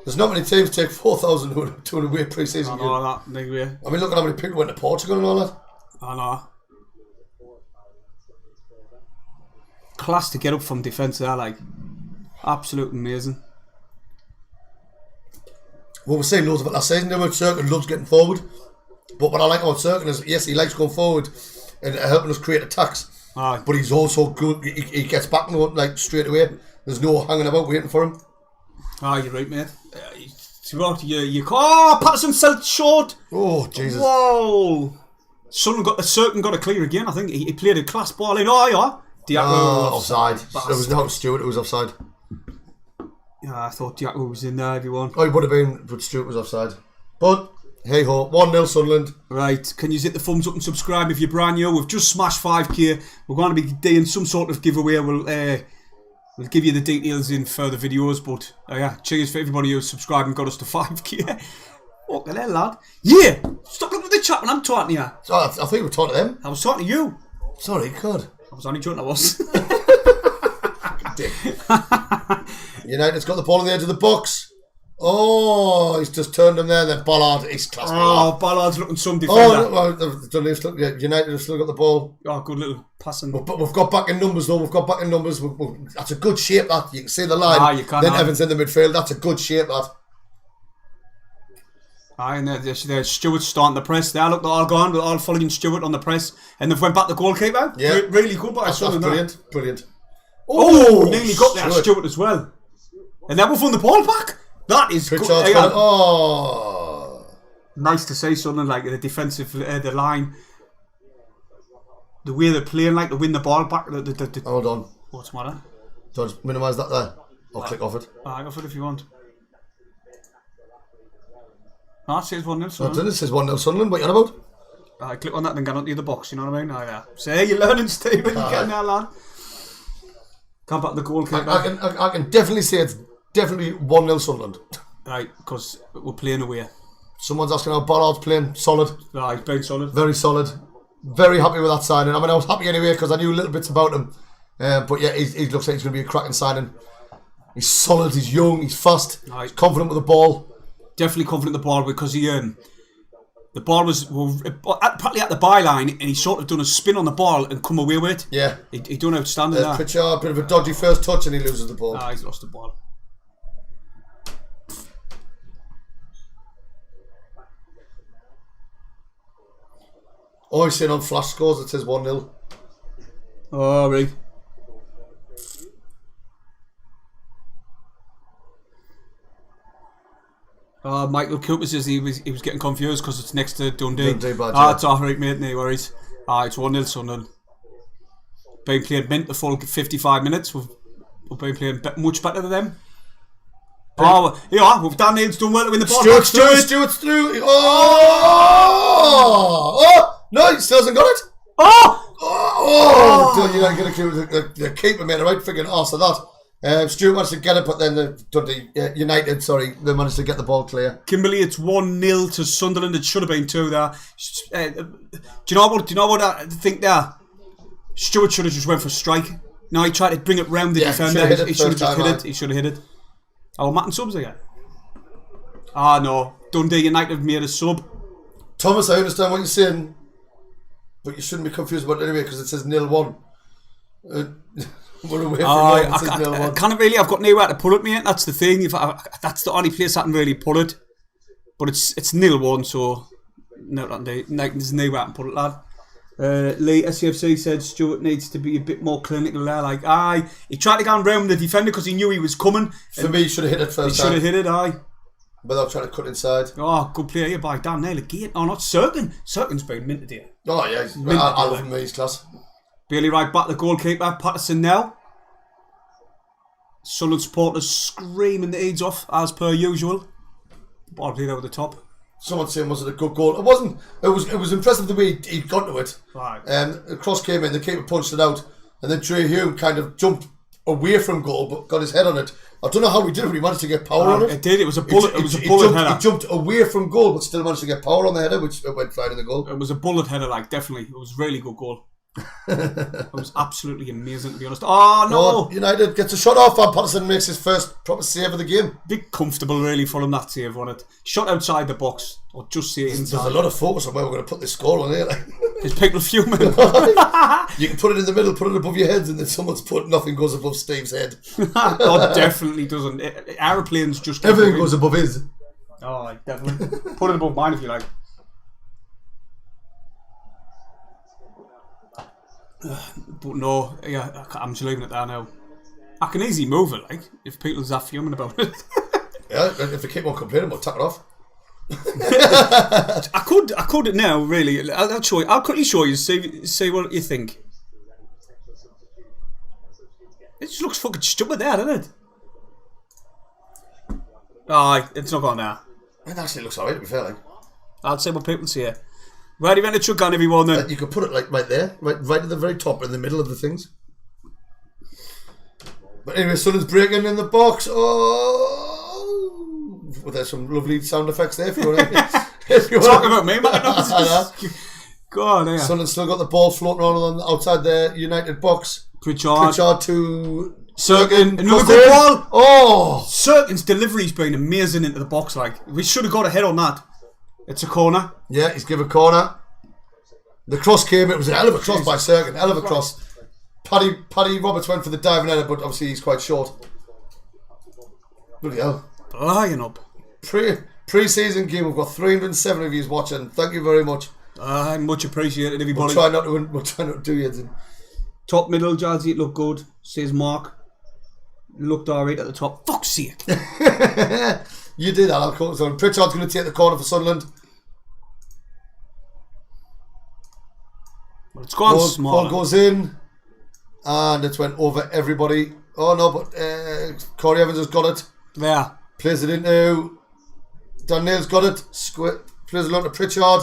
There's not many teams take 4,000 to an away pre-season game. I know that. Anyway. I mean, look at how many people went to Portugal and all that. I know. Class to get up from defence there, like. Absolutely amazing. Well, we're saying loads about last season. Cirkin loves getting forward. But what I like about Cirkin is, yes, he likes going forward and helping us create attacks. Aye. But he's also good. He gets back like straight away. There's no hanging about waiting for him. You're right, mate. Patterson fell short. Oh, Jesus. Whoa. Cirkin got a clear again. I think he played a class ball in. Offside. It was not Stewart, it was offside. Yeah, I thought Jacques was in there, everyone. Oh, he would have been, but Stewart was offside. But, hey ho, 1-0 Sunderland. Right, can you hit the thumbs up and subscribe if you're brand new? We've just smashed 5k. We're going to be doing some sort of giveaway. We'll give you the details in further videos, but cheers for everybody who's subscribed and got us to 5k. Fucking hell, lad. Yeah! Stop looking at the chat when I'm talking to you. I think we were talking to them. I was talking to you. Sorry, God. I was only joking, I was. Dick. United's got the ball on the edge of the box. Oh, he's just turned him there. Then Ballard, he's class. Ballard's looking some defender. United have still got the ball. Oh, good little passing. But we've got back in numbers though. That's a good shape, that. You can see the line. You can. Then Evans in the midfield. That's a good shape, that. And there's Stewart starting the press there. Look, they're all gone. We're all following Stewart on the press. And they've went back the goalkeeper. Yeah. Really good by That's brilliant. Oh, nearly got there, Stewart as well. And then we've won the ball back. That is good. Nice to see something like the defensive, the line. The way they're playing, like to win the ball back. Hold on. What's the matter? So just minimise that there. I'll click off it. Go for it if you want. No, it says 1-0 Sunderland. It says 1-0 Sunderland. What are you on about? Click on that and get onto the other box, you know what I mean? See, you're learning, Stephen. You're getting there, lad. Come back the goalkeeper. I can definitely say it's definitely 1-0 Sunderland. Right, because we're playing away. Someone's asking how Ballard's playing. Solid. Right, he's playing solid. Very solid. Very happy with that signing. I mean, I was happy anyway because I knew little bits about him. But yeah, he looks like he's going to be a cracking signing. He's solid, he's young, he's fast, right. He's confident with the ball. Definitely confident with the ball because the ball was partly at the byline and he sort of done a spin on the ball and come away with it. Yeah. He done outstanding there. Pritchard, a bit of a dodgy first touch and he loses the ball. He's lost the ball. Oh, he's saying on flash scores it says 1-0. Oh, right. Michael Cooper says he was getting confused because it's next to Dundee. Dundee badge, It's alright, mate, no worries. It's 1-0 Sunderland. Been playing mint the full 55 minutes. We've been playing much better than them. We've done Neil's done well to win the ball. Stewart's through. Oh, no, he still hasn't got it. You're not going to the keeper made a right friggin' arse of that. Stewart managed to get it, but then the Dundee United, they managed to get the ball clear. Kimberley, it's 1-0 to Sunderland. It should have been 2 there. Do you know what I think there? Stewart should have just went for a strike. No, he tried to bring it round the defender. He should have just hit it. He should have hit it. Matt and subs again. No. Dundee United made a sub. Thomas, I understand what you're saying, but you shouldn't be confused about it anyway because it says 0-1. We're away from I can't really. I've got nowhere to put it, mate. That's the thing. That's the only place I can really put it. But it's 0-1, so there's nowhere to put it, lad. Lee SAFC said Stewart needs to be a bit more clinical there. He tried to go around the defender because he knew he was coming. For me, he should have hit it first time. He should have hit it, without trying to cut inside. Good play here by Dan Nail again. Not Cirkin. Cirkin's been minted here. Oh yeah, I love him. He's class. Bailey right back, the goalkeeper. Patterson now. Sunderland supporters screaming the aids off as per usual. Ball played over the top. someone saying, was it a good goal? It wasn't. It was impressive the way he'd got to it. Right. The cross came in, the keeper punched it out, and then Trey Hume kind of jumped away from goal but got his head on it. I don't know how he did it, but he managed to get power on it. It did. It was a bullet. It was a bullet header. He jumped away from goal, but still managed to get power on the header, which went flying in the goal. It was a bullet header, like, definitely. It was a really good goal. It was absolutely amazing, to be honest. Oh no! United gets a shot off, and Patterson makes his first proper save of the game. Big comfortable, really, for him, that save on it. Shot outside the box, or just say inside. There's a lot of focus on where we're going to put this score on here. There's people fuming. You can put it in the middle, put it above your heads, and then someone's put nothing goes above Steve's head. Oh, definitely doesn't. Aeroplanes just everything goes above his. Oh, definitely. Put it above mine if you like. But no, yeah, I'm just leaving it there now. I can easily move it, like, if people's that fuming about it. Yeah, if they keep on complaining, we'll tap it off. I could now, really. I'll show you. I'll quickly show you, see what you think. It just looks fucking stupid there, doesn't it? Aye, it's not gone now. It actually looks alright, to be fair. Like. I'll say what people say. Where do you want to chuck on everyone then? You could put it like right there, right at the very top, in the middle of the things. But anyway, Sunderland's breaking in the box. Oh, well, there's some lovely sound effects there. If you want to talk about me, man. Go on, yeah. Sunderland still got the ball floating around outside the United box. Pritchard to Serkin. Another good ball. Oh, Serkin's delivery's been amazing into the box. Like, we should have got ahead on that. It's a corner. Yeah, he's given a corner. The cross came. It was a hell of a cross by Serkin. Hell of a cross. Paddy Roberts went for the diving header, but obviously he's quite short. Bloody hell. Flying up. Pre-season game. We've got 307 of you watching. Thank you very much. Much appreciated, everybody. We'll try not to do you. Top middle, Jazzy, it looked good. Says Mark. Looked alright at the top. Fuck's sake. You did that, I'll call it. So Pritchard's going to take the corner for Sunderland. Well, it's gone small. Ball goes in, and it's went over everybody. Oh no, but Corey Evans has got it. Yeah. Plays it into Dan Neil's got it. Plays it on to Pritchard.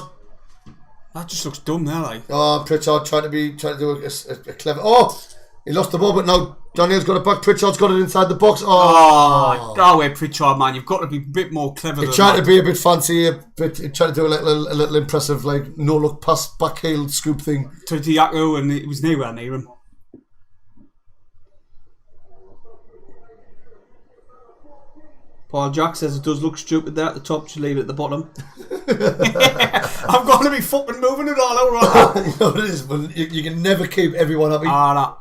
That just looks dumb there, like. Oh, Pritchard trying to do a clever. Oh, he lost the ball, but now Daniel's got it back. Pritchard's got it inside the box. Oh, go away, Pritchard, man. You've got to be a bit more clever. He tried to be a bit fancy, he tried to do a little impressive, like, no look pass, back heel scoop thing. To Jacques, and it was nowhere near him. Paul Jack says it does look stupid there at the top, should leave it at the bottom. I'm going to be fucking moving it all over. You know what it is, but you can never keep everyone happy. No.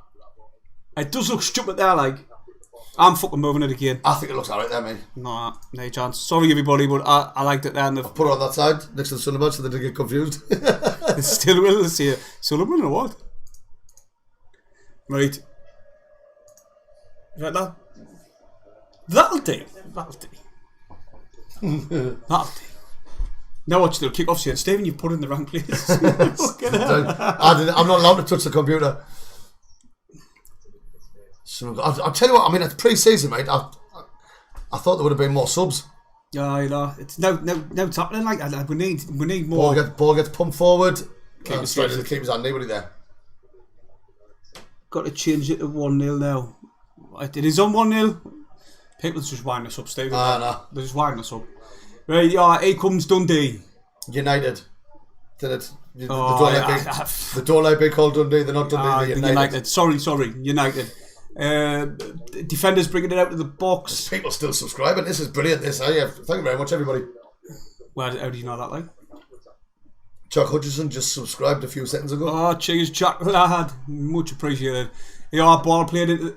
It does look stupid there, like. I'm fucking moving it again. I think it looks alright there, mate. No chance. Sorry, everybody, but I liked it there. And I'll put it on that side, next to the Sunderland, so they don't get confused. They still will see it. Sullivan or what? Right. Right, that'll do. Now what you do? Kick off saying, Stephen, you've put it in the wrong place. I'm not allowed to touch the computer. So I'll tell you what. I mean, it's pre-season, mate. I thought there would have been more subs. Yeah, you know, it's now it's happening. Like we need more. Ball gets pumped forward. Straight to the keeper's hand. Nobody there. Got to change it to 1-0 now. It is on 1-0. People's just winding us up, Stephen. No. They're just winding us up. Right, yeah, here comes Dundee. United. Did it? They Oh, don't like being called Dundee. They're not Dundee. They're United. Sorry, United. Defenders bringing it out of the box. There's people still subscribing. This is brilliant. Thank you very much, everybody. How do you know that, like? Jacques Hutchinson just subscribed a few seconds ago. Oh, cheers, Jack, lad. Much appreciated. Yeah, ball played into.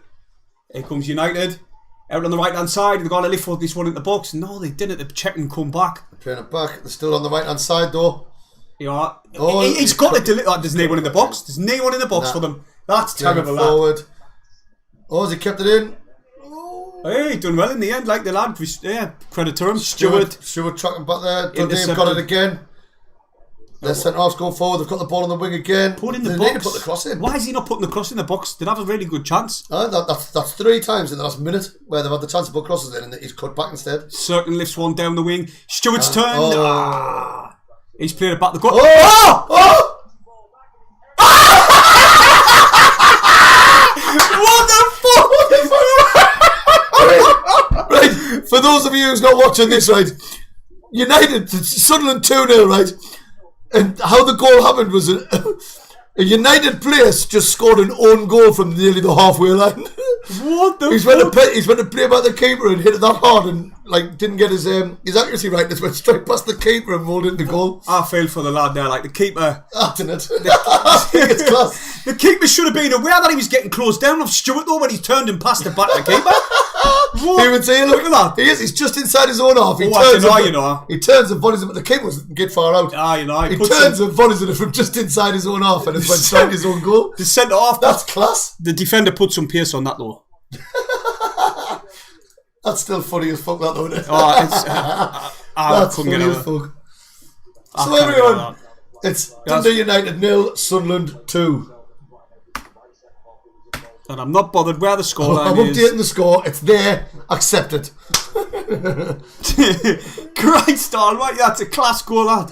Here comes United. Out on the right hand side, they're going to lift this one in the box. No, they didn't. They check and come back. Playing it back. They're still on the right hand side though. Yeah. He's got to deliver. There's no one in the box. There's no one in the box for them. That's terrible. Forward. Oh, has he kept it in? Hey, done well in the end, like the lad. Yeah, credit to him. Stewart tracking back there. Dundee got it again. Their centre-half's going forward. They've got the ball on the wing again. Put in the they box. need to put the cross in. Why is he not putting the cross in the box? They'd have a really good chance. That's 3 times in the last minute where they've had the chance to put crosses in and he's cut back instead. Certain lifts one down the wing. Stewart's turn. He's played it back the goal. What the fuck? Right, for those of you who's not watching this, right, Sunderland 2-0, right, and how the goal happened was a United player just scored an own goal from nearly the halfway line. What the He's fuck? went to play by the keeper and hit it that hard and didn't get his accuracy right. Just went straight past the keeper and rolled into goal. I feel for the lad there, like the keeper. It's class. The keeper should have been aware that he was getting closed down off Stewart though when he turned and passed it back to the keeper. He would say, look at that. He's just inside his own half. He turns and volleys it, but the keeper doesn't get far out. He turns and volleys it from just inside his own half and it went straight his own goal. The centre half. That's class. The defender put some pace on that though. That's still funny as fuck, that though, isn't it? That's funny as fuck. So everyone, it's Dundee United 0, Sunderland 2. And I'm not bothered where the scoreline is. I'm updating the score. It's there. Accept it. Great start, right? That's a class goal, lad.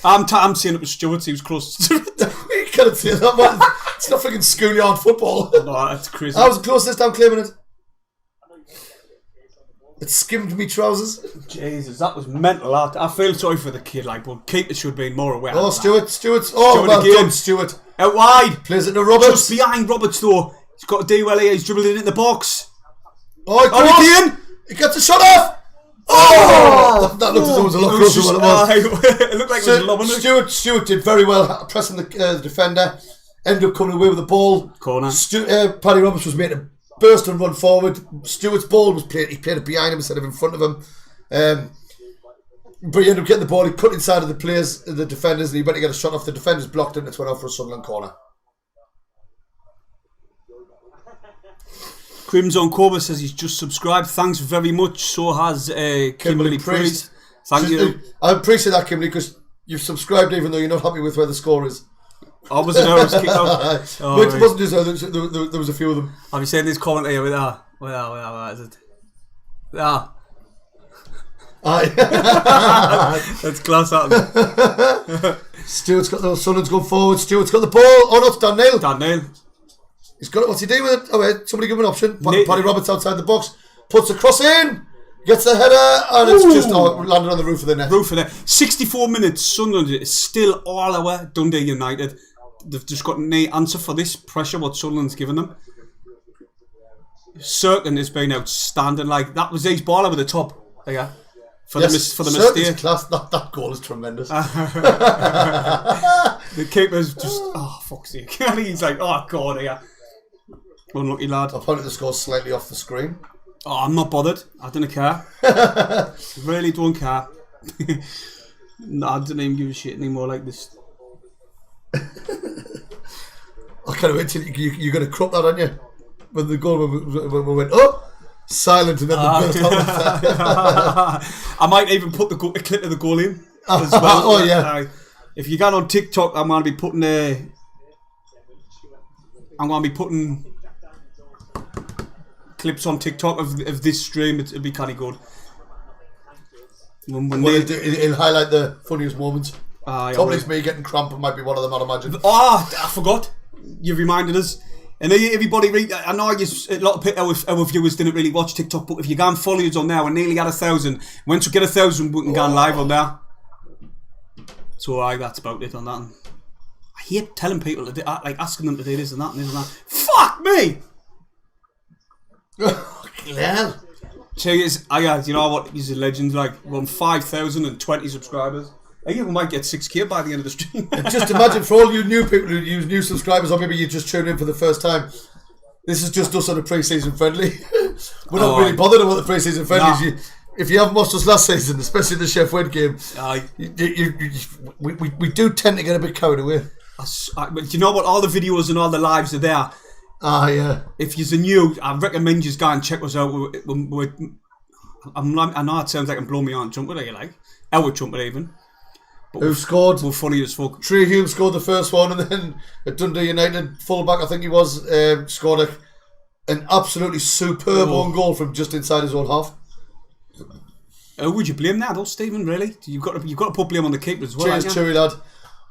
I'm saying it was Stewart. He was close to it. You can't say that, man. It's not fucking schoolyard football. No, that's crazy. I was close this time claiming it. It skimmed me trousers. Jesus, that was mental, lad. I feel sorry for the kid, but keeper should have been more aware. Stewart's. Stewart Well again. done, Stewart. Out wide. Plays it to Roberts. Just behind Roberts, though. He's got to do well here. He's dribbling it in the box. Again. He gets a shot off. That looked as though it was a lot closer than it was. It looked like it was lobbing it. Stewart did very well pressing the defender. Ended up coming away with the ball. Corner. Paddy Roberts was made to burst and run forward. Stewart's ball was played. He played it behind him instead of in front of him. But he ended up getting the ball. He cut inside of the defenders, and he went to get a shot off. The defenders blocked it, and it went out for a Sunderland corner. Crimson Cobra says he's just subscribed. Thanks very much. So has Kimberly Priest. Thank you. I appreciate that, Kimberly, because you've subscribed even though you're not happy with where the score is. Was it was kicked out? It wasn't just there was a few of them. Have you seen this comment here with where is it? That's class out. Stewart's got the Sunderland's going forward. Stewart's got the ball. Oh no, it's Dan Neil. He's got it. What's he doing with it? Oh wait, somebody give him an option. Paddy Roberts outside the box. Puts the cross in. Gets the header and it's just landed on the roof of the net. 64 minutes. Sunderland is still all over Dundee United. They've just got no answer for this pressure what Sunderland's given them. Certain has been outstanding. That was his ball over the top. For the mistake. Class. That goal is tremendous. The keeper's just fuck's sake. He's like, oh god, unlucky lad. I pointed the score slightly off the screen. I'm not bothered. I don't care. Really don't care. No, I don't even give a shit anymore like this. I can't wait till you're going to crop that, aren't you? When the goal when we went, silent and then I might even put a clip of the goal in as well. If you get on TikTok, I'm going to be putting clips on TikTok of this stream. It'll be kind of good. It'll highlight the funniest moments. Probably it's me getting cramp. It might be one of them, I'd imagine. I forgot. You've reminded us. And everybody, I know a lot of our viewers didn't really watch TikTok, but if you go and follow us on there, we're nearly at 1,000. Once we get 1,000, we can go live on there. So that's about it on that. I hate telling people to do, asking them to do this and that and this and that. Fuck me! Yeah. You know what? He's a legend. We're on 5,020 subscribers. I think we might get 6K by the end of the stream. Just imagine for all you new people who use new subscribers, or maybe you just tuned in for the first time. This is just us on a pre-season friendly. We're not really bothered about the pre-season friendlies. Nah. If you haven't watched us last season, especially the Geoff Wilkie game, we do tend to get a bit carried away. But you know what? All the videos and all the lives are there. Yeah. If you're new, I recommend you go and check us out. I know it sounds like I'm blowing me on trumpet, our trumpet even. Who scored? Were funny as fuck. Trey Hume scored the first one, and then at Dundee United, fullback I think he was, scored an absolutely superb own goal from just inside his own half. Who would you blame that, though, Stephen? Really? You've got to put blame on the keeper as well. Cheers, cheery lad.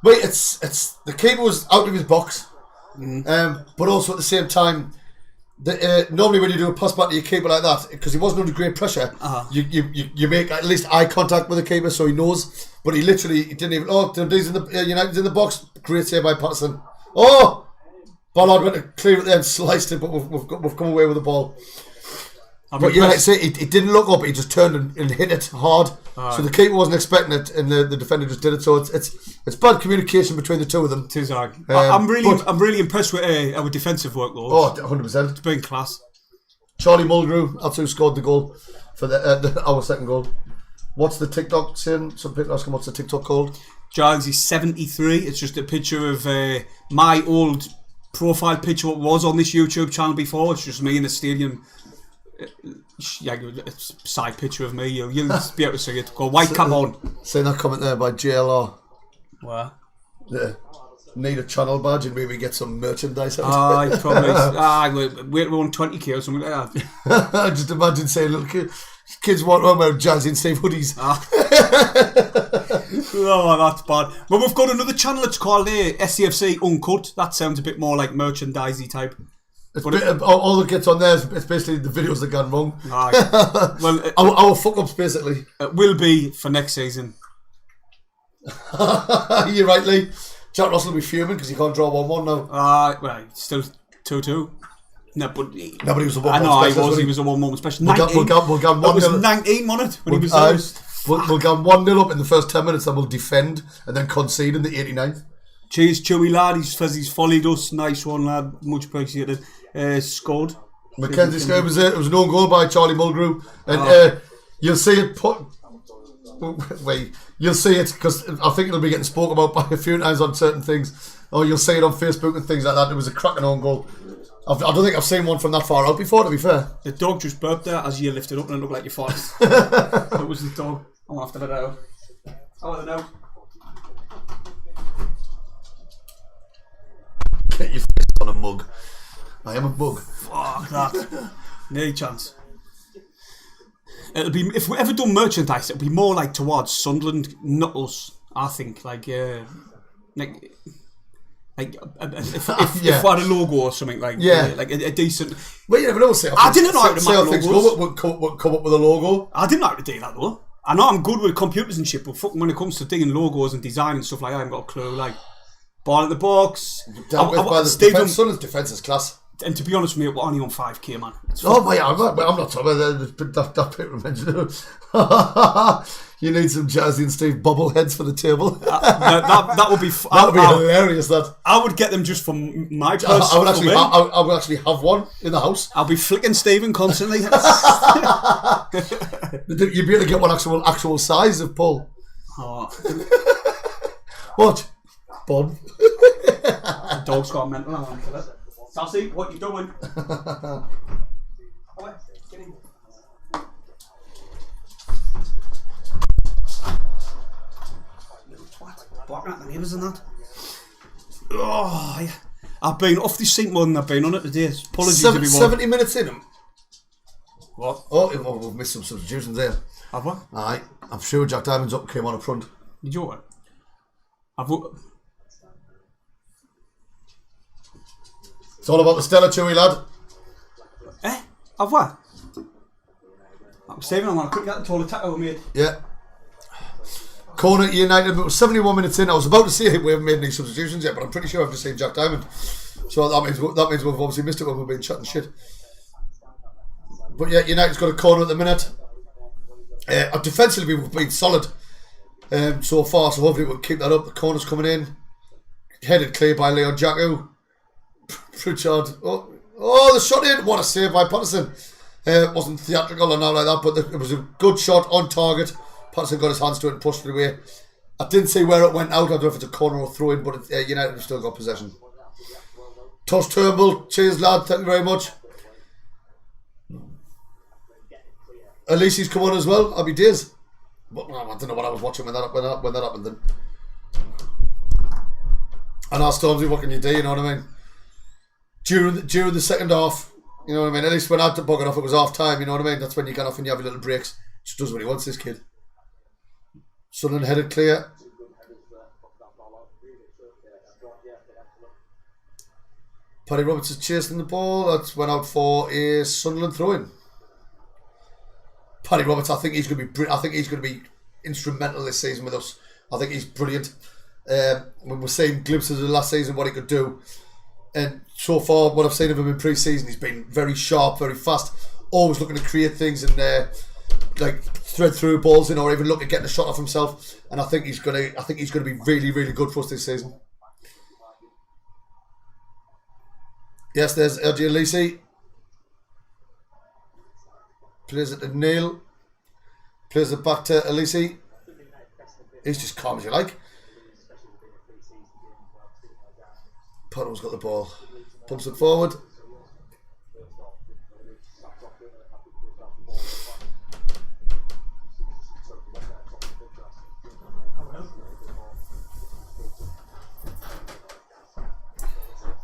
Wait, it's the keeper was out of his box, but also at the same time, normally when you do a pass back to your keeper like that, because he wasn't under great pressure, you make at least eye contact with the keeper so he knows. But he didn't even. Oh, Dundee's in the United's in the box. Great save by Patterson. Oh, Ballard went to clear it there and sliced it, but we've come away with the ball. But yeah, like I say, he didn't look up. He just turned and hit it hard. So the keeper wasn't expecting it, and the defender just did it. So it's bad communication between the two of them. It is hard. I'm really impressed with our defensive work, though. Oh, 100%. It's been class. Charlie Mulgrew, that's who scored the goal for our second goal. What's the TikTok saying? Some people asking what's the TikTok called? Jacques is 73. It's just a picture of my old profile picture. What was on this YouTube channel before? It's just me in the stadium. Yeah, it's a side picture of me. You'll be able to see it. Go white cap on. Saying that comment there by JLR. What? Yeah. Need a channel badge and maybe get some merchandise out. Probably. We're on 20k or something like that. Just imagine saying little kids want to wear Jazzy and Steve hoodies. Oh, that's bad. Well, we've got another channel. It's called SAFC Uncut. That sounds a bit more like merchandisey type. All that gets on there is basically the videos that gone wrong. Well, our fuck ups basically. It will be for next season. You're right, Lee. Jack Russell will be fuming because he can't draw 1-1 now. Well, still 2-2. No, but he was a 1-1. I know he was a 1-1 special. We'll get 1-0. It was 19 on it when he was there. We'll get 1-0 up in the first 10 minutes and we'll defend and then concede in the 89th. Cheers, Chewy lad. He's followed us. Nice one, lad. Much appreciated. Scored. Mackenzie scored. It was an own goal by Charlie Mulgrew. And you'll see it you'll see it because I think it'll be getting spoken about by a few times on certain things. Or you'll see it on Facebook and things like that. It was a cracking own goal. I don't think I've seen one from that far out before, to be fair. The dog just burped there as you lifted up and it looked like your farts. That was the dog. I'm after that out. How are they now? Get your face on a mug. I am a mug. Fuck that. No chance. It'll be, if we ever done merchandise, it'll be more like towards Sunderland, not us. I think if we had a logo or something like a decent. Well, you never know. I didn't know how to make logos. Would come up with a logo. I didn't know how to do that though. I know I'm good with computers and shit, but fucking when it comes to doing logos and design and stuff like that, I haven't got a clue. Like ball in the box. Sunderland's defence is class. And to be honest with me, we're only on 5k, man. I'm not talking about that bit mentioned. You need some Jazzy and Steve bobbleheads for the table. That would be hilarious. That I would get them just from my purse. I would actually have one in the house. I'll be flicking Stephen constantly. You'd be able to get one actual size of Paul. Oh. What, Bob? The dog's got a mental. I want to kill it. Sassy, what you doing? Get in. Little twat. Barking at the neighbours and that. Oh, I've been off this sink more than I've been on it today. Apologies everyone. 70 minutes in them. What? Oh, we've missed some substitutions there. Have we? Aye. I'm sure Jack Diamond's up came on up front. Did you what? It's all about the Stella Chewy lad. Have what? I'm saving. I'm going to quickly get the toilet tackle made. Yeah. Corner United, but 71 minutes in. I was about to say we haven't made any substitutions yet, but I'm pretty sure I've just seen Jack Diamond. So that means we've obviously missed it when we've been chatting shit. But yeah, United's got a corner at the minute. Defensively, we've been solid so far, so hopefully we'll keep that up. The corner's coming in. Headed clear by Leon Jacques. Pritchard. Oh, the shot in. What a save by Patterson. It wasn't theatrical or nothing like that, but it was a good shot on target. Patterson got his hands to it and pushed it away. I didn't see where it went out. I don't know if it's a corner or throw in, but United have still got possession. Tosh Turnbull. Cheers, lad. Thank you very much. Alisi's come on as well. I'll be days. But I don't know what I was watching when that happened then. And our Stormzy, what can you do? You know what I mean? During the second half, you know what I mean? At least when I had to bugger off, it was half time, you know what I mean? That's when you get off and you have your little breaks. Just does what he wants, this kid. Sunderland headed clear. Paddy Roberts is chasing the ball. That went out for a Sunderland throw-in. Paddy Roberts, I think he's going to be instrumental this season with us. I think he's brilliant. When we're seeing glimpses of the last season, what he could do. And so far, what I've seen of him in pre-season, he's been very sharp, very fast, always looking to create things and like thread through balls in, or even look at getting a shot off himself. And I think he's gonna be really, really good for us this season. Yes, there's LG Elise. Plays it to Neil. Plays it back to Elise. He's just calm as you like. Pider's got the ball. Pumps it forward.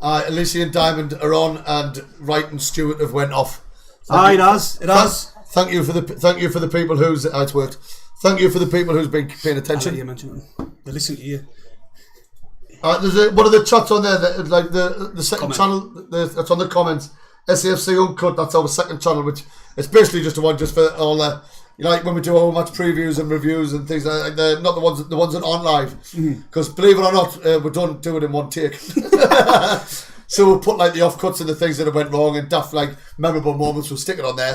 Elise and Diamond are on, and Wright and Stewart have went off. It has. Thank you for the people who's it's worked. Thank you for the people who's been paying attention. You mention it. They listen to you. There's one of the chats on there, like the second channel. That's on the comments. SAFC Uncut. That's our second channel, which it's basically just a one just for all the. You know, like when we do our match previews and reviews and things like that, they're not the ones that aren't live. Because believe it or not, we don't do it in one take. So we'll put like the offcuts and the things that have went wrong and daft like memorable moments. We'll stick it on there.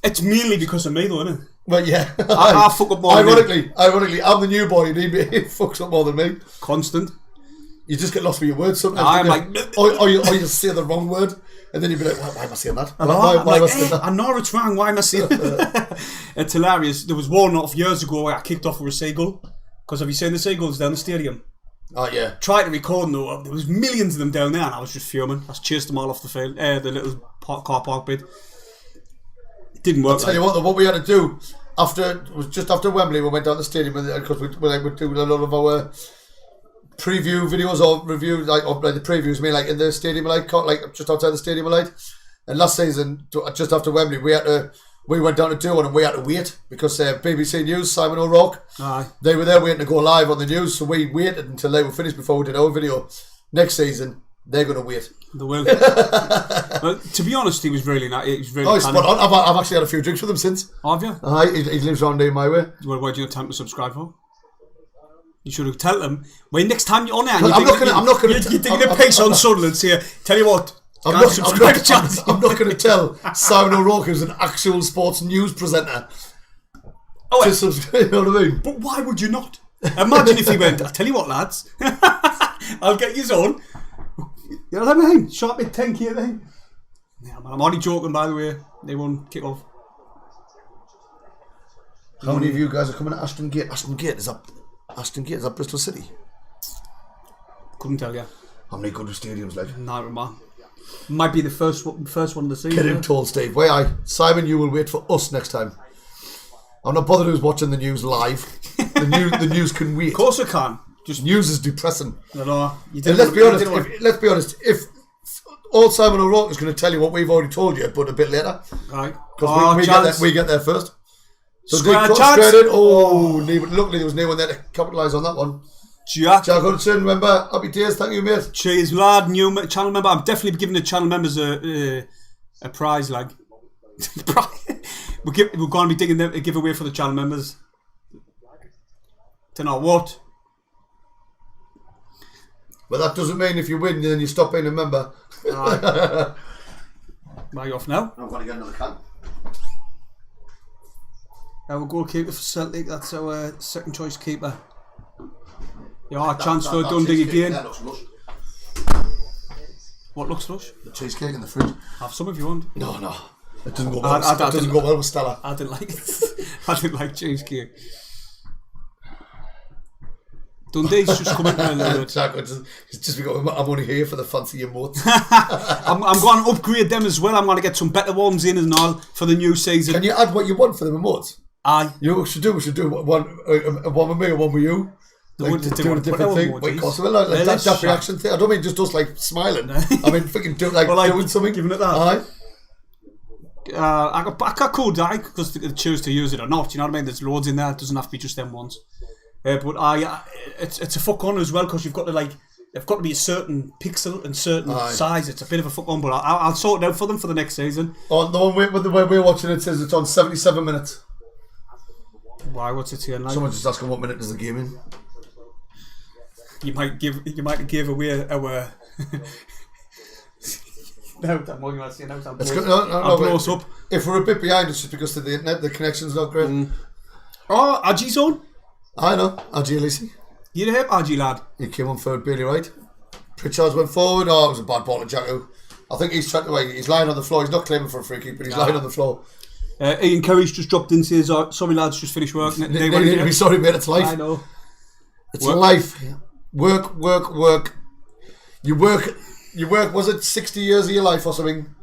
It's mainly because of me, though, isn't it? Well, yeah. I fuck up more. Ironically, I'm the new boy and he fucks up more than me. Constant. You just get lost with your words sometimes. I'm like, or you just say the wrong word, and then you'd be like, why am I saying that? I know it's wrong. Why am I saying that? It's hilarious. There was one off years ago where I kicked off with a seagull. Because have you seen the seagulls down the stadium? Oh, yeah. Tried to record, though. There was millions of them down there, and I was just fuming. I chased them all off the field, the little car park bit. It didn't work. I'll tell you what we had to do just after Wembley. We went down the stadium because we would do a lot of our preview videos or reviews, like the previews, like in the stadium, like just outside the stadium, like. And last season, just after Wembley, we went down to do one and we had to wait because BBC News, Simon O'Rourke, they were there waiting to go live on the news, so we waited until they were finished before we did our video. Next season, they're going to wait. They will. Well, to be honest, he was really nice. He was really spot on. I've actually had a few drinks with him since. Have you? He lives around there my way. Well, why do you not tell him to subscribe for? You should have told them. Well, next time you're on there, you're digging a piece on Sunderland. Say, tell you what. I'm not going to tell Simon O'Rourke, who's an actual sports news presenter, to subscribe. You know what I mean? But why would you not? Imagine if he went, I'll tell you what, lads, I'll get you on. You know what I mean? Sharp bit 10k thing. Yeah, man, I'm only joking, by the way. They won't kick off. How many of you guys are coming to Ashton Gate? Ashton Gate is that Bristol City? Couldn't tell you. How many good stadiums like? No, man. Might be the first one of the season. Get him told, Steve. Simon, you will wait for us next time. I'm not bothered who's watching the news live. The news can wait. Of course it can. Just news is depressing. No. Let's be honest. If all Simon O'Rourke is going to tell you what we've already told you, but a bit later, right? Because we get there first. So straight in. Luckily there was no one there to capitalise on that one. Jacques Hutchinson, remember, happy days, thank you, mate. Cheers, lad, new channel member. I'm definitely giving the channel members a prize, like. We're going to be digging a giveaway for the channel members. Don't know what. Well, that doesn't mean if you win, then you stop being a member. Right. Are you off now? I'm going to get another can. Our goalkeeper for Celtic, that's our second choice keeper. Yeah, chance for Dundee again. That looks lush. What looks lush? The cheesecake in the fridge. Have some if you want. No. It doesn't go well. It doesn't go well with Stella. I didn't like it. I didn't like cheesecake. Dundee's just coming in a little bit. Jacques, it's just because I'm only here for the fancy emotes. I'm going to upgrade them as well. I'm going to get some better ones in and all for the new season. Can you add what you want for the emotes? Aye. We should do one with me and one with you. Like, doing a different thing. Wait, like that reaction thing. I don't mean just us like smiling. I mean freaking doing something. Giving it that. I got cool die because they choose to use it or not. You know what I mean? There's loads in there. It doesn't have to be just them ones. But it's a fuck on as well because you've got to they've got to be a certain pixel and certain size. It's a bit of a fuck on, but I'll sort it out for them for the next season. Oh, the one we're watching, it says it's on 77 minutes. Why? What's it here? Someone just asking what minute is the game in. You might give away our. No, I'm not going to say no. I'll blow us up. If we're a bit behind, it's just because of the internet, the connection's not great. Oh, Agie's on. I know, Agie Elisi. You know him, Agie lad? He came on third, Bailey Wright. Pritchard went forward. Oh, it was a bad ball to Jacques. I think he's trying to wait. He's lying on the floor. He's not claiming for a free kick, but he's lying on the floor. Ian Curry's just dropped in, says, sorry lads, just finished work. They need to be sorry, mate, it's life. I know. It's life. Work. You work, was it 60 years of your life or something,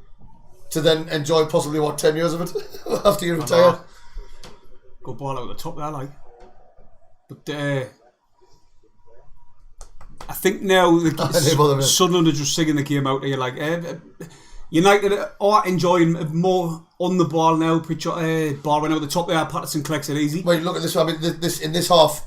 to then enjoy possibly, 10 years of it after you retire? Go ball out the top there, like. But, I think now Sunderland are just singing the game out here, like, United are enjoying more on the ball now. Ball went out the top there. Patterson collects it easy. Wait, look at this. I mean, in this half,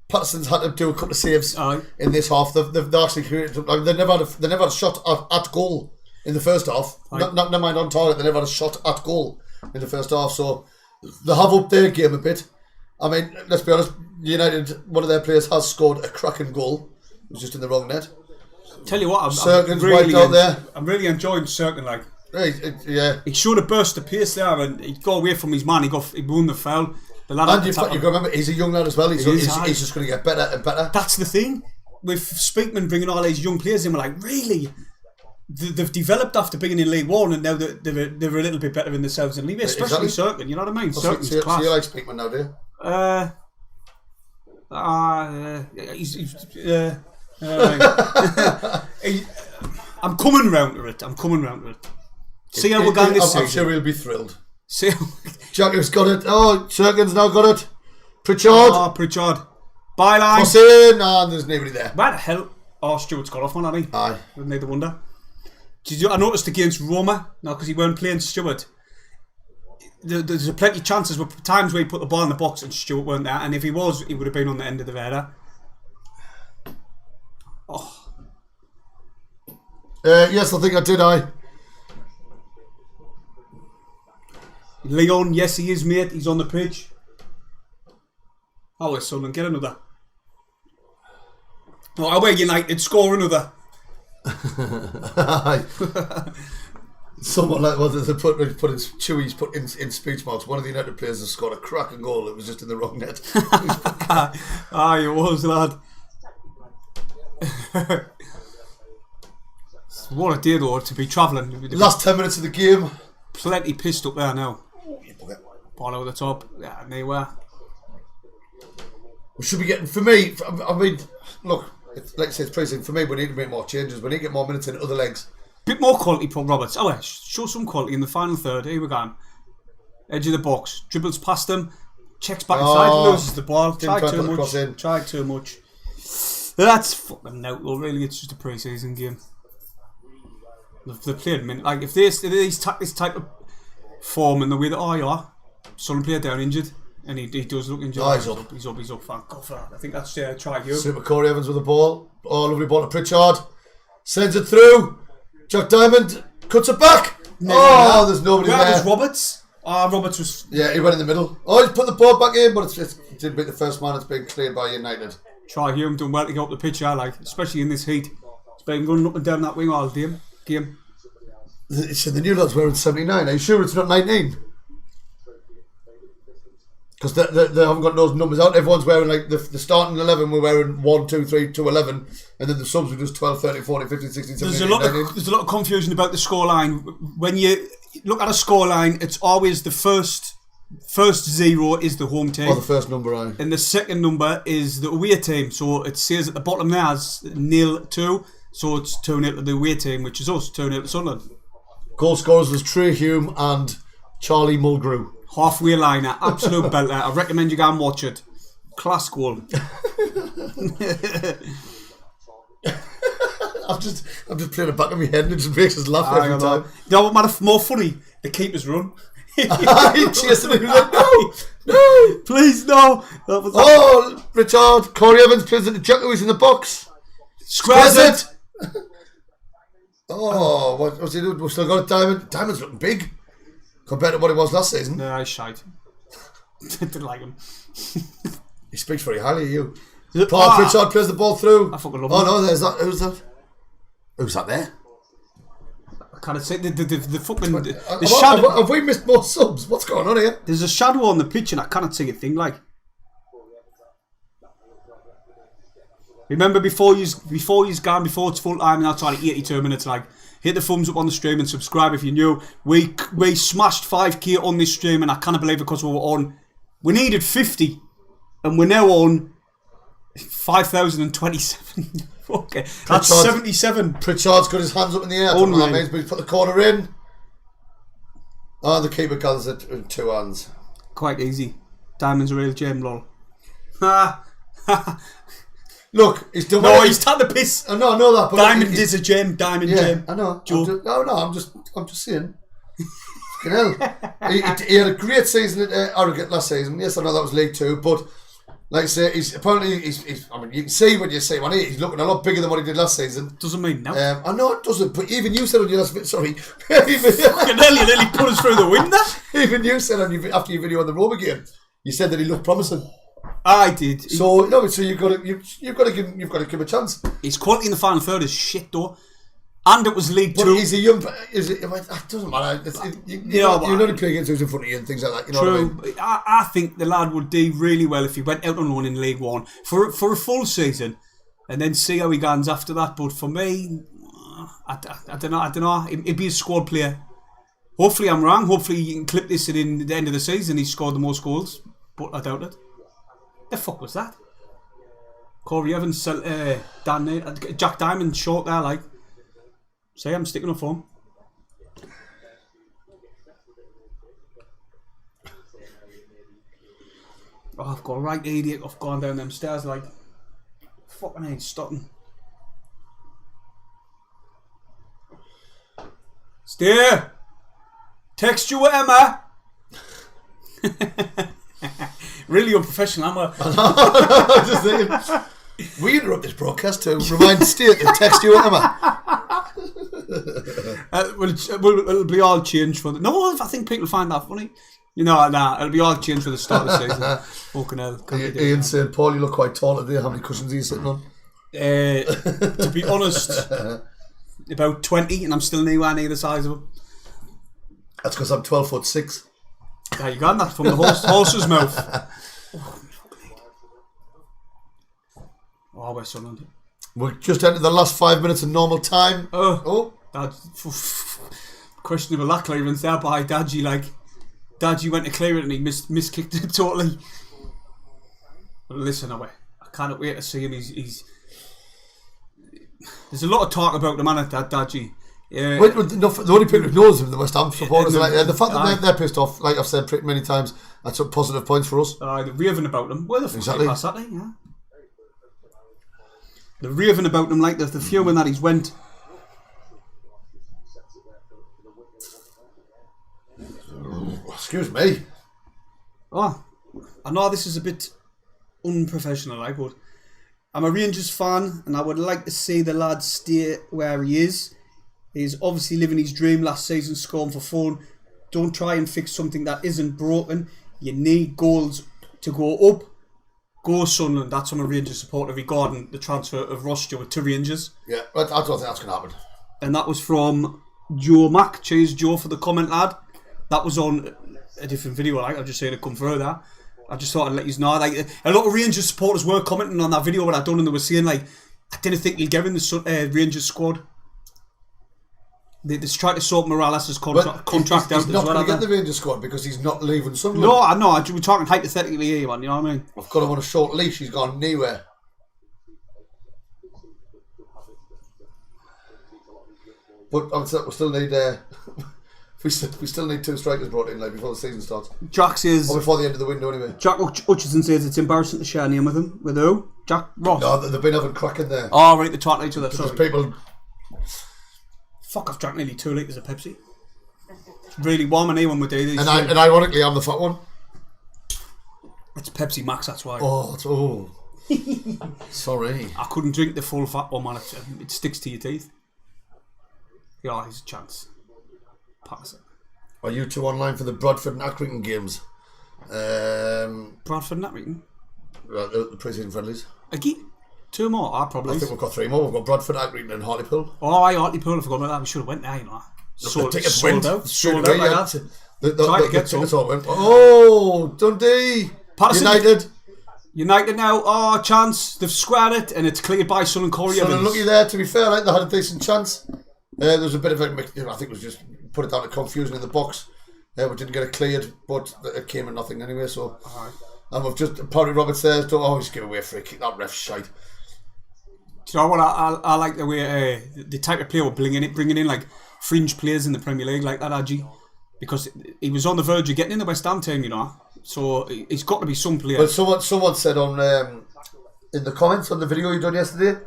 Patterson's had to do a couple of saves in this half. They've actually created. They never had a shot at goal in the first half. Never mind on target. They never had a shot at goal in the first half. So they have up their game a bit. I mean, let's be honest. United, one of their players has scored a cracking goal. It was just in the wrong net. Tell you what, I'm really out there. I'm really enjoying Cirkin. Like, yeah, he showed a burst of pace there, and he got away from his man. He won the foul. The lad and you've got to remember, he's a young lad as well. He's just going to get better and better. That's the thing with Speakman bringing all these young players in. We're like, really? They've developed after being in League One, and now they're a little bit better in themselves in League, especially Cirkin. You know what I mean? Cirkin's class. So you like Speakman now, do you? I'm coming round to it. See how we're going this season. I'm sure we'll be thrilled. See, Jacques got it. Oh, Cirkin's now got it. Pritchard. Byline. Cross in, and there's nobody there. Why the hell? Oh, Stewart's got off one, hasn't he? Aye. Made the wonder. I noticed against Roma, now because he weren't playing Stewart, there's plenty of chances, times where he put the ball in the box and Stewart weren't there, and if he was, he would have been on the end of the radar. Oh. Yes, I think I did. Leon, yes, he is, mate. He's on the pitch. Oh, it's Sunderland. Get another. Oh, I wear United. Score another. Someone like they put in Chewy's put in speech marks. One of the United players has scored a cracking goal. It was just in the wrong net. It was, lad. What a day though to be travelling. Last 10 minutes of the game. Plenty pissed up there now. Ball over the top. Yeah, anywhere. We should be getting, for me, I mean, look, like I say, it's praising. For me, we need to make more changes. We need to get more minutes in other legs. Bit more quality from Roberts. Oh, yeah, show some quality in the final third. Here we go. Edge of the box. Dribbles past him. Checks back inside. Loses the ball. Tried too much. That's fucking out though, really. It's just a pre-season game. They've played like if this type of form and the way that Sunderland player down injured, and he does look injured. He's up. Thank God for that. I think that's try you. Super Corey Evans with the ball. Oh, lovely ball to Pritchard. Sends it through. Jack Diamond cuts it back. There's nobody there. There's Roberts. Roberts was. Yeah, he went in the middle. Oh, he's put the ball back in, but it didn't beat the first man. It's been cleared by United. Try Hume doing well to get up the pitch, especially in this heat. It's been running up and down that wing all game. So the new lad's wearing 79. Are you sure it's not 19? Because they haven't got those numbers out. Everyone's wearing like the starting 11. We're wearing 1, 2, 3 to 11, and then the subs were just 12, 13, 14, 15, 16, 17, 18, 19. There's a lot of confusion about the scoreline. When you look at a scoreline, it's always the first zero is the home team. Or the first number, aye. And the second number is the away team. So it says at the bottom there as 0-2. So it's 2-0 to the away team, which is us, 2-0 to Sunderland. Goal scorers was Trey Hume and Charlie Mulgrew. Halfway liner, absolute belter. I recommend you go and watch it. Class goal. I'm just playing it back in my head and it just makes us laugh every time. You know what matter more funny? The keeper's run. He chasing him like, no, please no. That was Richard, Corey Evans plays it to Jacques who's in the box. Squares it. What's he doing? We've still got a Diamond. Diamond's looking big compared to what he was last season. No, he's shite. Didn't like him. He speaks very highly of you. Paul Pritchard plays the ball through. I fucking love him. Oh no, there's that. Who's that? Who's that there? I can't say the fucking the shadow. Have we missed more subs? What's going on here? There's a shadow on the pitch and I cannot see a thing. Like, remember before it's full time and that's like 82 minutes. Like, hit the thumbs up on the stream and subscribe if you're new. We smashed 5k on this stream and I can't believe it because we were on. We needed 50 and we're now on 5,027. Okay, that's 77. Pritchard's got his hands up in the air. I don't know what that means, but he's put the corner in. Oh, the keeper gathers it in two hands. Quite easy. Diamond's a real gem, lol. Look, he's done. No, he's taking the piss. I know that. But Diamond is a gem. Diamond gem. I know. Joe. I'm just saying. Fucking hell. He had a great season at Arrogate last season. Yes, I know that was League 2, but. Like I say, he's I mean, you can see when you see him. He's looking a lot bigger than what he did last season. Doesn't mean no. I know it doesn't, but even you said on your last video, sorry. You nearly put us through the window. Even you said after your video on the Roma game, you said that he looked promising. I did. So you've got to give him a chance. His quality in the final third is shit though. And it was League 2. But he's a young. It doesn't matter. You only play against who's in front of you and things like that. You know true. what I mean? I think the lad would do really well if he went out on loan in League 1 for a full season, and then see how he goes after that. But for me, I don't know. He'd be a squad player. Hopefully, I'm wrong. Hopefully, you can clip this and in the end of the season he scored the most goals. But I doubt it. The fuck was that? Corey Evans, Jack Diamond short there, like. Say, I'm sticking up for him. Oh, I've got a right idiot. I've gone down them stairs like fucking hate stopping. Steer! Text you with Emma! Really unprofessional, am I? I'm just thinking, we interrupt this broadcast to remind Steer to text you with Emma. It'll be all changed for the... No, I think people find that funny. You know, it'll be all changed for the start of the season. Fucking hell. Ian said, Paul, you look quite tall today. How many cushions are you sitting on? To be honest, about 20, and I'm still nowhere near the size of him. That's because I'm 12'6". There you go, and that's from the horse's mouth. Oh, we're Sunderland. We're just entered the last 5 minutes of normal time. That's questionable that clearance there by Dadji. Like, Dadji went to clear it and he miskicked it totally. But listen, I can't wait to see him. He's there's a lot of talk about the man at that Dadji. Yeah. The only people who knows him, the West Ham supporters, the fact that they're pissed off, like I've said pretty many times, that's some positive points for us. They're raving about them. Where the fuck exactly. Last Saturday? Yeah. They're raving about them like the fuming that he's went. Excuse me. Oh, I know this is a bit unprofessional, but I'm a Rangers fan and I would like to see the lad stay where he is. He's obviously living his dream last season, scoring for fun. Don't try and fix something that isn't broken. You need goals to go up. Go Sunderland. That's from a Rangers supporter regarding the transfer of Ross Stewart to Rangers. Yeah, I don't think that's going to happen. And that was from Joe Mac. Cheers, Joe, for the comment, lad. That was on a different video. I've just seen it come through there. I just thought I'd let you know. Like, a lot of Rangers supporters were commenting on that video what I'd done, and they were saying, like, I didn't think he'd get in the Rangers squad. They just tried to sort Morales' contract out. He's not going to get the Rangers squad because he's not leaving Sunderland. No, I know. We're talking hypothetically here, man. You know what I mean? I've got him on a short leash. He's gone nowhere. But we still need We still need 2 strikers brought in like before the season starts. Jacques says... Or before the end of the window anyway. Jacques Hutchinson says it's embarrassing to share a name with him. With who? Jack Ross? No, they've been having crack in there. Oh, right, they're talking to each other. Because Sorry. people... Fuck, I've drank nearly 2 litres of Pepsi. It's really warm in here when we do these. And ironically, I'm the fat one. It's Pepsi Max, that's why. Oh. Sorry. I couldn't drink the full fat one, man. It sticks to your teeth. Yeah, here's a chance. Pass it. Are you 2 online for the Bradford and Accrington games? Bradford and Accrington? The pre-season friendlies. Again? 2 more? Probably. I think we've got 3 more. We've got Bradford, Accrington and Hartlepool. Oh, Hartlepool, I forgot about that. We should have went there, you know. The tickets sold went. out. Straight Sold away, out like yeah. that. The tickets all went. Oh, Dundee. Patterson, United now. Oh, chance. They've squared it and it's cleared by Sun and Corey. Sunderland lucky there, to be fair. Like, they had a decent chance. There was a bit of a... I think it was just put it down to confusion in the box. We didn't get it cleared, but it came in nothing anyway, so... Right. And we've just... Paddy Roberts there, don't always give away a free kick. That ref's shite. Do you know what I like the way the type of player we're bringing in like fringe players in the Premier League like that, Adji, because he was on the verge of getting in the West Ham team, you know. So he's got to be some player. But someone said on in the comments on the video you done yesterday, and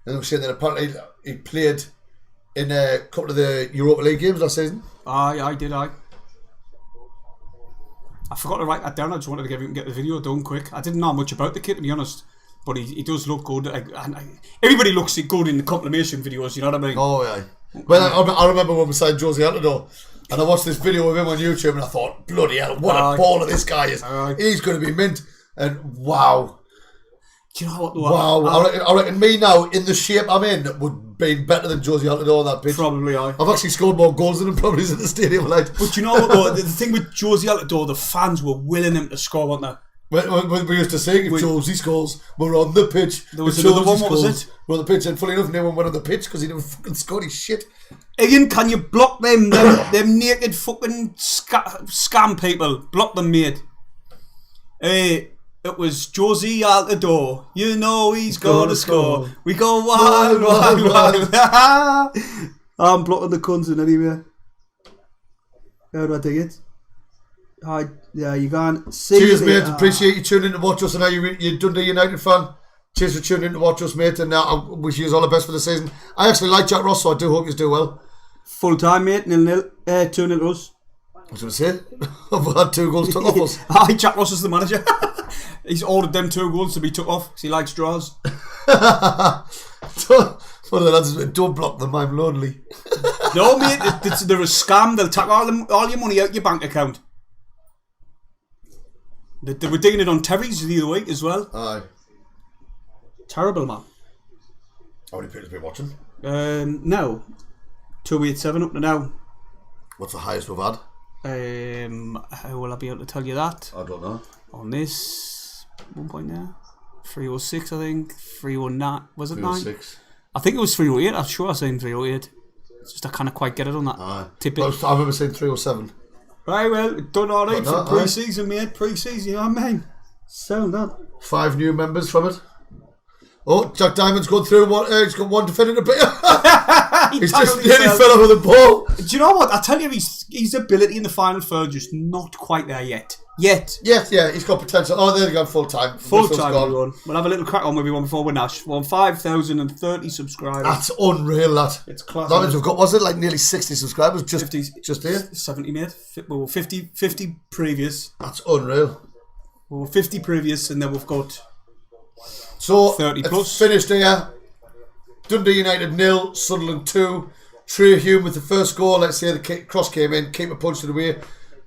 they were saying that apparently he played in a couple of the Europa League games last season. I did. I forgot to write that down. I just wanted to get the video done quick. I didn't know much about the kid, to be honest. But he does look good. Everybody looks good in the compilation videos, you know what I mean? Oh, yeah. Well, I remember when we signed Josie Altidore, and I watched this video of him on YouTube, and I thought, bloody hell, what a baller this guy is. He's going to be mint. And wow. Do you know what? Wow. I reckon me now, in the shape I'm in, would be better than Josie Altidore on that pitch. Probably, I've actually scored more goals than him probably at the stadium. Like. But you know what, though? The thing with Josie Altidore, the fans were willing him to score, weren't they? When we used to sing, if Josie scores, we're on the pitch. There was another one, what was it? We're on the pitch, and fully enough, no one went on the pitch because he never fucking scored his shit. Ian, can you block them naked fucking scam people? Block them, mate. It was Josie Altidore. You know he's gonna score. We go wild. I'm blocking the cunts in anyway. How do I dig it? Yeah, you can't see. Cheers, mate. Appreciate you tuning in to watch us. And now you're Dundee United fan. Cheers for tuning in to watch us, mate. And I wish you all the best for the season. I actually like Jack Ross, so I do hope you do well. Full time, mate. 0-0. 2-0 to us. I was going to say, I've had 2 goals took off us. Aye, Jack Ross is the manager. He's ordered them 2 goals to be took off because he likes draws. One of the lads said, don't block them, I'm lonely. No, mate. They're a scam. They'll take all your money out your bank account. They were digging it on Terry's the other week as well. Aye. Terrible, man. How many people have been watching? No. 287 up to now. What's the highest we've had? How will I be able to tell you that? I don't know. On this, 1 point there. 306, I think. 309. Was it 9? 306. I think it was 308. I'm sure I was saying 308. It's just I can't quite get it on that. Aye. Tip it. Well, I remember saying 307. Right, well, done alright for pre-season, mate. Pre-season, you know what I mean? Sound that. 5 new members from it. Oh, Jack Diamond's gone through. He's got 1 defending a bit. He's just nearly fell over the ball. Do you know what? I tell you, his ability in the final third just not quite there yet. Yes, yeah, he's got potential. Oh, there you go, full time. Full time, everyone. We'll have a little crack on with one before we're Nash. We're on 5,030 subscribers. That's unreal, that. It's class. That means we've got, was it like nearly 60 subscribers? Just 50, just here? 70, mate. Well, 50 previous. That's unreal. Well, 50 previous, and then we've got 30 plus. Finished here. Dundee United 0, Sunderland 2. Trey Hume with the first goal. Let's say the cross came in, keeper punched it away.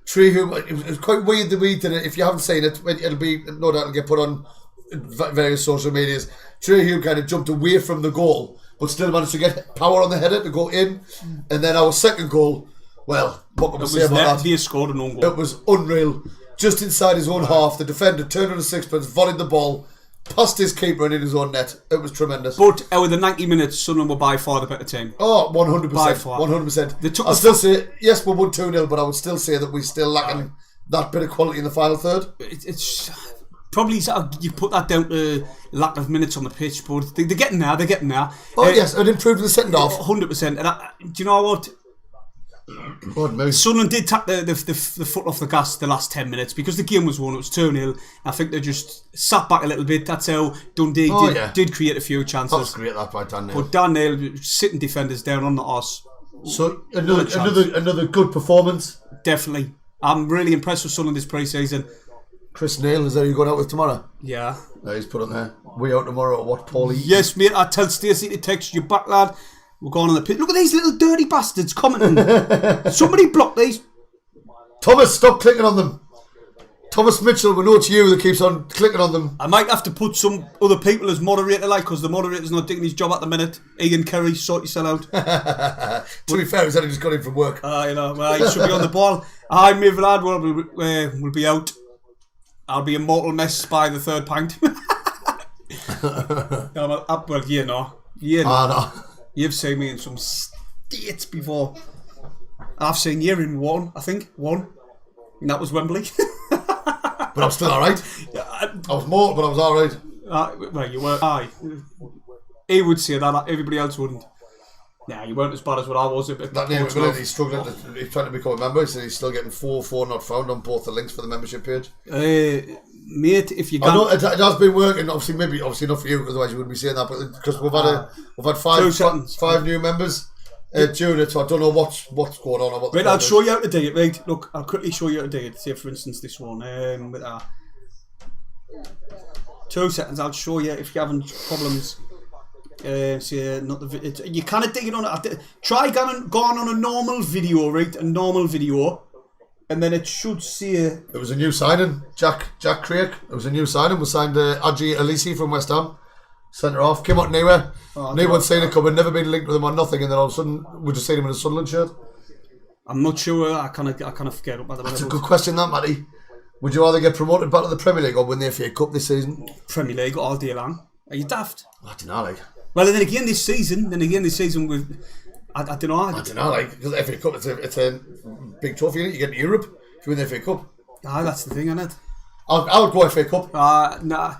Trey Hume, it was quite weird the way he did it. If you haven't seen it, it'll be no doubt it'll get put on various social medias. Trey Hume kind of jumped away from the goal, but still managed to get power on the header to go in. And then our second goal, well, what can we say about that? They scored an own goal. It was unreal. Just inside his own half, the defender turned on a sixpence, volleyed the ball, past his keeper and in his own net. It was tremendous. But out of the 90 minutes, Sunderland were by far the better team. Oh, 100%. By far. 100%. I'll still say, yes, we won 2-0, but I would still say that we're still lacking that bit of quality in the final third. It's probably, you put that down to lack of minutes on the pitch, but they're getting there, Oh, yes, it improved in the second half. 100%. And do you know what? Good move. Sunderland did tap the foot off the gas the last 10 minutes because the game was won. It was 2-0. I think they just sat back a little bit. That's how Dundee did create a few chances. That was great, that by Dan Neil. But Dan Neil sitting defenders down on the arse. So another good performance. Definitely. I'm really impressed with Sunderland this pre-season. Chris Neil, is that who you're going out with tomorrow? Yeah. No, he's put on there. We out tomorrow at what, Paulie? Yes, mate. I tell Stacey to text you back, lad. We're going on the pitch. Look at these little dirty bastards commenting. Somebody block these. Thomas, stop clicking on them. Thomas Mitchell, we know it's you that keeps on clicking on them. I might have to put some other people as moderator, like, because the moderator's not doing his job at the minute. Ian Kerry, sort yourself out. To be fair, he's only just got in from work. Well, he should be on the ball. I, my lad, will be out. I'll be a mortal mess by the third pint. Well, you know. No. You've seen me in some states before. I've seen you in one, I think. One. And that was Wembley. But I'm still alright. I was more, but I was alright. Well, you were. Aye. He would say that. Everybody else wouldn't. Yeah, you weren't as bad as what I was. That name Mcglynn, he's struggling. He's trying to become a member. He said he's still getting 4 not found on both the links for the membership page. Mate, if you I know it has been working. Obviously not for you, otherwise you wouldn't be saying that. But because we've had five new members during it, so I don't know what's going on. Or what I'll show you how to do it. Right, look, I'll quickly show you how to do it. Say, for instance, this one. With 2 seconds. I'll show you if you're having problems. You can't dig it on it. Try going on a normal video, right? A normal video, and then it should say. It was a new signing, Jack Craig. It was a new signing. We signed Adji Elisi from West Ham, centre off. Came out nowhere. No one's seen it coming. Never been linked with him or nothing. And then all of a sudden, we just seen him in a Sunderland shirt. I'm not sure. I kind of forget about that. That's a good question, that, Matty. Would you rather get promoted back to the Premier League or win the FA Cup this season? Premier League all day long. Are you daft? I don't know, like. Well, and then again this season with I don't know. I don't know, like, because the FA Cup it's a big trophy. You get to Europe if you win the FA Cup. That's the thing, isn't it? I would go FA Cup. Nah.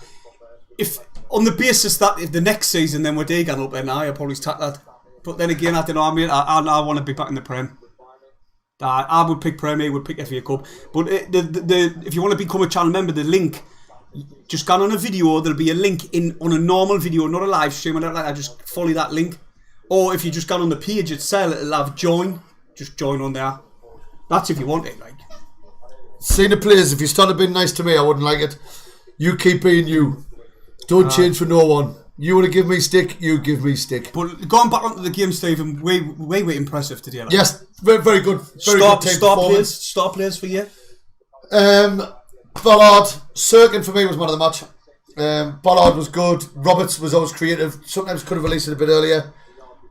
If on the basis that if the next season then we're digging up, then I'll probably start that. But then again, I don't know. I mean, I want to be back in the Prem. I would pick Premier, would pick FA Cup. But if you want to become a channel member, the link. Just gone on a video, there'll be a link on a normal video, not a live stream. I just follow that link. Or if you just gone on the page itself, it'll have join. Just join on there. That's if you want it, like. See the players, if you started being nice to me, I wouldn't like it. You keep being you. Don't change for no one. You want to give me stick, you give me stick. But going back onto the game, Stephen, way impressive today. Like. Yes, very, very good. Very good team performance. Star players for you? Ballard, Serkin for me was man of the match. Ballard was good. Roberts was always creative. Sometimes could have released it a bit earlier.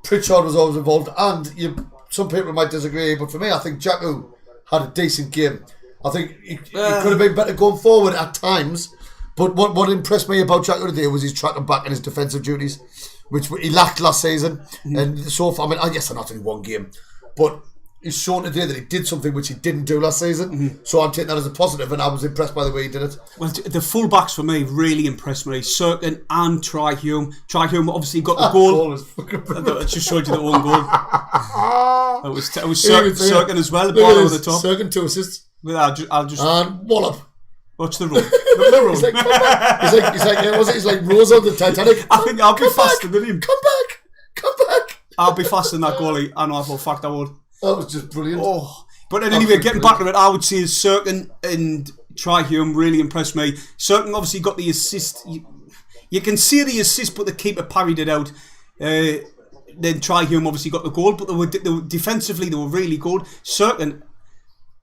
Pritchard was always involved. And some people might disagree, but for me, I think Jacques had a decent game. I think he could have been better going forward at times. But what impressed me about Jacques today was his tracking back and his defensive duties, which he lacked last season. Mm-hmm. And so far, I mean, I guess they're not only one game, but he's shown today that he did something which he didn't do last season. Mm-hmm. So I'm taking that as a positive, and I was impressed by the way he did it. Well, the full-backs for me really impressed me. Serkin and Tri-Hume. Tri-Hume obviously got the goal. I just showed you the one goal. It was Serkin as well, the ball over the top. Serkin 2 assists. I'll just and wallop. Watch the run. The run. He's like Rose on the Titanic. I think I'll be faster than him. Come back. I'll be faster than that goalie. I know for a fact I would. That was just brilliant. But anyway, getting back to it, I would say Serkin and Tri-Hume really impressed me. Serkin obviously got the assist. You can see the assist, but the keeper parried it out. Then Tri-Hume obviously got the goal, but they were defensively they were really good.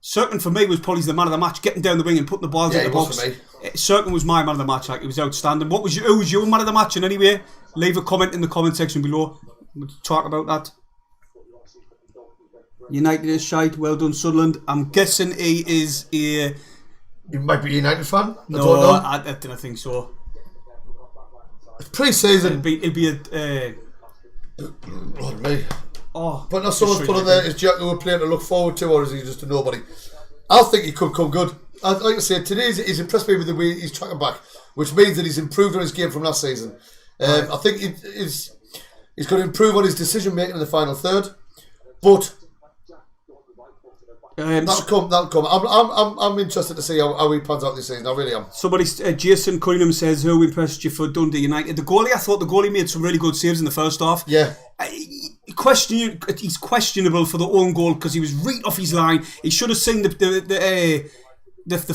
Serkin for me was probably the man of the match, getting down the wing and putting the balls in the box. Serkin was my man of the match. Like, it was outstanding. Who was your man of the match in any way? Leave a comment in the comment section below. We'll talk about that. United is shite. Well done, Sunderland. I'm guessing he is a. You might be a United fan. I don't think so. It's pre-season. It'd be a. Me. But now someone's put on there, is Jacques a player to look forward to, or is he just a nobody? I think he could come good. Like I said, today he's impressed me with the way he's tracking back, which means that he's improved on his game from last season. I think he's going to improve on his decision making in the final third. But That'll come. I'm interested to see how he pans out this season. I really am. Somebody, Jason Cunningham says, who impressed you for Dundee United? The goalie, I thought the goalie made some really good saves in the first half. Yeah. He's questionable for the own goal because he was right off his line. He should have seen the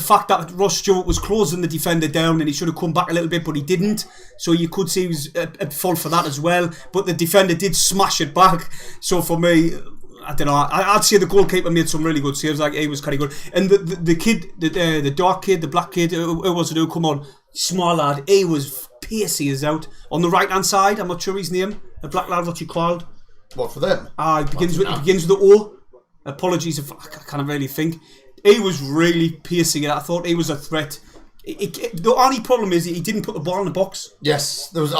fact that Ross Stewart was closing the defender down, and he should have come back a little bit, but he didn't. So you could see he was at fault for that as well. But the defender did smash it back. So for me, I don't know. I'd say the goalkeeper made some really good saves. Like, he was kind of good. And the kid, the dark kid, the black kid, who was it? Who come on, small lad. He was pacey as out on the right hand side. I'm not sure his name. The black lad, what's he called? What for them? It begins with the O. Apologies if I can't really think. He was really pacey. I thought he was a threat. The only problem is he didn't put the ball in the box. Yes, there was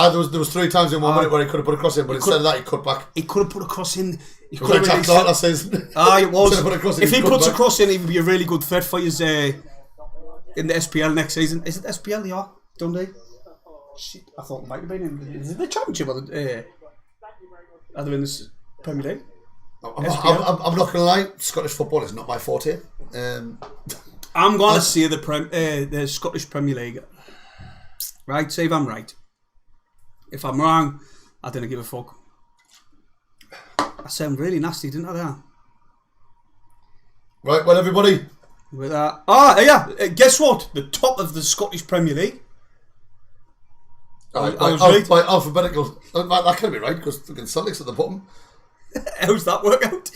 3 times in 1 minute where he could have put a cross in, but instead of that, he cut back. He could have put a cross in. He could have Jacques that season. It was. If he puts a cross in, he would be a really good threat for you in the SPL next season. Is it SPL? Yeah, Dundee. Shit, I thought it might have been in. Is it the Championship or are they in the Premier League? I'm not going to lie. Scottish football is not my forte. I'm going to say the Scottish Premier League. Right, say if I'm right. If I'm wrong, I don't give a fuck. I sound really nasty, didn't I? There. Right, well, everybody. With that, guess what? The top of the Scottish Premier League. I was right. By alphabetical. That can't be right because fucking Celtic's at the bottom. How's that work out?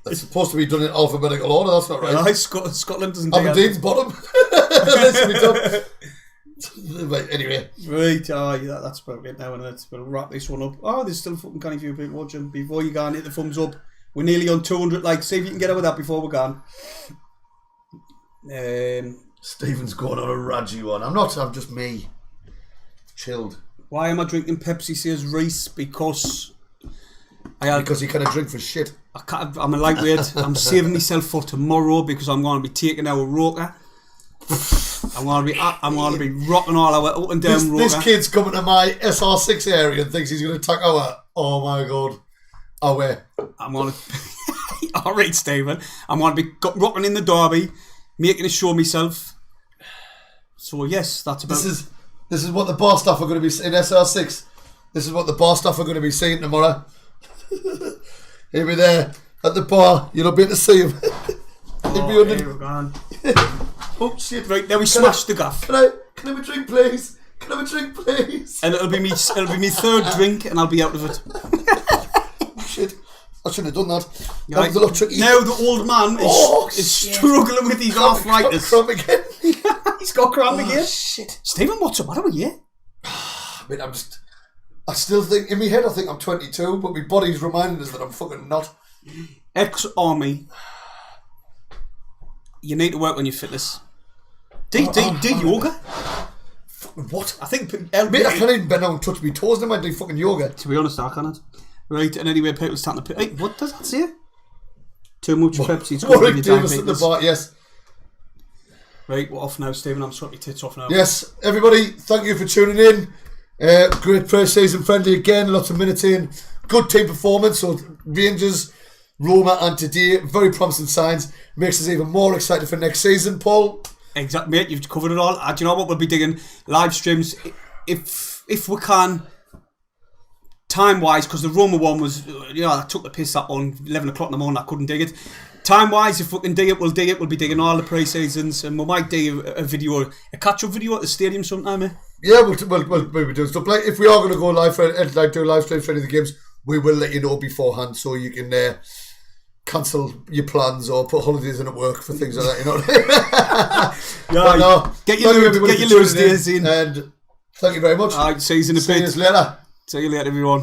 It's supposed to be done in alphabetical order. That's not right. Scotland doesn't. Aberdeen's bottom. Right, anyway. Right, that's about it now, and we'll wrap this one up. There's still fucking canny few people watching. Before you go and hit the thumbs up, we're nearly on 200 likes. See if you can get over that before we're gone. Stephen's going on a raggy one. I'm not. I'm just me. Chilled. Why am I drinking Pepsi? Says Reese. Because you kind of drink for shit. I'm a lightweight. I'm saving myself for tomorrow because I'm going to be taking our Roker. I'm going to be rocking all our up and down Roker. This kid's coming to my SR6 area and thinks he's going to attack our. Oh my god. Where? I'm going to. Alright, Stephen. I'm going to be rocking in the derby, making a show myself. So yes, that's about. This is what the bar staff are going to be in SR6. This is what the bar staff are going to be seeing tomorrow. He'll be there at the bar. You'll be able to see him. He'll be under. We're gone. Oh shit! Right now we smashed the gaff. Can I have a drink, please? Can I have a drink, please? And it'll be me third drink, and I'll be out of it. Shit! I shouldn't have done that. That was a lot tricky. Now the old man is struggling with his arthritis. Cramp again. He's got cramp again. Shit! Stephen, what's the matter with you? I mean, I still think, in my head I think I'm 22, but my body's reminding us that I'm fucking not. Ex-army. You need to work on your fitness. Do yoga? What? I think... Mate, I can't even bend down and touch my toes, then I do fucking yoga. To be honest, I can't. Right, and anyway, people starting to... Hey, what does that say? Too much Pepsi. Warwick Davis at the bar, yes. Right, we're off now, Stephen. I'm sorting your tits off now. Yes, everybody, thank you for tuning in. Great pre-season friendly again, lots of minutes in. Good team performance. So Rangers, Roma and today, very promising signs. Makes us even more excited for next season, Paul. Exactly, mate, you've covered it all. Do you know what we'll be digging? Live streams, if we can, time-wise, because the Roma one was, I took the piss up on 11 o'clock in the morning, I couldn't dig it. Time-wise, if we can dig it, we'll dig it. We'll be digging all the pre-seasons, and we might do a video, a catch-up video at the stadium sometime, eh? Yeah, we'll be doing stuff. Like, if we are going to go live for do live streams for any of the games, we will let you know beforehand so you can cancel your plans or put holidays in at work for things like that. You know what I mean? Get your Lewis days in. And thank you very much. All right, see you in a bit. See you later. See you later, everyone.